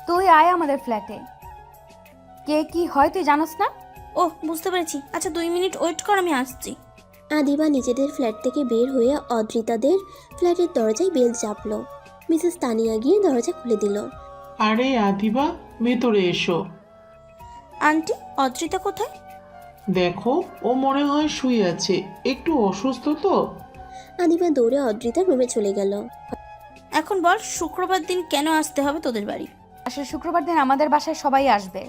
তুই আয় আমাদের ফ্ল্যাটে। কে কি হয় তুই জানোস না? ও, বুঝতে পেরেছি। আচ্ছা 2 মিনিট ওয়েট কর, আমি আসছি। আদিবা নিজেদের ফ্ল্যাট থেকে বের হয়ে অদ্রিতাদের ফ্ল্যাটের দরজায় বেল চাপলো। মিসেস তানিয়া গিয়ে দরজা খুলে দিল। আরে আদিবা, ভেতরে এসো। আন্টি, অদ্রিতা কোথায়? দেখো, ও মনে হয় শুয়ে আছে, একটু অসুস্থ তো। আদিবা দৌড়ে অদ্রিতার রুমে চলে গেল। এখন বল, শুক্রবার দিন কেন আসতে হবে তোদের বাড়ি? আসলে শুক্রবার দিন আমাদের বাসায় সবাই আসবে।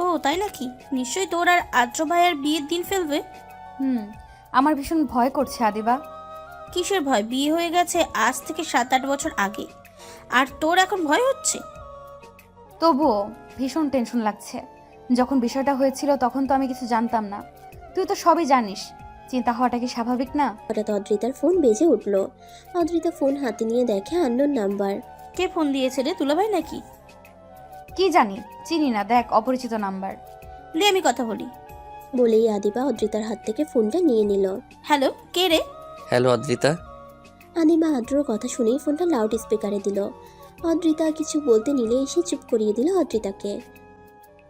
ও তাই নাকি? নিশ্চয়ই তোর আর আদ্র ভাইয়ের বিয়ের দিন ফেলবে। আমার ভীষণ ভয় করছে আদিবা। কিসের ভয়? বিয়ে হয়ে গেছে আজ থেকে 7-8 বছর আগে, আর তোর এখন ভয় হচ্ছে? তবুও ভীষণ টেনশন লাগছে। যখন বিষয়টা হয়েছিল তখন তো আমি কিছু জানতাম না, তুই তো সবই জানিস। চিন্তা হওয়াটা কি স্বাভাবিক না? হঠাৎ অদ্রিতার ফোন বেজে উঠল। অদ্রিতা ফোন হাতে নিয়ে দেখে আননোন নাম্বার। কে ফোন দিয়েছে রে, দুলাভাই নাকি? কি জানি, চিনি না, দেখ অপরিচিত নাম্বার। দে আমি কথা বলি। বলেই আদিবা অদ্রিতার হাত থেকে ফোনটা নিয়ে নিল। হ্যালো, কে রে? হ্যালো অদ্রিতা। আদিবা আদ্রর কথা শুনেই ফোনটা লাউড স্পিকারে দিল। অদ্রিতা কিছু বলতে নিলে এসে চুপ করিয়ে দিল অদ্রিতাকে।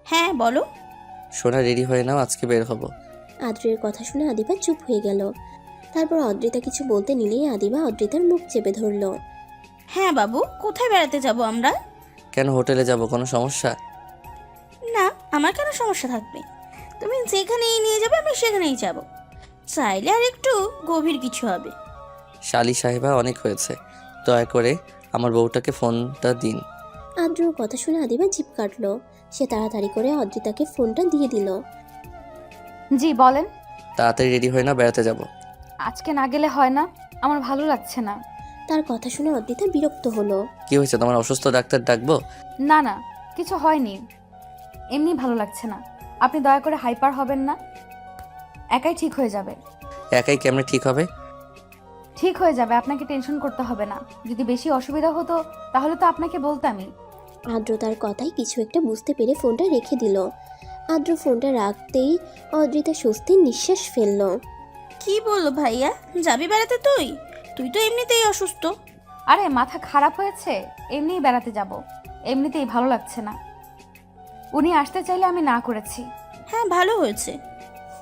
হ্যাঁ বলো। সোনা রেডি হয়ে নাও, আজকে বের হব। আদ্রের কথা শুনে আদিবা চুপ হয়ে গেল। তারপর অদ্রিতা কিছু বলতে নিলেই আদিবা অদ্রিতার মুখ চেপে ধরল। হ্যাঁ বাবু, কোথায় বেড়াতে যাব আমরা? কেন, হোটেলে যাব? কোনো সমস্যা? না, আমার কেন সমস্যা থাকবে? তুমি যেখানেই নিয়ে যাবে আমি সেখানেই যাব। চাইলে আর একটু গভীর কিছু হবে। শালি সাহেবা, অনেক হয়েছে, দয়া করে আমার বউটাকে ফোনটা দিন। আদ্রর কথা শুনে আদিবা জিভ কাটল। সে তাড়াতাড়ি করে অদ্রিতাকে ফোনটা দিয়ে দিল। জি বলেন। তাড়াতাড়ি রেডি হয়ে না, বেড়াতে যাব। আজকে না গেলে হয় না? আমার ভালো লাগছে না। তার কথা শুনে অদ্রিতা বিরক্ত হলো। কি হয়েছে তোমার? অসুস্থ ডাক্তার ডাকবো? না না, কিছু হয়নি, এমনি ভালো লাগছে না। আপনি দয়া করে হাইপার হবেন না, একাই ঠিক হয়ে যাবে। একাই কেমনে ঠিক হবে? ঠিক হয়ে যাবে, আপনাকে টেনশন করতে হবে না। যদি বেশি অসুবিধা হতো তাহলে তো আপনাকে বলতামই। আদ্র তার কথায় কিছু একটা বুঝতে পেরে ফোনটা রেখে দিল। আদ্র ফোনটা রাখতেই অদ্রিতা স্বস্তির নিঃশ্বাস ফেলল। কি বললো ভাইয়া, যাবি বেড়াতে? তুই তুই তো এমনিতেই অসুস্থ। আরে মাথা খারাপ হয়েছে, এমনিই বেড়াতে যাব, এমনিতেই ভালো লাগছে না। উনি আসতে চাইলে আমি না করেছি। হ্যাঁ ভালো হয়েছে।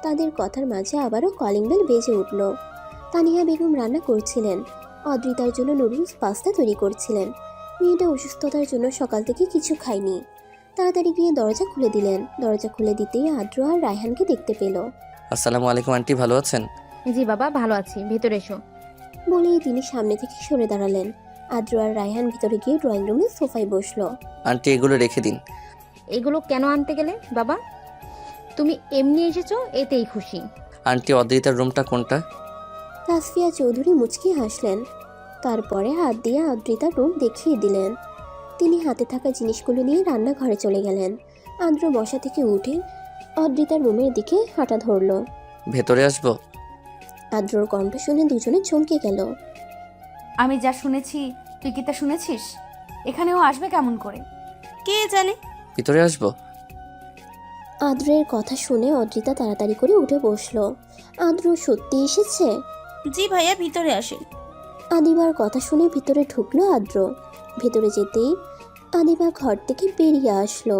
তাদের কথার মাঝে আবারও কলিং বেল বেজে উঠল। তানিয়া বেগম রান্না করছিলেন। অদ্রিতার জন্য নুডলস পাস্তা তৈরি করছিলেন। মেয়েটা অসুস্থতার জন্য সকাল থেকে কিছু খায়নি। তাড়াতাড়ি গিয়ে দরজা খুলে দিলেন। দরজা খুলে দিতেই আদ্র আর রায়হানকে দেখতে পেল। আসসালামু আলাইকুম আন্টি, ভালো আছেন? জি বাবা, ভালো আছি, ভেতরে এসো। বলেই তিনি সামনে থেকে সরে দাঁড়ালেন। আদ্র আর রায়হান ভিতরে গিয়ে ড্রয়িং রুমে সোফায় বসলো। আন্টি এগুলো রেখে দিন। এগুলো কেন আনতে গেলে বাবা? তুমি এমনি এসেছো, এতেই খুশি। আন্টি অদ্রিতার রুমটা কোনটা? তাসফিয়া চৌধুরী মুচকি হাসলেন। তারপরে হাত দিয়ে অদ্রিতার রুম দেখিয়ে দিলেন। তিনি হাতে থাকা জিনিসগুলো নিয়ে রান্নাঘরে চলে গেলেন। আদ্র বসা থেকে উঠে অদ্রিতার রুমের দিকে হাঁটা ধরল। ভেতরে আসবো? আদ্রর কণ্ঠ শুনে দুজনে চমকে গেল। আমি যা শুনেছি তুই কি তা শুনেছিস? এখানেও আসবে কেমন করে? কে জানে। ভিতরে আসবো? আদ্রের কথা শুনে অদ্রিতা তাড়াতাড়ি করে উঠে বসলো। আদ্র সত্যি এসেছে? জি ভাইয়া, ভিতরে আসেন। আদিবার কথা শুনে ভিতরে ঢুকলো আদ্র। ভেতরে যেতেই আদিবা ঘর থেকে বেরিয়ে আসলো।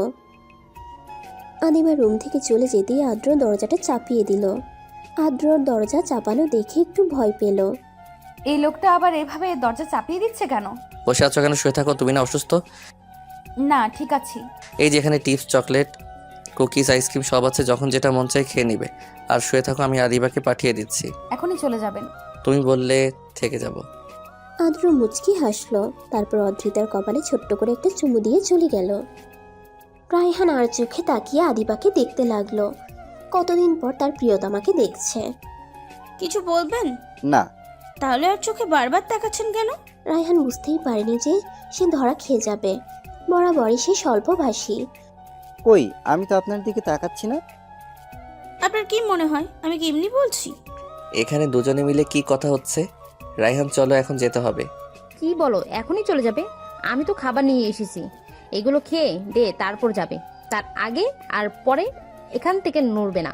আদিবা রুম থেকে চলে যেতেই আদ্র দরজাটা চাপিয়ে দিল। আদ্রর দরজা চাপানো দেখে একটু ভয় পেল। এই লোকটা আবার এভাবে দরজা চাপিয়ে দিচ্ছে কেন? বসে আছো কেন? শুয়ে থাকো, তুমি না অসুস্থ? না ঠিক আছি। এই যে এখানে টিপস, চকলেট, কুকিজ, আইসক্রিম সব আছে, যখন যেটা মন চাই খেয়ে নিবে। আর শুয়ে থাকো, আমি আদিবাকে পাঠিয়ে দিচ্ছি। এখনই চলে যাবেন? তুমি বললে থেকে যাব। আদ্র মুচকি হাসলো। তারপর অদ্রিতার কপালে ছোট্ট করে একটা চুমু দিয়ে চলে গেল। রায়হান আর চোখে তাকিয়ে আদিবাকে দেখতে লাগলো। কতদিন পর তার প্রিয়তমাকে দেখছে। কিছু বলবেন? না। তাহলে আর চোখে বারবার তাকাচ্ছেন কেন? রায়হান বুঝতেই পারেনি যে সে ধরা খেয়ে যাবে। বরাবরই সে স্বল্পভাষী। কই, আমি তো আপনার দিকে তাকাচ্ছি না। আপনার কি মনে হয় আমি কি এমনি বলছি? এখানে দুজনে মিলে কি কথা হচ্ছে? রায়হান চলো, এখন যেতে হবে। কি বলো, এখনই চলে যাবে? আমি তো খাবার নিয়ে এসেছি, এগুলো খেয়ে দে তারপর যাবে। তার আগে আর পরে এখান থেকে নড়বে না।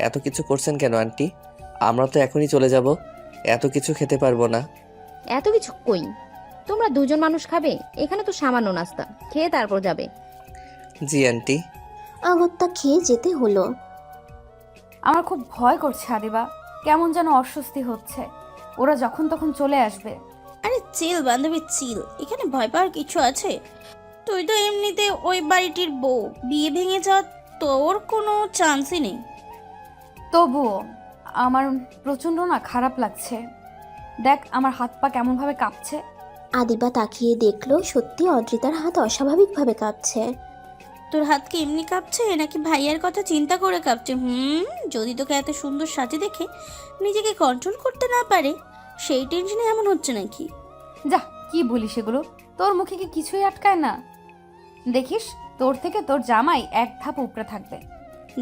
এত কিছু করছেন কেন আন্টি? আমরা তো এখনই চলে যাব, এত কিছু খেতে পারবো না। এত কিছু কই, তোমরা দুজন মানুষ খাবে, এখানে তো সামান্য নাস্তা, খেয়ে তারপর যাবে। জি আন্টি। আগত্যা খেয়ে যেতে হলো। আমার খুব ভয় করছে আদিবা, কেমন যেন অস্বস্তি হচ্ছে। ওরা যখন তখন চলে আসবে। আরে চিল বান্ধবী চিল, এখানে ভয় পাওয়ার কিছু আছে? তুই তো এমনিতে ওই বাড়িটির বউ, বিয়ে ভেঙে যাওয়ার তোর কোনো চান্সই নেই। তবুও আমার প্রচণ্ড না খারাপ লাগছে। দেখ আমার হাত পা কেমনভাবে কাঁপছে। আদিবা তাকিয়ে দেখলো সত্যি অদ্রিতার হাত অস্বাভাবিকভাবে কাঁপছে। তোর হাত কি এমনি কাঁপছে নাকি ভাইয়ার কথা চিন্তা করে কাঁপছে? যদি তোকে এত সুন্দর সাজে দেখে নিজেকে কন্ট্রোল করতে না পারে সেই টেনশনে এমন হচ্ছে নাকি? যা কি বলিস এগুলো, তোর মুখে কি কিছুই আটকায় না? দেখিস তোর থেকে তোর জামাই এক ধাপ উপরে থাকবে।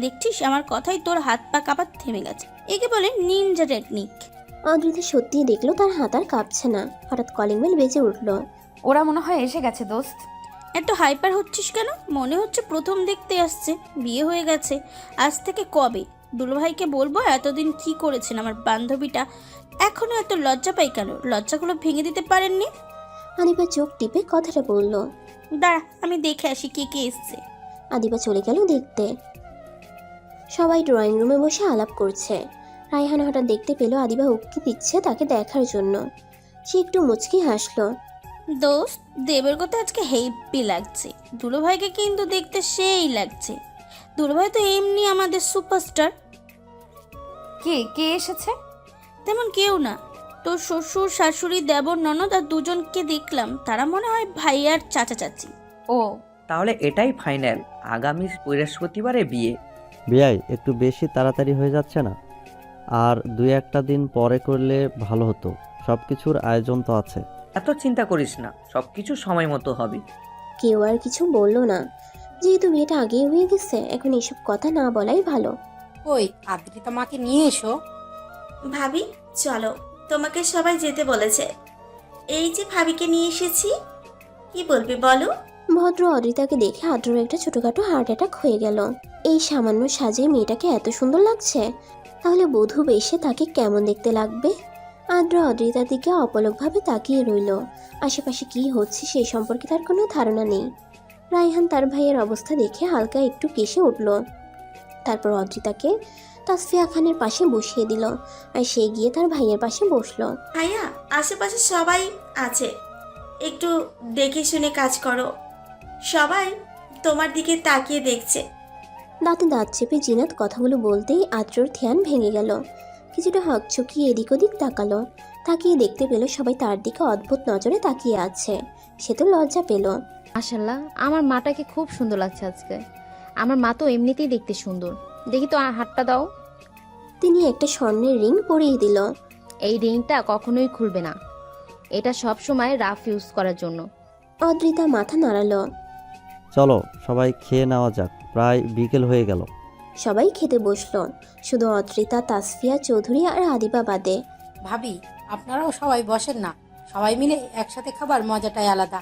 দেখছিস আমার কথাই তোর হাত পা কাঁপা থেমে গেছে। একে বলে নিনজা টেকনিক। অদ্রিতা সত্যিই দেখলো তার হাত আর কাঁপছে না। হঠাৎ কলিং বেল বেজে উঠলো। ওরা মনে হয় এসে গেছে দোস্ত। এত হাইপার হচ্ছিস কেন? মনে হচ্ছে প্রথম দেখতে আসছে। বিয়ে হয়ে গেছে আজ থেকে কবে? দুলুভাইকে বলবো এতদিন কি করেছেন আমার বান্ধবীটা। এখনো এত লজ্জা পাই কেন? লজ্জাগুলো ভেঙে দিতে পারেননি? আদিবা চোখ টিপে কথাটা বলল। দাঁড়া আমি দেখে আসি কে কে এসছে। আদিবা চলে গেল দেখতে। সবাই ড্রয়িং রুমে বসে আলাপ করছে। রায়হান হঠাৎ দেখতে পেল আদিবা উক্তি দিচ্ছে তাকে দেখার জন্য। সে একটু মুচকি হাসলো। দোস্ত, দেবের কথা আজকে হেভি লাগছে। দুলুভাইকে কিন্তু দেখতে সেই লাগছে। দুলুভাই তো এমনি আমাদের সুপারস্টার। কে কে এসেছে? তেমন কেউ না, তোর শ্বশুর শাশুড়ি দেবর ননদ আর দুজনকে দেখলাম। তারা মনে হয় ভাই আর চাচা চাচি। ও তাহলে এটাই ফাইনাল, আগামী বৃহস্পতিবারে বিয়ে। বিয়াই একটু বেশি তাড়াতাড়ি হয়ে যাচ্ছে না? আর 2-1 দিন পরে করলে ভালো হতো, সব কিছুর আয়োজন তো আছে। এত চিন্তা করিস না, সব কিছু সময় মতো হবে। কেউ আর কিছু বললো না। যেহেতু বিয়েটা আগেই হয়ে গেছে, এখন এসব কথা না বলাই ভালো। ওই আদ্রিতা মাকে নিয়ে এসো। ভাবি চলো, তোমাকে সবাই যেতে বলেছে। এই যে ভাবিকে নিয়ে এসেছি, কি বলবে বলো? ভদ্র অদ্রিতাকে দেখে আদ্রর একটা ছোটখাটো হার্ট অ্যাটাক হয়ে গেল। এই সামান্য সাজে মেয়েটাকে এত সুন্দর লাগছে, তাহলে বধূ বেশে তাকে কেমন দেখতে লাগবে? আদ্র অদ্রিতার দিকে অপলকভাবে তাকিয়ে রইল। আশেপাশে কি হচ্ছে সেই সম্পর্কে তার কোনো ধারণা নেই। রায়হান তার ভাইয়ের অবস্থা দেখে হালকা একটু কেসে উঠল। তারপর অদ্রিতাকে তাসফিয়া খানের পাশে বসিয়ে দিল, আর সে গিয়ে তার ভাইয়ের পাশে বসলো। ভাইয়া, আশেপাশে সবাই আছে, একটু দেখে শুনে কাজ করো। সবাই তোমার দিকে তাকিয়ে দেখছে। দাঁতে দাঁত চেপে জিনাত কথাগুলো বলতেই আদ্রর ধ্যান ভেঙে গেল। কিছুটা হকচকিয়ে এদিক ওদিক তাকালো। তাকিয়ে দেখতে পেল সবাই তার দিকে অদ্ভুত নজরে তাকিয়ে আছে। সে তো লজ্জা পেল। মাশাল্লাহ, আমার মাটাকে খুব সুন্দর লাগছে আজকে। আমার মা তো এমনিতেই দেখতে সুন্দর। দেখি তো হাতটা দাও। তিনি একটা স্বর্ণের রিং পরিয়ে দিল। এই রিংটা কখনোই খুলবে না, এটা সব সময় রাফ ইউজ করার জন্য। অদ্রিতা মাথা নাড়ালো। চলো সবাই খেয়ে নেওয়া যাক, প্রায় বিকেল হয়ে গেল। সবাই খেতে বসলো, শুধু অদ্রিতা, তাসফিয়া চৌধুরী আর আদিবা বাদে। ভাবি আপনারাও সবাই বসেন না, সবাই মিলে একসাথে খাবার মজাটাই আলাদা।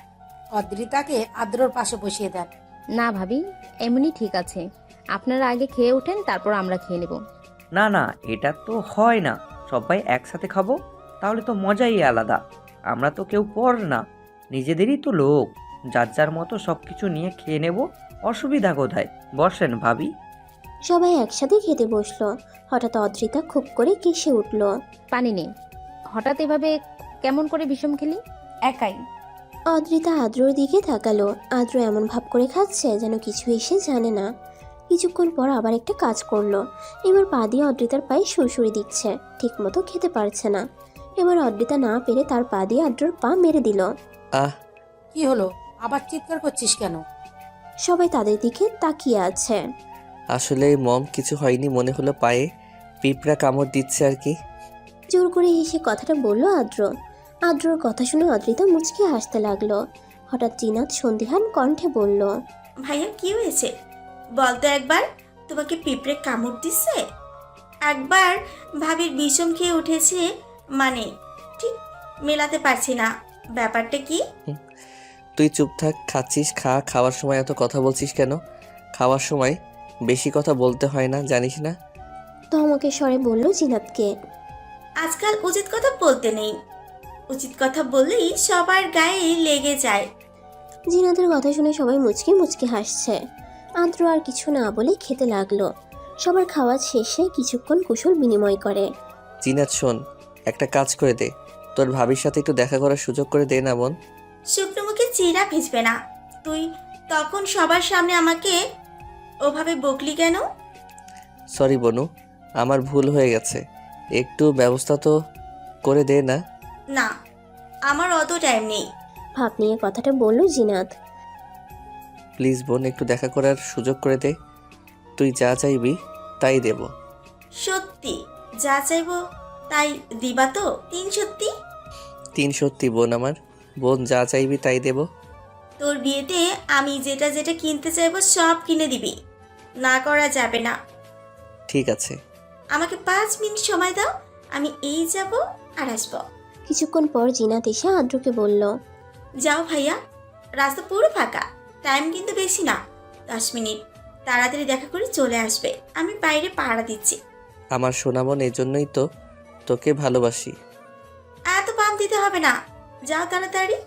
অদ্রিতাকে আদ্রর পাশে বসিয়ে দেন। না ভাবি, এমনি ঠিক আছে। আপনারা আগে খেয়ে ওঠেন, তারপর আমরা খেয়ে নেব। না না, এটা তো হয় না। সবাই একসাথে খাবো, তাহলে তো মজাই আলাদা। আমরা তো কেউ পর না, নিজেদেরই তো লোক। যার যার মতো সব কিছু নিয়ে খেয়ে নেব, অসুবিধা কোথায়? বসেন ভাবি। সবাই একসাথে খেতে বসলো। হঠাৎ অদ্রিতা খুব করে কেসে উঠল। পানি নেই। হঠাৎ এভাবে কেমন করে বিষম খেলি? একাই। অদ্রিতা আদ্রর দিকে তাকালো। আদ্র এমন ভাব করে খাচ্ছে যেন কিছু এসে জানে না। কিছুক্ষণ পর আবার একটা কাজ করলো। এবার পা দিয়ে অদ্রিতার পায়ে সুড়সুড়ি দিচ্ছে, ঠিক মতো খেতে পারছে না। এবার অদ্রিতা না পেরে তার পা দিয়ে আদ্রর পা মেরে দিল। আহ, কি হলো? আবার চিৎকার করছিস কেন? সবাই তাদের দিকে তাকিয়ে আছে। আসলে মম কিছু হয়নি, মনে হলো পায়ে পিঁপড়া কামড় দিচ্ছে আর কি। জোর করে হেসে কথাটা বলল আদ্র। আদ্রর কথা শুনে অদ্রিতা মুচকে হাসতে লাগলো। হঠাৎ জিনাত সন্দিহান কণ্ঠে বলল, ভাইয়া কি হয়েছে বলতো একবার? তোমাকে পিঁপড়ে কামড় দিচ্ছে? একবার ভাবির বিষম খেয়ে উঠেছে, মানে ঠিক মেলাতে পারছি না। ব্যাপারটা কি? তুই চুপ থাক, খাচ্ছিস খা। খাওয়ার সময় এত কথা বলছিস কেন? খাওয়ার সময় বেশি কথা বলতে হয় না, জানিস না? ধমকে স্বরে বলল জিনাতকে। আজকাল উচিত কথা বলতে নেই, উচিত কথা বললেই সবার গায়ে লেগে যায়। জিনাতের কথা শুনে সবাই মুচকি মুচকি হাসছে। আদ্র আর কিছু না বলে খেতে লাগলো। সবার খাওয়া শেষে কিছুক্ষণ কুশল বিনিময় করে। জিনাত শোন, একটা কাজ করে দে, তোর ভাবির সাথে একটু দেখা করার সুযোগ করে দে না বোন। শুকনো মুখে চিরা ভিজবে না। তুই তখন সবার সামনে আমাকে ওভাবে বকলি কেন? সরি বনু, আমার ভুল হয়ে গেছে, একটু ব্যবস্থা তো করে দে না। না, আমার অত টাইম নেই। ভাব নিয়ে কথাটা বলল জিনাত। প্লিজ বোন, একটু দেখা করার সুযোগ করে দে। তুই যা চাইবি তাই দেব। সত্যি যা চাইবো তাই দিবা তো? 3 সত্যি? 3 সত্যি বোন আমার। বোন যা চাইবি তাই দেব। তোর বিয়েতে আমি যেটা যেটা কিনতে চাইবো সব কিনে দিবি, না করা যাবে না। ঠিক আছে। আমাকে 5 মিনিট সময় দাও, আমি এই যাব আর আসবো। কিছুক্ষণ পর জিনাত এসে আদ্রকে বলল, যাও ভাইয়া, রাস্তা পুরো ফাঁকা, টাইম কিন্তু বেশি না, 10 মিনিট, তাড়াতাড়ি দেখা করে চলে আসবে, আমি বাইরে পাহারা দিচ্ছি। আমার সোনামন, এই জন্যই তো তোকে ভালোবাসি। এত পাম দিতে হবে না, যাও তাড়াতাড়ি।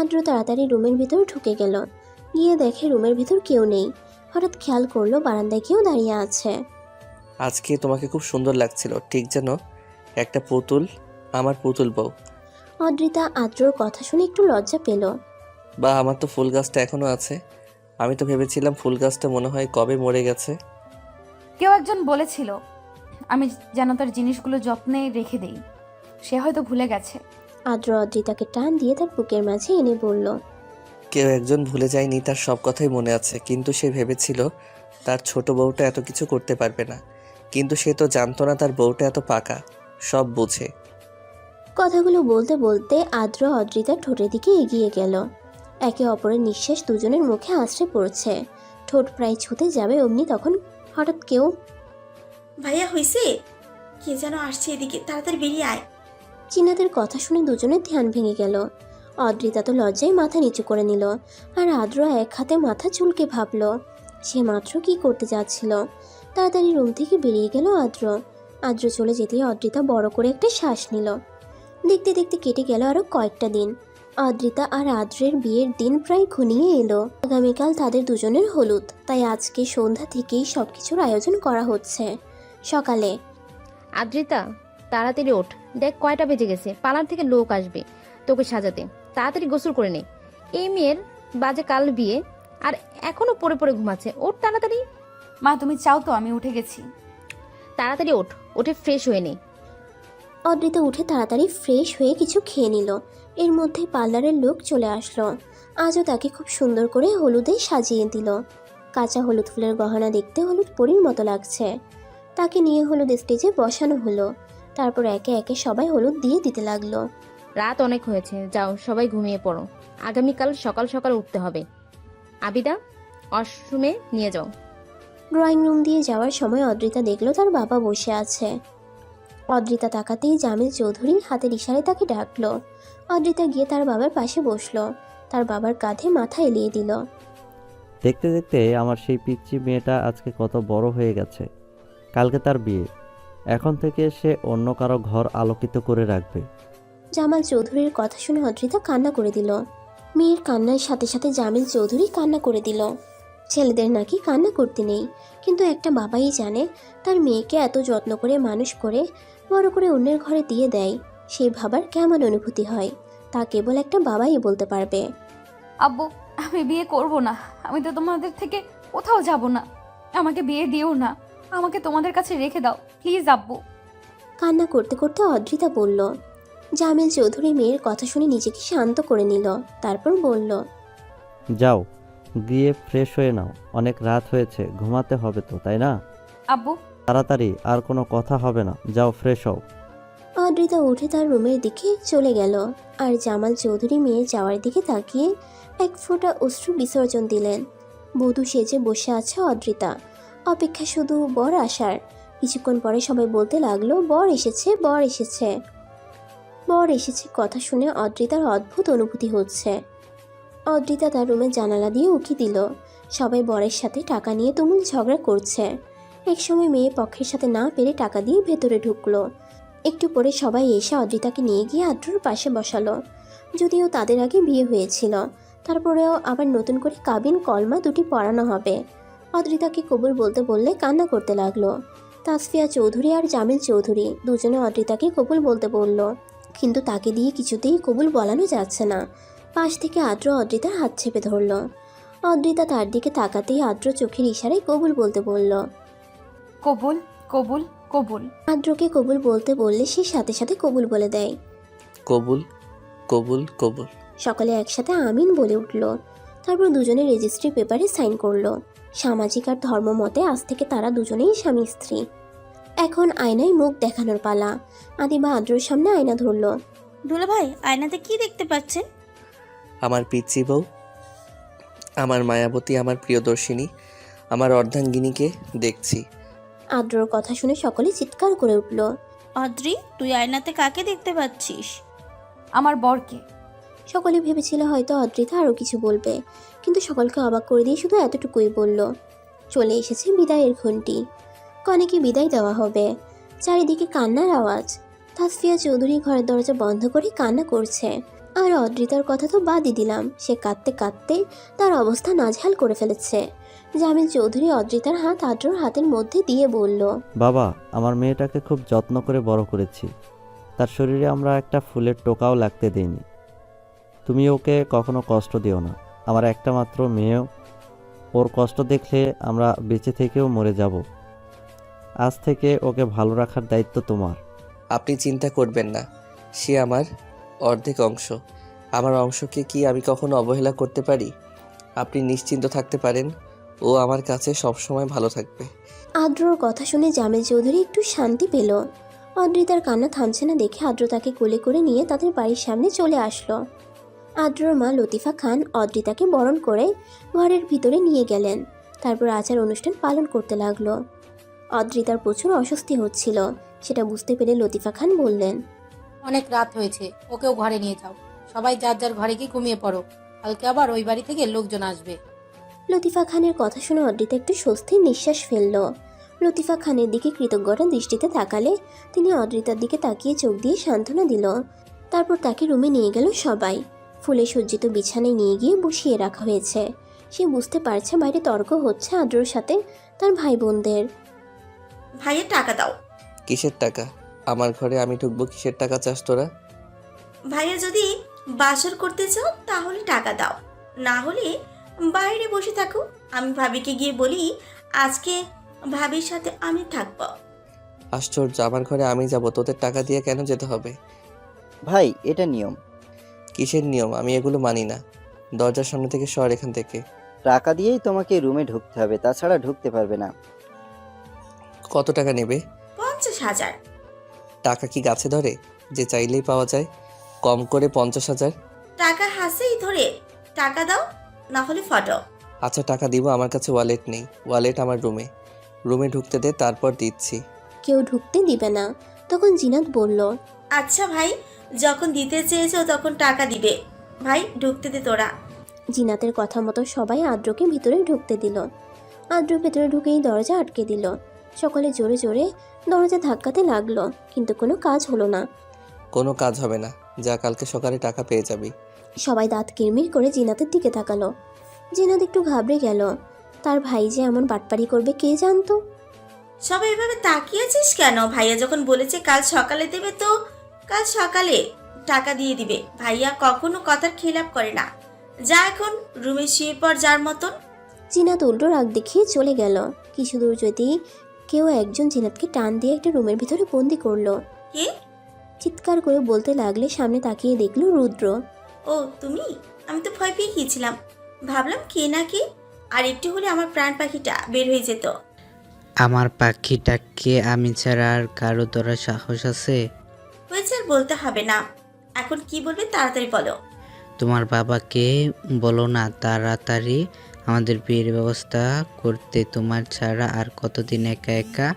আদ্র তাড়াতাড়ি রুমের ভিতর ঢুকে গেল। গিয়ে দেখে রুমের ভিতর কেউ নেই। হঠাৎ খেয়াল করলো বারান্দায় কেউ দাঁড়িয়ে আছে। আজকে তোমাকে খুব সুন্দর লাগছিল, ঠিক যেন একটা পুতুল, আমার পুতুল বউ। অদ্রিতা আদ্রর কথা শুনে একটু লজ্জা পেল। বা আমার তো ফুল গাছটা এখনো আছে। আমি তো ভেবেছিলাম ফুল গাছটা মনে হয় কবে মরে গেছে। কেউ একজন বলেছিল আমি যেন তার জিনিসগুলো যত্নে রেখে দেই, সে হয়তো ভুলে গেছে। আদ্র অদ্রিতাকে টান দিয়ে তার বুকের মাঝে এনে বলল, কেউ একজন ভুলে যায়নি, তার সব কথাই মনে আছে, কিন্তু সে ভেবেছিল তার ছোট বউটা এত কিছু করতে পারবে না। কিন্তু সে তো জানতো না তার বউটা এত পাকা, সব বুঝে। কথাগুলো বলতে বলতে আদ্র অদ্রিতার ঠোঁটের দিকে এগিয়ে গেল। একে অপরের নিঃশ্বাস দুজনের মুখে আশ্রে পড়ছে। ঠোঁট প্রায় ছুতে যাবে অমনি তখন হঠাৎ কেউ, ভাইয়া হইছে, কে যেন আসছে এদিকে, তাড়াতাড়ি বেরিয়ে আয়। চিনাদের কথা শুনে দুজনের ধ্যান ভেঙে গেল। অদ্রিতা তো লজ্জায় মাথা নিচু করে নিল, আর আদ্র এক হাতে মাথা চুলকে ভাবল সে মাত্র কি করতে যাচ্ছিল। তাড়াতাড়ি রুম থেকে বেরিয়ে গেল আদ্র। আদ্র চলে যেতেই অদ্রিতা বড় করে একটা শ্বাস নিল। দেখতে দেখতে কেটে গেল আরো কয়েকটা দিন। অদ্রিতা আর আদ্রের বিয়ের দিন প্রায় ঘনিয়ে এলো। আগামীকাল তাদের দুজনের হলুদ, তাই আজকে সন্ধ্যা থেকেই সবকিছুর আয়োজন করা হচ্ছে। সকালে, আদ্রিতা তাড়াতাড়ি ওঠ, দেখ কয়টা বেজে গেছে, পার্লার থেকে লোক আসবে তোকে সাজাতে, তাড়াতাড়ি গোসল করে নে। এই মেয়ের বাজে কাল বিয়ে আর এখনো পড়ে পড়ে ঘুমাচ্ছে, ওঠ তাড়াতাড়ি। মা তুমি চাও তো আমি উঠে গেছি। তাড়াতাড়ি ওঠ, ওঠে ফ্রেশ হয়ে নে। অদ্রিতা উঠে তাড়াতাড়ি ফ্রেশ হয়ে কিছু খেয়ে নিল। এর মধ্যে পার্লারের লোক চলে আসলো। আজও তাকে খুব সুন্দর করে হলুদে সাজিয়ে দিল। কাঁচা হলুদ ফুলের গহনা দেখতে হলুদ পরীর মতো লাগছে। তাকে নিয়ে হলুদ স্টেজে বসানো হলো। তারপর একে একে সবাই হলুদ দিয়ে দিতে লাগলো। রাত অনেক হয়েছে, যাও সবাই ঘুমিয়ে পড়ো, আগামীকাল সকাল সকাল উঠতে হবে। আবিদা, ওয়াশরুমে নিয়ে যাও। ড্রয়িং রুম দিয়ে যাওয়ার সময় অদ্রিতা দেখলো তার বাবা বসে আছে। অদ্রিতা তাকাতেই জামিল চৌধুরী হাতের ইশারায় তাকে ডাকলো। অদ্রিতা গিয়ে তার বাবার পাশে বসলো। তার বাবার কাঁধে মাথা এলিয়ে দিল। দেখতে দেখতে আমার সেই পিচ্চি মেয়েটা আজকে কত বড় হয়ে গেছে। কালকে তার বিয়ে, এখন থেকে সে অন্য কারো ঘর আলোকিত করে রাখবে। জামাল চৌধুরীর কথা শুনে অদ্রিতা কান্না করে দিল। মেয়ের কান্নার সাথে সাথে জামিল চৌধুরী কান্না করে দিল। ছেলেদের নাকি কান্না করতে নেই, কিন্তু একটা বাবাই জানে তার মেয়েকে এত যত্ন করে মানুষ করে বড় করে অন্যের ঘরে দিয়ে দেয়, সেই ভাবার কেমন অনুভূতি হয় তা কেবল একটা বাবাই বলতে পারবে। আব্বু আমি বিয়ে করব না, আমি তো তোমাদের থেকে কোথাও যাব না, আমাকে বিয়ে দিও না, আমাকে তোমাদের কাছে রেখে দাও প্লিজ আব্বু। কান্না করতে করতে অদ্রিতা বলল। জামিল চৌধুরী মেয়ের কথা শুনে নিজেকে শান্ত করে নিল। তারপর বলল, যাও গিয়ে ফ্রেশ হয়ে নাও, অনেক রাত হয়েছে, ঘুমাতে হবে তো, তাই না? আব্বু তাড়াতাড়ি, আর কোনো কথা হবে না, যাও ফ্রেশ হও। অদ্রিতা উঠে তার রুমের দিকে চলে গেল। আর জামাল চৌধুরী মেয়ে যাওয়ার দিকে তাকিয়ে এক ফোঁটা অশ্রু বিসর্জন দিলেন। বধূ সেজে বসে আছে অদ্রিতা, অপেক্ষা শুধু বর আসার। কিছুক্ষণ পরে সবাই বলতে লাগলো, বর এসেছে, বর এসেছে। বর এসেছে কথা শুনে অদ্রিতার অদ্ভুত অনুভূতি হচ্ছে। অদ্রিতা তার রুমের জানালা দিয়ে উঁকি দিল। সবাই বরের সাথে টাকা নিয়ে তুমুল ঝগড়া করছে। একসময় মেয়ে পক্ষের সাথে না পেরে টাকা দিয়ে ভেতরে ঢুকলো। একটু পরে সবাই এসে অদ্রিতাকে নিয়ে গিয়ে আদ্রুর পাশে বসালো। যদিও তাদের আগে বিয়ে হয়েছিল, তারপরেও আবার নতুন করে কাবিন কলমা দুটি পড়ানো হবে। অদ্রিতাকে কবুল বলতে বললে কান্না করতে লাগলো। তাসফিয়া চৌধুরী আর জামিল চৌধুরী দুজনে অদ্রিতাকে কবুল বলতে বলল, কিন্তু তাকে দিয়ে কিছুতেই কবুল বলানো যাচ্ছে না। পাশ থেকে আদ্র অদ্রিতার হাত চেপে ধরল। অদ্রিতা তার দিকে তাকাতেই আদ্র চোখের ইশারায় কবুল বলতে বলল। কবুল কবুল কবুল। আদ্রকে কবুল বলতে বললে সে সাথে সাথে কবুল বলে দেয়। কবুল কবুল কবুল। সকলে একসাথে আমিন বলে উঠল। তারপর দুজনে রেজিস্ট্রি পেপারে সাইন করলো। সামাজিক আর ধর্ম মতে আজ থেকে তারা দুজনেই স্বামী স্ত্রী। এখন আয়নায় মুখ দেখানোর পালা। আদিবা আদ্রর সামনে আয়না ধরলো। দুলা ভাই, আয়নাতে কি দেখতে পাচ্ছেন? আমার পিচ্চি বউ। আমার মায়াবতী, আমার প্রিয়দর্শিনী, আমার অর্ধাঙ্গিনীকে দেখছি। আদ্রর কথা শুনে সকলে চিৎকার করে উঠল। অদ্রি, তুই আয়নাতে কাকে দেখতে পাচ্ছিস? আমার বরকে। সকলে ভেবেছিল হয়তো অদ্রিতা আরও কিছু বলবে, কিন্তু সকলকে অবাক করে দিয়ে শুধু এতটুকুই বলল। চলে এসেছে বিদায়ের ঘণ্টি। কনেকে বিদায় দেওয়া হবে। চারিদিকে কান্নার আওয়াজ। তাসফিয়া চৌধুরী ঘরের দরজা বন্ধ করে কান্না করছে। আর অদ্রিতার কথা তো বাদই দিলাম, সে কাঁদতে কাঁদতে তার অবস্থা নাজেহাল করে ফেলেছে। জামিল চৌধুরী অদ্রিতার হাত আদ্রর হাতের মধ্যে দিয়ে বলল, বাবা, আমার মেয়েটাকে খুব যত্ন করে বড় করেছি। তার শরীরে আমরা একটা ফুলের টোকাও লাগতে দেইনি। তুমি ওকে কখনো কষ্ট দিও না। আমার একটা মাত্র মেয়েও, ওর কষ্ট দেখলে আমরা বেঁচে থেকেও মরে যাব। আজ থেকে ওকে ভালো রাখার দায়িত্ব তোমার। আপনি চিন্তা করবেন না, সে আমার অর্ধেক অংশ। আমার অংশকে কি আমি কখনো অবহেলা করতে পারি? আপনি নিশ্চিন্ত থাকতে পারেন, ও আমার কাছে সবসময় ভালো থাকবে। আদ্রর কথা শুনে জামিল চৌধুরী একটু শান্তি পেল। অদ্রিতার কান্না থামছে না দেখে আদ্র তাকে কোলে করে নিয়ে তাদের বাড়ির সামনে চলে আসলো। আদ্রর মা লতিফা খান অদ্রিতাকে বরণ করে ঘরের ভিতরে নিয়ে গেলেন। তারপর আচার অনুষ্ঠান পালন করতে লাগলো। অদ্রিতার প্রচুর অস্বস্তি হচ্ছিল, সেটা বুঝতে পেরে লতিফা খান বললেন, অনেক রাত হয়েছে, ওকেও ঘরে নিয়ে যাও। সবাই যার যার ঘরে গিয়ে ঘুমিয়ে পড়ো, কালকে আবার ওই বাড়ি থেকে লোকজন আসবে। লতিফা খানের কথা শুনে অদ্রিতা একটু স্বস্তির নিঃশ্বাস ফেলল। লতিফা খানের দিকে কৃতজ্ঞতা দৃষ্টিতে তাকালে তিনি অদ্রিতার দিকে তাকিয়ে চোখ দিয়ে সান্ত্বনা দিল। তারপর তাকে রুমে নিয়ে গেল সবাই। ফুলে সজ্জিত বিছানায় নিয়ে গিয়ে বসিয়ে রাখা হয়েছে। সে বুঝতে পারছে বাইরে তর্ক হচ্ছে আদ্রর সাথে তার ভাই বোনদের। ভাইয়ের টাকা দাও। কিসের টাকা? আমার ঘরে আমি ঢুকবো, কিসের টাকা চাস তোরা? ভাইয়া যদি বাসর করতে চাও তাহলে টাকা দাও, না হলে বাইরে বসে থাকো। আমি ভাবিকে গিয়ে বলি আজকে ভাবির সাথে আমি থাকবো। আশ্চর্য, আমার ঘরে আমি যাব, তোদের টাকা দিয়ে কেন যেতে হবে? ভাই, এটা নিয়ম। কিসের নিয়ম? আমি এগুলো মানি না। দরজার সামনে থেকে সর এখান থেকে। টাকা দিয়েই তোমাকে রুমে ঢুকতে হবে, তাছাড়া ঢুকতে পারবে না। কত টাকা নেবে? 50,000। টাকা কি গাছে ধরে যে চাইলেই পাওয়া যায়? কম করে 50,000। টাকা হাসেই ধরে, টাকা দাও না হলে ফটো। আচ্ছা টাকা দিব, আমার কাছে ওয়ালেট নেই। ওয়ালেট আমার রুমে। রুমে ঢুকতে দে, তারপর দিচ্ছি। কেউ ঢুকতে দিবে না। তখন জিনাত বলল, আচ্ছা ভাই, যখন দিতে চেয়েছো তখন টাকা দিবে। ভাই ঢুকতে দে তোরা। জিনাতের কথা মতো সবাই আদ্রকে ভিতরে ঢুকতে দিল। আদ্র ভেতরে ঢুকেই দরজা আটকে দিল। সকলে জোরে জোরে দরজা ধাক্কাতে লাগলো, কিন্তু কোনো কাজ হলো না। কোনো কাজ হবে না, যা কালকে সকালে টাকা পেয়ে যাবি। সবাই দাঁত কিরমির করে জিনাতের দিকে তাকালো। জিনাত একটু ঘাবড়ে গেল। তার ভাই যে এমন বাটপারি করবে কে জানতো। সবাই এভাবে তাকিয়েছিস কেন? ভাইয়া যখন বলেছে কাল সকালে দেবে, তো কাল সকালে টাকা দিয়ে দিবে। ভাইয়া কখনো কথার খেলাপ করে না। যা এখন রুমে শুয়ে পড় যার মতন। জিনাত উল্টো রাগ দেখিয়ে চলে গেল। কিছু দূর যদি কেউ একজন জিনাতকে টান দিয়ে একটা রুমের ভিতরে বন্দি করলো। কে? চিৎকার করে বলতে লাগলে সামনে তাকিয়ে দেখলো রুদ্র। ও তুমি? আমি তো ভয় পেয়ে গিয়েছিলাম, ভাবলাম কে না কে। আর একটু হলে আমার প্রাণ পাখিটা বের হয়ে যেত। আমার পাখিটাকে আমি ছাড়া আর কারো ধরার সাহস আছে? হয়েছে, আর বলতে হবে না। এখন কি বলবে তাড়াতাড়ি বলো। তোমার বাবাকে বলো না তাড়াতাড়ি আমাদের বিয়ের ব্যবস্থা করতে। তোমার ছাড়া আর কতদিন একা একা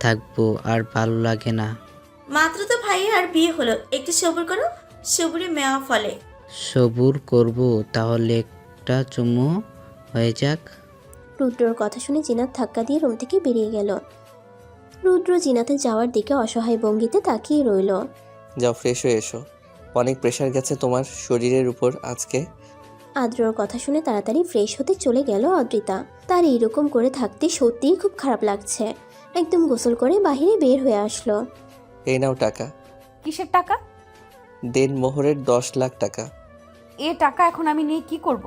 থাকবো, আর ভালো লাগে না। মাত্র তো ভাইয়ের আর বিয়ে হলো, একটু সবুর করো, সবুরে মেওয়া ফলে। সবুর করব, তাহলে একটা চুমু হয়ে যাক। রুদ্রর কথা শুনে জিনাত ধাক্কা দিয়ে রুম থেকে বেরিয়ে গেল। রুদ্র জিনাতের যাওয়ার দিকে অসহায় ভঙ্গিতে তাকিয়ে রইল। যাও ফ্রেশ হয়ে এসো, অনেক প্রেশার গেছে তোমার শরীরের উপর আজকে। আদ্রর কথা শুনে তাড়াতাড়ি ফ্রেশ হতে চলে গেল অদ্রিতা। তার এইরকম করে থাকতে সত্যিই খুব খারাপ লাগছে। একদম গোসল করে বাহিরে বের হয়ে আসলো। এই নাও টাকা। কিসের টাকা? দেন মোহরের 10 লাখ টাকা। এ টাকা এখন আমি নিয়ে কি করব?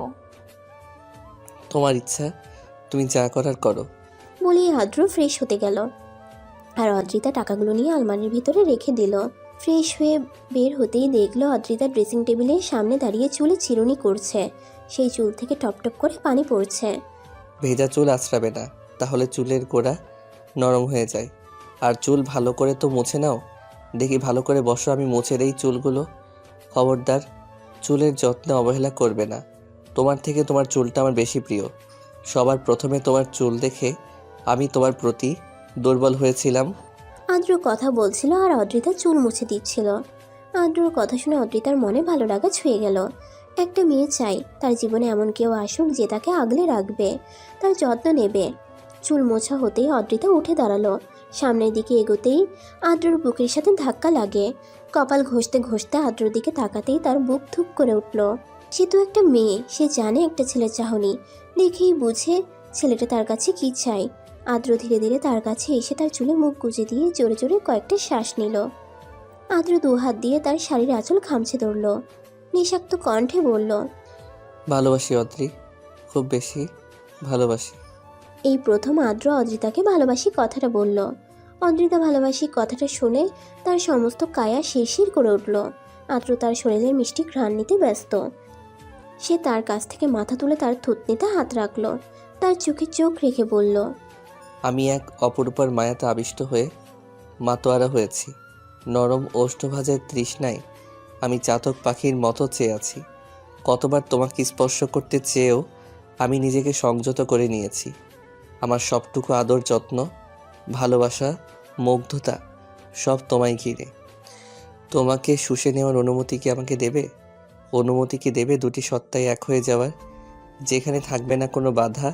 তোমার ইচ্ছা, তুমি যা করার করো। বলেই আদ্র ফ্রেশ হতে গেল। আর অদ্রিতা টাকাগুলো নিয়ে আলমারির ভিতরে রেখে দিল। ফ্রেশ হয়ে বের হতেই দেখলো অদ্রিতা ড্রেসিং টেবিলের সামনে দাঁড়িয়ে চুলে চিরুনি করছে। সেই চুল থেকে টপ টপ করে পানি পড়ছে। ভেজা চুল আঁচড়াবে না, তাহলে চুলের গোড়া নরম হয়ে যায়। আর চুল ভালো করে তো মুছে নাও। দেখি ভালো করে বসো, আমি মুছে দেই চুলগুলো। খবরদার চুলের যত্নে অবহেলা করবে না। তোমার থেকে তোমার চুলটা আমার বেশি প্রিয়। সবার প্রথমে তোমার চুল দেখে আমি তোমার প্রতি দুর্বল হয়েছিলাম। আদ্র কথা বলছিল আর অদ্রিতা চুল মুছে দিচ্ছিল। আদ্রর কথা শুনে অদ্রিতার মনে ভালো লাগা ছুঁয়ে গেল। একটা মেয়ে চাই তার জীবনে এমন কেউ আসুক যে তাকে আগলে রাখবে, তার যত্ন নেবে। চুল মোছা হতেই অদ্রিতা উঠে দাঁড়ালো। সামনের দিকে এগোতেই আদ্রর বুকের সাথে ধাক্কা লাগে। কপাল ঘষতে ঘষতে আদ্রর দিকে তাকাতেই তার বুক ধুপ করে উঠল। সে তো একটা মেয়ে, সে জানে একটা ছেলের চাহনি, দেখেই বুঝে ছেলেটা তার কাছে কি চাই। আদ্র ধীরে ধীরে তার কাছে এসে তার চুলে মুখ গুজে দিয়ে জোরে জোরে কয়েকটা শ্বাস নিল। আদ্র দু হাত দিয়ে তার শাড়ির আঁচল খামচে ধরল। নিঃশাক্ত কণ্ঠে বলল, ভালোবাসি অদ্রি, খুব বেশি ভালোবাসি। এই প্রথম আদ্র অদ্রিতাকে ভালোবাসি কথাটা বলল। অদ্রিতা ভালোবাসি কথাটা শুনে তার সমস্ত কায়া শিরশির করে উঠল। আদ্র তার শরীরের মিষ্টি ঘ্রাণ নিতে ব্যস্ত। সে তার কাছ থেকে মাথা তুলে তার থুতনিতে হাত রাখল। তার চোখে চোখ রেখে বলল, আমি এক অপরূপার মায়াতে আবিষ্ট হয়ে মাতোয়ারা হয়েছি। নরম ওষ্ঠভাজের তৃষ্ণায় আমি চাতক পাখির মতো চেয়ে আছি। কতবার তোমাকে স্পর্শ করতে চেয়েও আমি নিজেকে সংযত করে নিয়েছি। আমার সবটুকু আদর, যত্ন, ভালোবাসা, মুগ্ধতা সব তোমায় ঘিরে। তোমাকে শুষে নেওয়ার অনুমতি কি আমাকে দেবে? অনুমতি কি দেবে দুটি সত্তায় এক হয়ে যাওয়ার, যেখানে থাকবে না কোনো বাধা,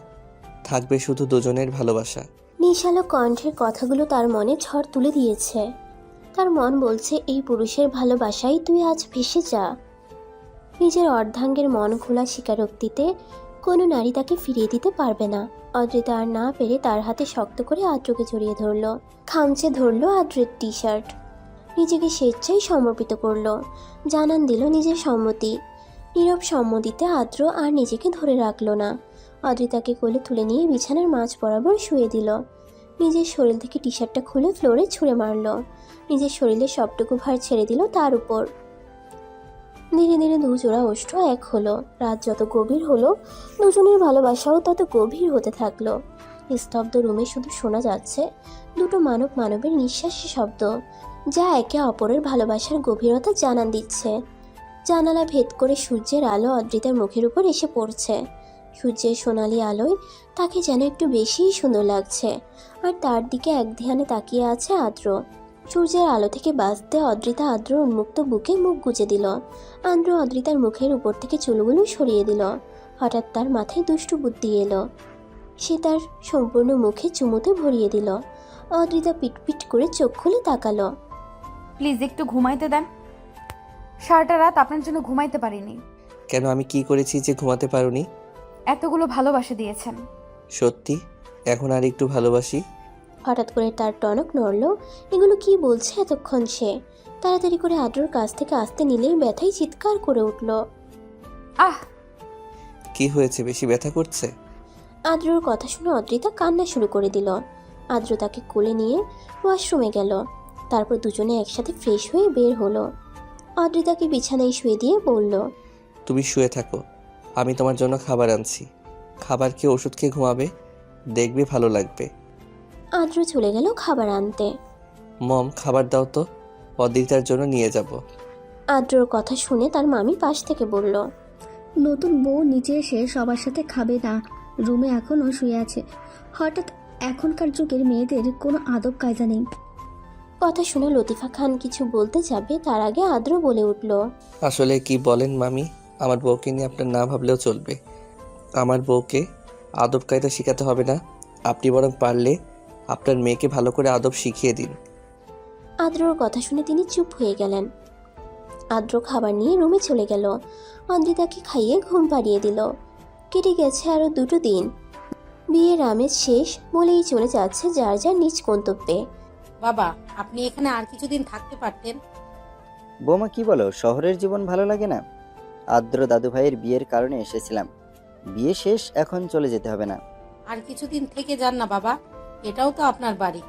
থাকবে শুধু দুজনের ভালোবাসা? নিশালো কণ্ঠের কথাগুলো তার মনে ঝড় তুলে দিয়েছে। তার মন বলছে, এই পুরুষের ভালোবাসায় তুই আজ ভেসে যা। নিজের অর্ধাঙ্গের মন খোলা স্বীকারোক্তিতে কোনো নারী তাকে ফিরিয়ে দিতে পারবে না। অদ্রিতা আর না পেরে তার হাতে শক্ত করে আদ্রকে জড়িয়ে ধরল, খামচে ধরল আদ্রের টি শার্ট। নিজেকে স্বেচ্ছায় সমর্পিত করল, জানান দিল নিজের সম্মতি। নীরব সম্মতিতে আদ্র আর নিজেকে ধরে রাখল না। অদ্রিতাকে কোলে তুলে নিয়ে বিছানার মাঝ বরাবর শুয়ে দিল। নিজের শরীর থেকে টি শার্টটা খুলে ফ্লোরে ছুঁড়ে মারল। নিজের শরীরের সবটুকু ভার ছেড়ে দিল তার উপর। ধীরে ধীরে দুজোড়া ওষ্ঠ এক হলো। রাত যত গভীর হলো, দুজনের ভালোবাসাও তত গভীর হতে থাকলো। নিস্তব্ধ রুমে শুধু শোনা যাচ্ছে দুটো মানবের নিঃশ্বাসের শব্দ, যা একে অপরের ভালোবাসার গভীরতা জানান দিচ্ছে। জানালা ভেদ করে সূর্যের আলো অদ্রিতার মুখের উপর এসে পড়ছে। সূর্যের সোনালি আলোয় তাকে যেন একটু বেশিই সুন্দর লাগছে। আর তার দিকে এক ধ্যানে তাকিয়ে আছে আদ্র। সূর্যের আলো থেকে বাঁচতে অদ্রিতা আদ্র উন্মুক্ত বুকে মুখ গুজে দিল। আদ্র অদ্রিতার মুখের উপর থেকে চুলগুলো সরিয়ে দিল। হঠাৎ তার মাথায় দুষ্টু বুদ্ধি এলো। সে তার সম্পূর্ণ মুখে চুমুতে ভরিয়ে দিল। অদ্রিতা পিটপিট করে চোখ খুলে তাকালো। প্লিজ একটু ঘুমাইতে দেন। সারাটা রাত আপনার জন্য ঘুমাইতে পারিনি। কেন, আমি কি করেছি যে ঘুমাতে পারোনি? এতগুলো ভালোবাসা দিয়েছেন। সত্যি এখন আর একটু ভালোবাসি। হঠাৎ করে তার টনক নড়ল। এগুলো কি বলছে এতক্ষণ সে? তাড়াতাড়ি করে আদ্রর কাছ থেকে আসতে নিলেই ব্যথায় চিৎকার করে উঠল। আহ! কি হয়েছে, বেশি ব্যথা করছে? আদ্রর কথা শুনে অদ্রিতা কান্না শুরু করে দিল। আদ্র তাকে কোলে নিয়ে ওয়াশরুমে গেল। তারপর দুজনে একসাথে ফ্রেশ হয়ে বের হলো। অদ্রিতাকে বিছানায় শুয়ে দিয়ে বলল, তুমি শুয়ে থাকো, আমি তোমার জন্য খাবার আনছি। খাবার খেয়ে ওষুধ খেয়ে ঘুমাবে, দেখবে ভালো লাগবে। আদ্র চলে গেল খাবার আনতে। মম, খাবার দাও তো, অদ্রিতার জন্য নিয়ে যাব। আদ্রর কথা শুনে তার মামি পাশ থেকে বলল, নতুন বউ নিচে এসে সবার সাথে খাবে না, রুমে এখনও শুয়ে আছে। হঠাৎ এখনকার যুগের মেয়েদের কোনো আদব কায়দা নেই। কথা শুনে লতিফা খান কিছু বলতে যাবে, তার আগে আদ্র বলে উঠল, আসলে কি বলেন মামি, আমার বউকে নিয়ে আপনার না ভাবলেও চলবে। আমার বউকে আদব কায়দা শেখাতে হবে না, আপনি বরং পারলে আপনার মেয়েকে ভালো করে আদব শিখিয়ে দিন। আদ্রর কথা শুনে তিনি চুপ হয়ে গেলেন। আদ্র খাবার নিয়ে রুমে চলে গেল। অদ্রিতাকে খাইয়ে ঘুম পাড়িয়ে দিল। কেটে গেছে আরও 2 দিন। বিয়ের আমেজ শেষ বলেই চলে যাচ্ছে যার যার নিজ গন্তব্যে। বাবা, আপনি এখানে আর কিছুদিন থাকতে পারতেন। বৌমা কি বলো, শহরের জীবন ভালো লাগে না? আদ্র দাদু ভাইয়ের বিয়ের কারণে এসেছিলাম, বিয়ে শেষ, এখন চলে যেতে হবে না? আর কিছুদিন থেকে যান না বাবা, এটাও তো আপনার বাড়ি।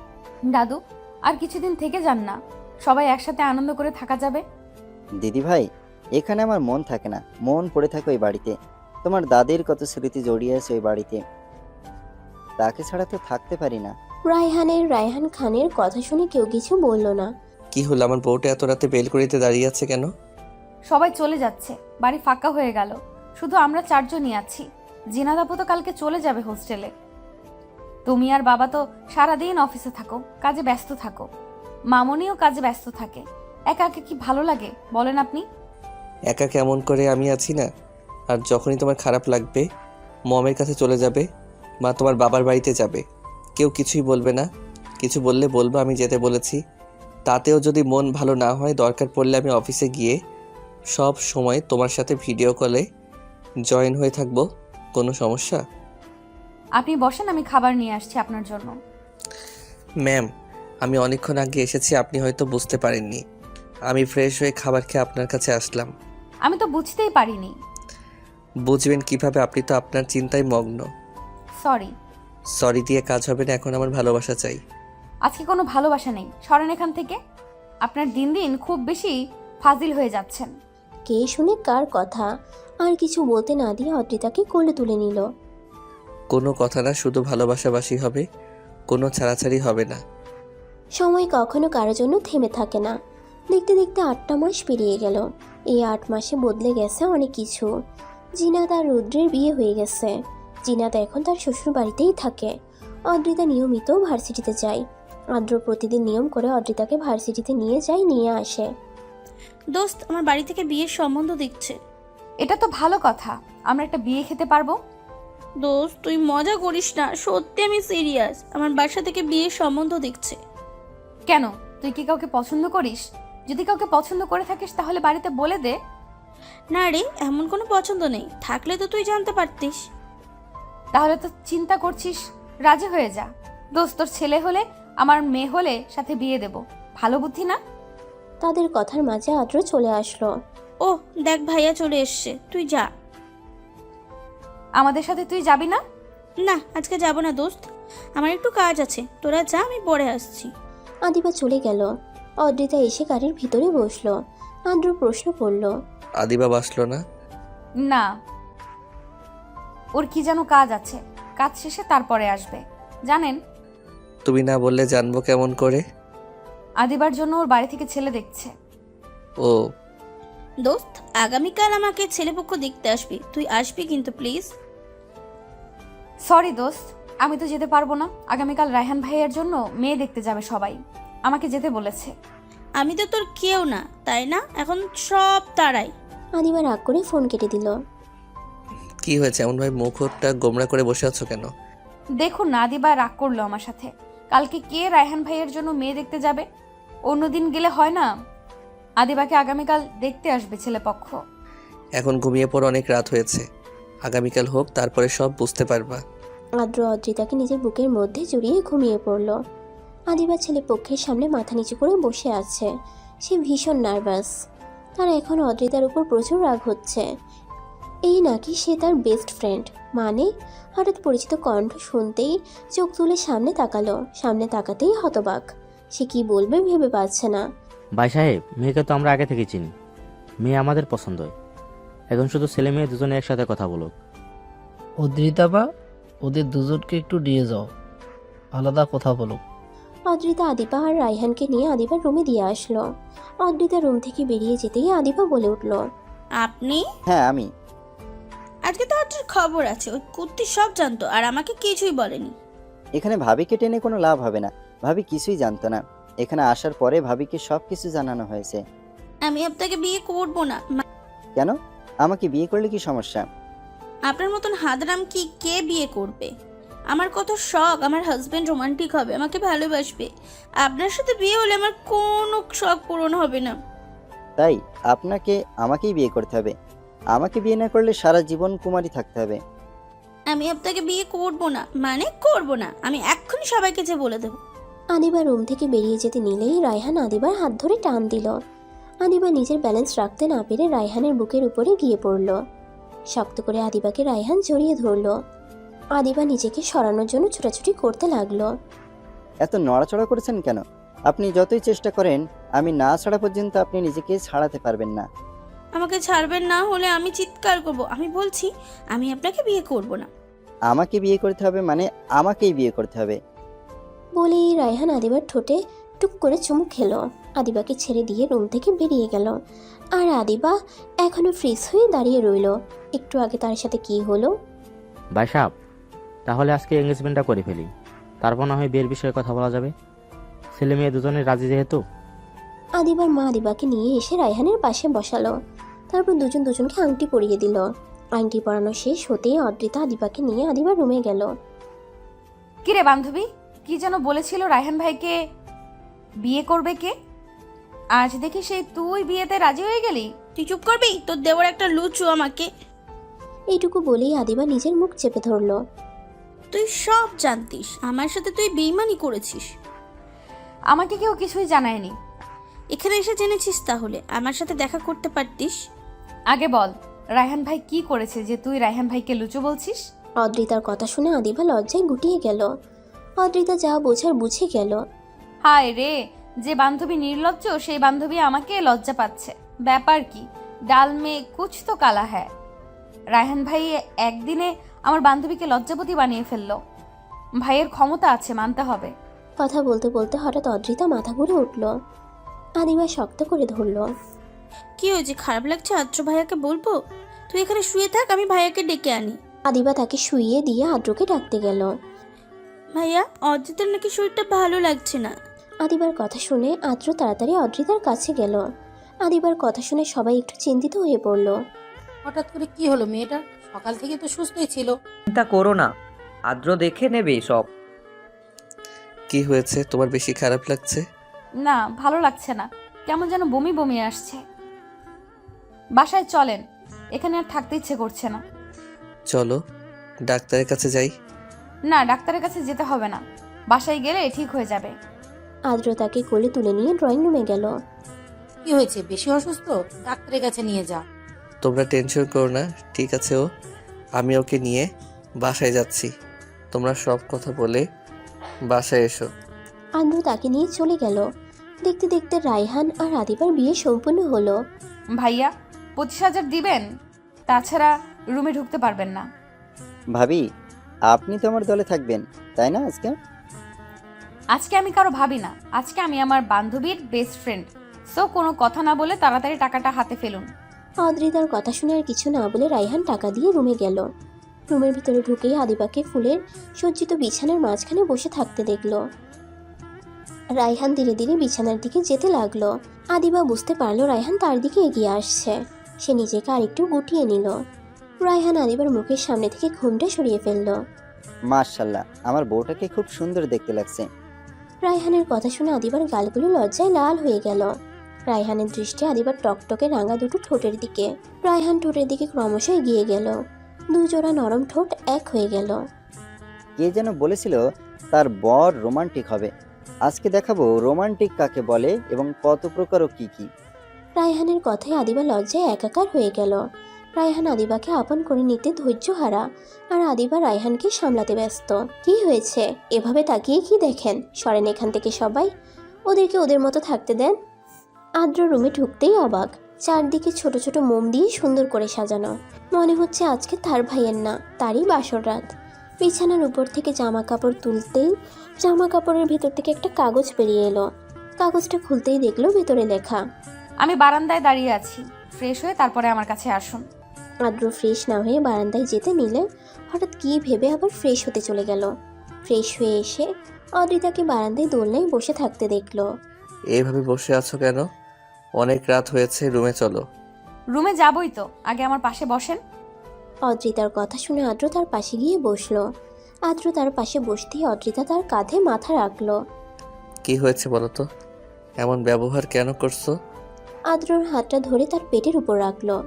দাদু, আর কিছুদিন থেকে যান না, সবাই একসাথে আনন্দ করে থাকা যাবে। দিদি ভাই, এখানে আমার মন থাকে না, মন পড়ে থাকে ওই বাড়িতে। তোমার দাদির কত স্মৃতি জড়িয়ে আছে ওই বাড়িতে, তাকে ছাড়া তো থাকতে পারি না। রায়হান খানের কথা শুনে কেউ কিছু বলল না। কি হলো, আমার বউটা এত রাতে বেলকনিতে দাঁড়িয়ে আছে কেন? সবাই চলে যাচ্ছে, বাড়ি ফাঁকা হয়ে গেল। শুধু আমরা 4 জনই আছি। জিনাত আপু তো কালকে চলে যাবে হোস্টেলে। তুমি আর বাবা তো সারাদিন অফিসে থাকো, কাজে ব্যস্ত থাকো। মামনিও কাজে ব্যস্ত থাকে। একা একা কি ভালো লাগে বলেন আপনি? একা কেমন করে আমি আছি না? আর যখনই তোমার খারাপ লাগবে মমের কাছে চলে যাবে, মা তোমার বাবার বাড়িতে যাবে, কেউ কিছুই বলবে না। কিছু বললে বলবো আমি যেতে বলেছি। তাতেও যদি মন ভালো না হয়, দরকার পড়লে আমি অফিসে গিয়ে সব সময় তোমার সাথে ভিডিও কলে জয়েন হয়ে থাকবো। কোনো সমস্যা? আপনি বসেন, আমি খাবার নিয়ে আসছি আপনার জন্য। ম্যাম, আমি অনেকক্ষণ আগে এসেছি, আপনি হয়তো বুঝতে পারেননি। আমি ফ্রেশ হয়ে খাবার খেয়ে আপনার কাছে আসলাম। আমি তো বুঝতেই পারিনি। বুঝবেন কিভাবে? আপনি তো আপনার চিন্তায় মগ্ন। সরি। সরি দিয়ে কাজ হবে না, এখন আমার ভালোবাসা চাই। আজকে কোনো ভালোবাসা নেই, সরেন এখান থেকে। আপনার দিন দিন খুব বেশি ফাজিল হয়ে যাচ্ছেন। কে শুনে কার কথা? আর কিছু বলতে না দিয়ে অদ্রিতাকে কোলে তুলে নিল। কোনো কথা না, শুধু ভালোবাসাবাসি হবে, কোনো ছাড়াছাড়ি হবে না। সময় কখনো কারোর জন্য থেমে থাকে না। দেখতে দেখতে 8টা মাস পেরিয়ে গেল। এই 8 মাসে বদলে গেছে অনেক কিছু। জিনাত আর রুদ্রের বিয়ে হয়ে গেছে। জিনাত এখন তার শ্বশুর বাড়িতেই থাকে। অদ্রিতা নিয়মিত ভার্সিটিতে যায়। আদ্র প্রতিদিন নিয়ম করে অদ্রিতাকে ভার্সিটিতে নিয়ে যায়, নিয়ে আসে। দোস্ত, আমার বাড়ি থেকে বিয়ের সম্বন্ধ দিচ্ছে। এটা তো ভালো কথা, আমরা একটা বিয়ে খেতে পারবো। দোস্ত, তুই মজা করিস না, সত্যি আমি সিরিয়াস। আমার বাসা থেকে বিয়ের সম্বন্ধ দেখছে। কেন, তুই কি কাউকে পছন্দ করিস? যদি কাউকে পছন্দ করে থাকিস তাহলে বাড়িতে বলে দে। না রে, এমন কোনো পছন্দ নেই, থাকলে তো তুই জানতে পারতিস। তাহলে তো চিন্তা করছিস, রাজি হয়ে যা। দোস্ত, তোর ছেলে হলে আমার মেয়ে হলে সাথে বিয়ে দেব। ভালো বুদ্ধি না? তাদের কথার মাঝে আদ্র চলে আসলো। ও দেখ, ভাইয়া চলে এসছে, তুই যা। আমাদের সাথে তুই যাবি না? না, আজকে যাব না দোস্ত, আমার একটু কাজ আছে। তোরা যা, আমি পরে আসছি। আদিবা চলে গেল। অদ্রিতা এসে গাড়ির ভিতরে বসলো। আদ্র প্রশ্ন করল, আদিবা বাসলো না? না, ওর কি যেন কাজ আছে, কাজ শেষে তারপরে আসবে। জানেন, তুমি না বললে জানবো কেমন করে? আদিবার জন্য ওর বাড়ি থেকে ছেলে দেখছে। ও দোস্ত, আগামীকাল আমাকে ছেলেপক্ষ দেখতে আসবি, তুই আসবি কিন্তু প্লিজ। সরি দোস্ত, আমি তো যেতে পারবো না। আগামীকাল রায়হান ভাইয়ের জন্য মেয়ে দেখতে যাবে সবাই, আমাকে যেতে বলেছে। আমি তো তোর কেউ না, তাই না? এখন সব তারাই। আদিবা রাগ করে ফোন কেটে দিল। কি হয়েছে এমন ভাই মুখটা গোমরা করে বসে আছো কেন? দেখুন না, আদিবা রাগ করলো আমার সাথে। কালকে কে রায়হান ভাইয়ের জন্য মেয়ে দেখতে যাবে? অন্যদিন গেলে হয় না? আদিবাকে আগামীকাল দেখতে আসবে ছেলেপক্ষ। এখন ঘুমিয়ে পড়ো, অনেক রাত হয়েছে। আগামীকাল হোক, তারপরে সব বুঝতে পারবা। আদ্র অদ্রিতাকে নিজের বুকের মধ্যে জড়িয়ে ঘুমিয়ে পড়ল। আদিবা ছেলে পক্ষের সামনে মাথা নিচু করে বসে আছে। সে ভীষণ নার্ভাস। তার এখন অদ্রিতার উপর প্রচুর রাগ হচ্ছে। এই নাকি সে তার বেস্ট ফ্রেন্ড। মানে হঠাৎ পরিচিত কণ্ঠ শুনতেই চোখ তুলে সামনে তাকালো। সামনে তাকাতেই হতবাক। সে কি বলবে ভেবে পাচ্ছে না। ভাই সাহেব, মেয়েকে তো আমরা আগে থেকে চিনি, মেয়ে আমাদের পছন্দ। এখন শুধু ছেলে মেয়ে দুজনে একসাথে কথা বলুক। অদ্রিতা বা ওদের দুজনকে একটু নিয়ে যাও, আলাদা কথা বলুক। অদ্রিতা আদিবা আর রায়হানকে নিয়ে আদিবার রুমে দিয়ে আসলো। অদ্রিতা রুম থেকে বেরিয়ে যেতেই আদিবা বলে উঠল, আপনি? হ্যাঁ আমি। আজকে তো আপনার খবর আছে, ওই কুত্তি সব জানতো আর আমাকে কিছুই বলেনি। এখানে ভাবিকে টেনে কোনো লাভ হবে না। ভাবি কিছুই জানতো না। এখানে আসার পরে ভাবিকে সব কিছু জানানো হয়েছে। আমি আপনাকে বিয়ে করব না। কেন? আমাকে বিয়ে করলে কি সমস্যা? আপনার মতন হাদরাম কি কে বিয়ে করবে? আমার কত শখ আমার হাজবেন্ড রোমান্টিক হবে, আমাকে ভালোবাসবে। আপনার সাথে বিয়ে হলে আমার কোনো শখ পূরণ হবে না। তাই আপনাকে আমাকেই বিয়ে করতে হবে? আমাকে বিয়ে না করলে সারা জীবন কুমারী থাকতে হবে। আমি আপনাকে বিয়ে করব না, মানে করব না। আমি এক্ষুনি সবাইকে যে বলে দেব। আদিবা রুম থেকে বেরিয়ে যেতে নিলেই রায়হান আদিবার হাত ধরে টান দিল। আদিবা নিজের ব্যালেন্স রাখতে না পেরে রায়হানের বুকের উপরে গিয়ে পড়ল। শক্ত করে আদিবাকে রায়হান জড়িয়ে ধরল। আদিবা নিজেকে সরানোর জন্য ছোটাছুটি করতে লাগলো। এত নড়াচড়া করেছেন কেন? আপনি যতই চেষ্টা করেন, আমি না ছাড়া পর্যন্ত আপনি নিজেকে ছাড়াতে পারবেন না। আমাকে ছাড়বেন না হলে আমি চিৎকার করব। আমি বলছি আমি আপনাকে বিয়ে করব না। আমাকে বিয়ে করতে হবে মানে আমাকেই বিয়ে করতে হবে। বলেই রায়হান আদিবার ঠোঁটে টুক করে চুমু খেলো। আদিবাকে ছেড়ে দিয়ে রুম থেকে বেরিয়ে গেল। আর আদিবা এখনো ফ্রিজ হয়ে দাঁড়িয়ে রইল। একটু আগে তার সাথে কি হলো? ভাই সাহেব, তাহলে আজকে এঙ্গেজমেন্টটা করে ফেলি, তারপর না হয় বিয়ের বিষয়ে কথা বলা যাবে। ছেলে মেয়ে দুজনে রাজি যেহেতু। আদিবার মা আদিবাকে নিয়ে এসে রায়হানের পাশে বসালো। তারপর দুজন দুজনকে আংটি পরিয়ে দিল। আংটি পরানো শেষ হতেই অদ্রিতা আদিবাকে নিয়ে আদিবার রুমে গেল। কিরে বান্ধবী, কি যেন বলেছিল রায়হান ভাইকে বিয়ে করবে কে? আজ দেখি সেই তুই বিয়েতে রাজি হয়ে গেলি। তুই চুপ করবি? তোর দেওয়ার একটা লুচু আমাকে। এইটুকু বলেই আদিবা নিজের মুখ চেপে ধরলো। তুই সব জানতিস, আমার সাথে তুই বেইমানি করেছিস। আমাকে কেউ কিছুই জানায়নি। এখানে এসে জেনেছিস? তাহলে আমার সাথে দেখা করতে পারতিস। আগে বল, রায়হান ভাই কি করেছে যে তুই রায়হান ভাইকে লুচু বলছিস? অদ্রিতার কথা শুনে আদিবা লজ্জায় গুটিয়ে গেল। অদ্রিতা যা বোঝার বুঝে গেল। হায় রে, যে বান্ধবী নির্লজ্জ সেই বান্ধবী আমাকে লজ্জা পাচ্ছে। ব্যাপার কি? ডাল মে কুছ তো কালা হ্যায়। রায়হান ভাই একদিনে আমার বান্ধবীকে লজ্জাপতি বানিয়ে ফেললো। ভাইয়ের ক্ষমতা আছে, মানতে হবে। কথা বলতে বলতে হঠাৎ অদ্রিতা মাথা ঘুরে উঠল। আদিবা শক্ত করে ধরল। কি হয়েছে? খারাপ লাগছে? আদ্র ভাইয়াকে বলবো? তুই এখানে শুয়ে থাক, আমি ভাইয়াকে ডেকে আনি। আদিবা তাকে শুইয়ে দিয়ে আদ্রকে ডাকতে গেল। ভাইয়া, অদ্রিতার নাকি শরীরটা ভালো লাগছে না। আদিবার কথা শুনে আদ্র তাড়াতাড়ি অদ্রিতার কাছে গেল। আদিবার কথা শুনে সবাই একটু চিন্তিত হয়ে পড়ল। হঠাৎ করে কি হলো? মেয়েটা সকাল থেকে তো সুস্থই ছিল। চিন্তা করো না, আদ্র দেখে নেবে সব। কি হয়েছে? তোমার বেশি খারাপ লাগছে? না, ভালো লাগছে না, কেমন যেন বমি বমি আসছে। বাসায় চলেন, এখানে আর থাকতে ইচ্ছে করছে না। চলো ডাক্তারের কাছে যাই। না, ডাক্তারের কাছে যেতে হবে না, বাসায় গেলে ঠিক হয়ে যাবে। আদ্র তাকে কোলে তুলে নিয়ে ড্রয়িং রুমে গেল। কি হয়েছে? বেশি অসুস্থ? ডাক্তারের কাছে নিয়ে যা। তোমরা টেনশন করো না, ঠিক আছে। আমি ওকে নিয়ে বাসায় যাচ্ছি। তোমরা সব কথা বলে বাসায় এসো। আদ্র তাকে নিয়ে চলে গেল। দেখতে দেখতে রায়হান আর আদিবার বিয়ে সম্পূর্ণ হলো। ভাইয়া 25,000 দিবেন, তাছাড়া রুমে ঢুকতে পারবেন না। ভাবি, আপনি তো আমার দলে থাকবেন তাই না? আজকে আমি কারো ভাবি না, আজকে আমি আমার বান্ধবীর বেস্ট ফ্রেন্ড। সো কোনো কথা না বলে তাড়াতাড়ি টাকাটা হাতে ফেলুন। অদ্রিতার কথা শুনে আর কিছু না বলে রায়হান টাকা দিয়ে রুমে গেল। রুমের ভিতরে ঢুকেই আদিবাকে ফুলের সজ্জিত বিছানার মাঝখানে বসে থাকতে দেখল। রায়হান ধীরে ধীরে বিছানার দিকে যেতে লাগলো। আদিবা বুঝতে পারলো রায়হান তার দিকে এগিয়ে আসছে। সে নিজেকে আরেকটু গুটিয়ে নিল। রায়হান আদিবার মুখের সামনে থেকে ঘুমটা সরিয়ে ফেলল। মাশাআল্লাহ, আমার বউটাকে খুব সুন্দর দেখতে লাগছে। রায়হানের কথা শুনে আদিবার গালগুলো লজ্জায় লাল হয়ে গেল। রায়হানের দৃষ্টি আদিবার টকটকে রাঙা দুটো ঠোঁটের দিকে। রায়হান ঠোঁটের দিকে ক্রমশ এগিয়ে গেল। দুজোড়া নরম ঠোঁট এক হয়ে গেল। কে যেন বলেছিল তার বর রোমান্টিক হবে। আজকে দেখাবো রোমান্টিক কাকে বলে এবং কত প্রকার ও কি কি। রায়হানের কথায় আদিবা লজ্জায় একাকার হয়ে গেল। রায়হান আদিবাকে আপন করে নিতে ধৈর্যহারা, আর আদিবা রায়হানকে সামলাতে ব্যস্ত। কি হয়েছে? এভাবে তাকিয়ে কি দেখেন? সরেন এখান থেকে সবাই, ওদেরকে ওদের মতো থাকতে দেন। আদ্র রুমে ঢুকতেই অবাক। চারদিকে ছোট ছোট মোম দিয়ে সুন্দর করে সাজানো। মনে হচ্ছে আজকে তার ভাইয়ের না, তারই বাসর রাত। বিছানার উপর থেকে জামা কাপড় তুলতেই জামা কাপড়ের ভেতর থেকে একটা কাগজ বেরিয়ে এলো। কাগজটা খুলতেই দেখলো ভেতরে লেখা, আমি বারান্দায় দাঁড়িয়ে আছি, ফ্রেশ হয়ে তারপরে আমার কাছে আসুন। আদ্র ফ্রেশ না হয়ে বারান্দায় যেতে নিলে হঠাৎ কি ভেবে আবার ফ্রেশ হতে চলে গেল। ফ্রেশ হয়ে এসে অদ্রিতাকে বারান্দায় দোলনায় বসে থাকতে দেখলো। এইভাবে বসে আছো কেন? অনেক রাত হয়েছে, রুমে চলো। রুমে যাবই তো, আগে আমার পাশে বসেন। অদ্রিতার কথা শুনে আদ্র তার পাশে গিয়ে বসলো। আদ্র তার পাশে বসতেই অদ্রিতা তার কাঁধে মাথা রাখলো। কি হয়েছে বলো তো? এমন ব্যবহার কেন করছো? আদ্রর হাতটা ধরে তার পেটের উপর রাখলো।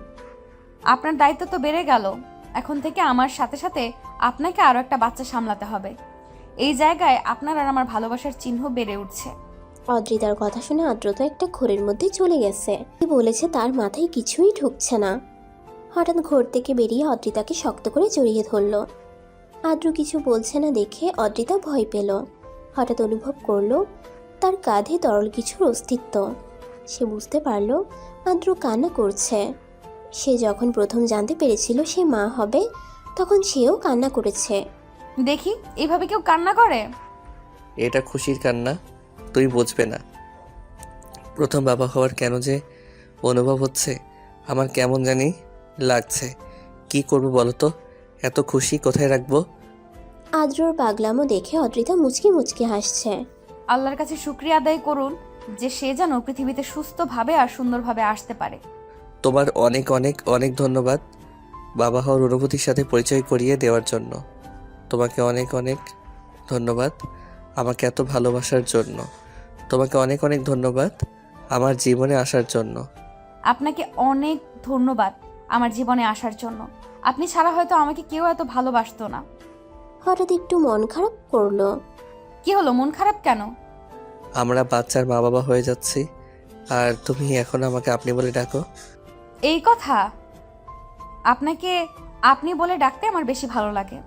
আপনার দায়িত্ব তো বেড়ে গেল, এখন থেকে আমার সাথে সাথে আপনাকে আরো একটা বাচ্চা সামলাতে হবে। এই জায়গায় আপনার আর আমার ভালোবাসার চিহ্ন বেড়ে উঠছে। অদ্রিতার কথা শুনে আদ্র তো একটা ঘোরের মধ্যে চলে গেছে। কি বলেছে তার মাথায় কিছুই ঢুকছে না। হঠাৎ ঘোর থেকে বেরিয়ে অদ্রিতাকে শক্ত করে জড়িয়ে ধরল। আদ্র কিছু বলছে না দেখে অদ্রিতা ভয় পেল। হঠাৎ অনুভব করলো তার কাঁধে তরল কিছুর অস্তিত্ব। সে বুঝতে পারল আদ্র কান্না করছে। সে যখন প্রথম জানতে পেরেছিল সে মা হবে, তখন সেও কান্না করেছে। দেখি, এইভাবে কেউ কান্না করে? এটা খুশির কান্না, তুই বুঝবে না। প্রথম বাবা হওয়ার কেন যে অনুভব হচ্ছে? আমার কেমন জানি লাগছে। কি করবো বলো তো? এত খুশি কোথায় রাখবো? আদ্রর পাগলামো দেখে অদ্রিতা মুচকি মুচকি হাসছে। আল্লাহর কাছে শুক্রিয়া আদায় করুন যে সে যেন পৃথিবীতে সুস্থভাবে আর সুন্দরভাবে আসতে পারে। তোমার অনেক অনেক অনেক ধন্যবাদ বাবা হওয়ার অনুভূতির সাথে পরিচয় করিয়ে দেওয়ার জন্য। তোমাকে অনেক অনেক ধন্যবাদ আমাকে এত ভালোবাসার জন্য। তোমাকে অনেক অনেক ধন্যবাদ আমার জীবনে আসার জন্য। আপনাকে অনেক ধন্যবাদ আমার জীবনে আসার জন্য। আপনি ছাড়া হয়তো আমাকে কেউ এত ভালোবাসতো না। হঠাৎ একটু মন খারাপ করলো। কি হলো, মন খারাপ কেন? আমরা বাচ্চার মা বাবা হয়ে যাচ্ছি আর তুমি এখন আমাকে আপনি বলে ডাকো। এই কথা আপনাকে আপনি বলে ডাকতে আমার বেশি ভালো লাগে।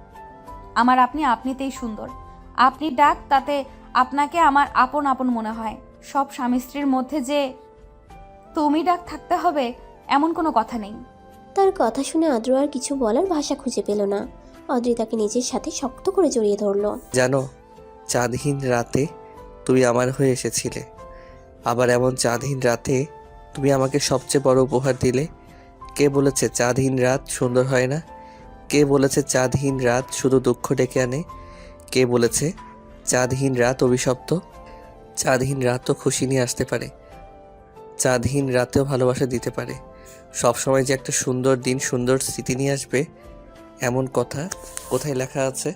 আমার আপনি আপনিতেই সুন্দর। আপনি ডাক তাতে আপনাকে আমার আপন আপন মনে হয়। সব স্বামী স্ত্রীর মধ্যে যে তুমি ডাক থাকতে হবে এমন কোনো কথা নেই। তার কথা শুনে আদ্র আর কিছু বলার ভাষা খুঁজে পেল না। অদ্রিতাকে নিজের সাথে শক্ত করে জড়িয়ে ধরলো। জানো, চাঁদহীন রাতে তুমি আমার হয়ে এসেছিলে। আবার এমন চাঁদহীন রাতে তুমি আমাকে সবচেয়ে বড় উপহার দিলে। কে বলেছে চাঁদহীন রাত সুন্দর হয় না? কে বলেছে চাঁদহীন রাত শুধু দুঃখ ডেকে আনে? কে বলেছে চাঁদহীন রাত অভিশপ্ত? চাঁদহীন রাতও খুশি নিয়ে আসতে পারে। চাঁদহীন রাতেও ভালোবাসা দিতে পারে। সবসময় যে একটা সুন্দর দিন সুন্দর স্মৃতি নিয়ে আসবে এমন কথা কোথায় লেখা আছে?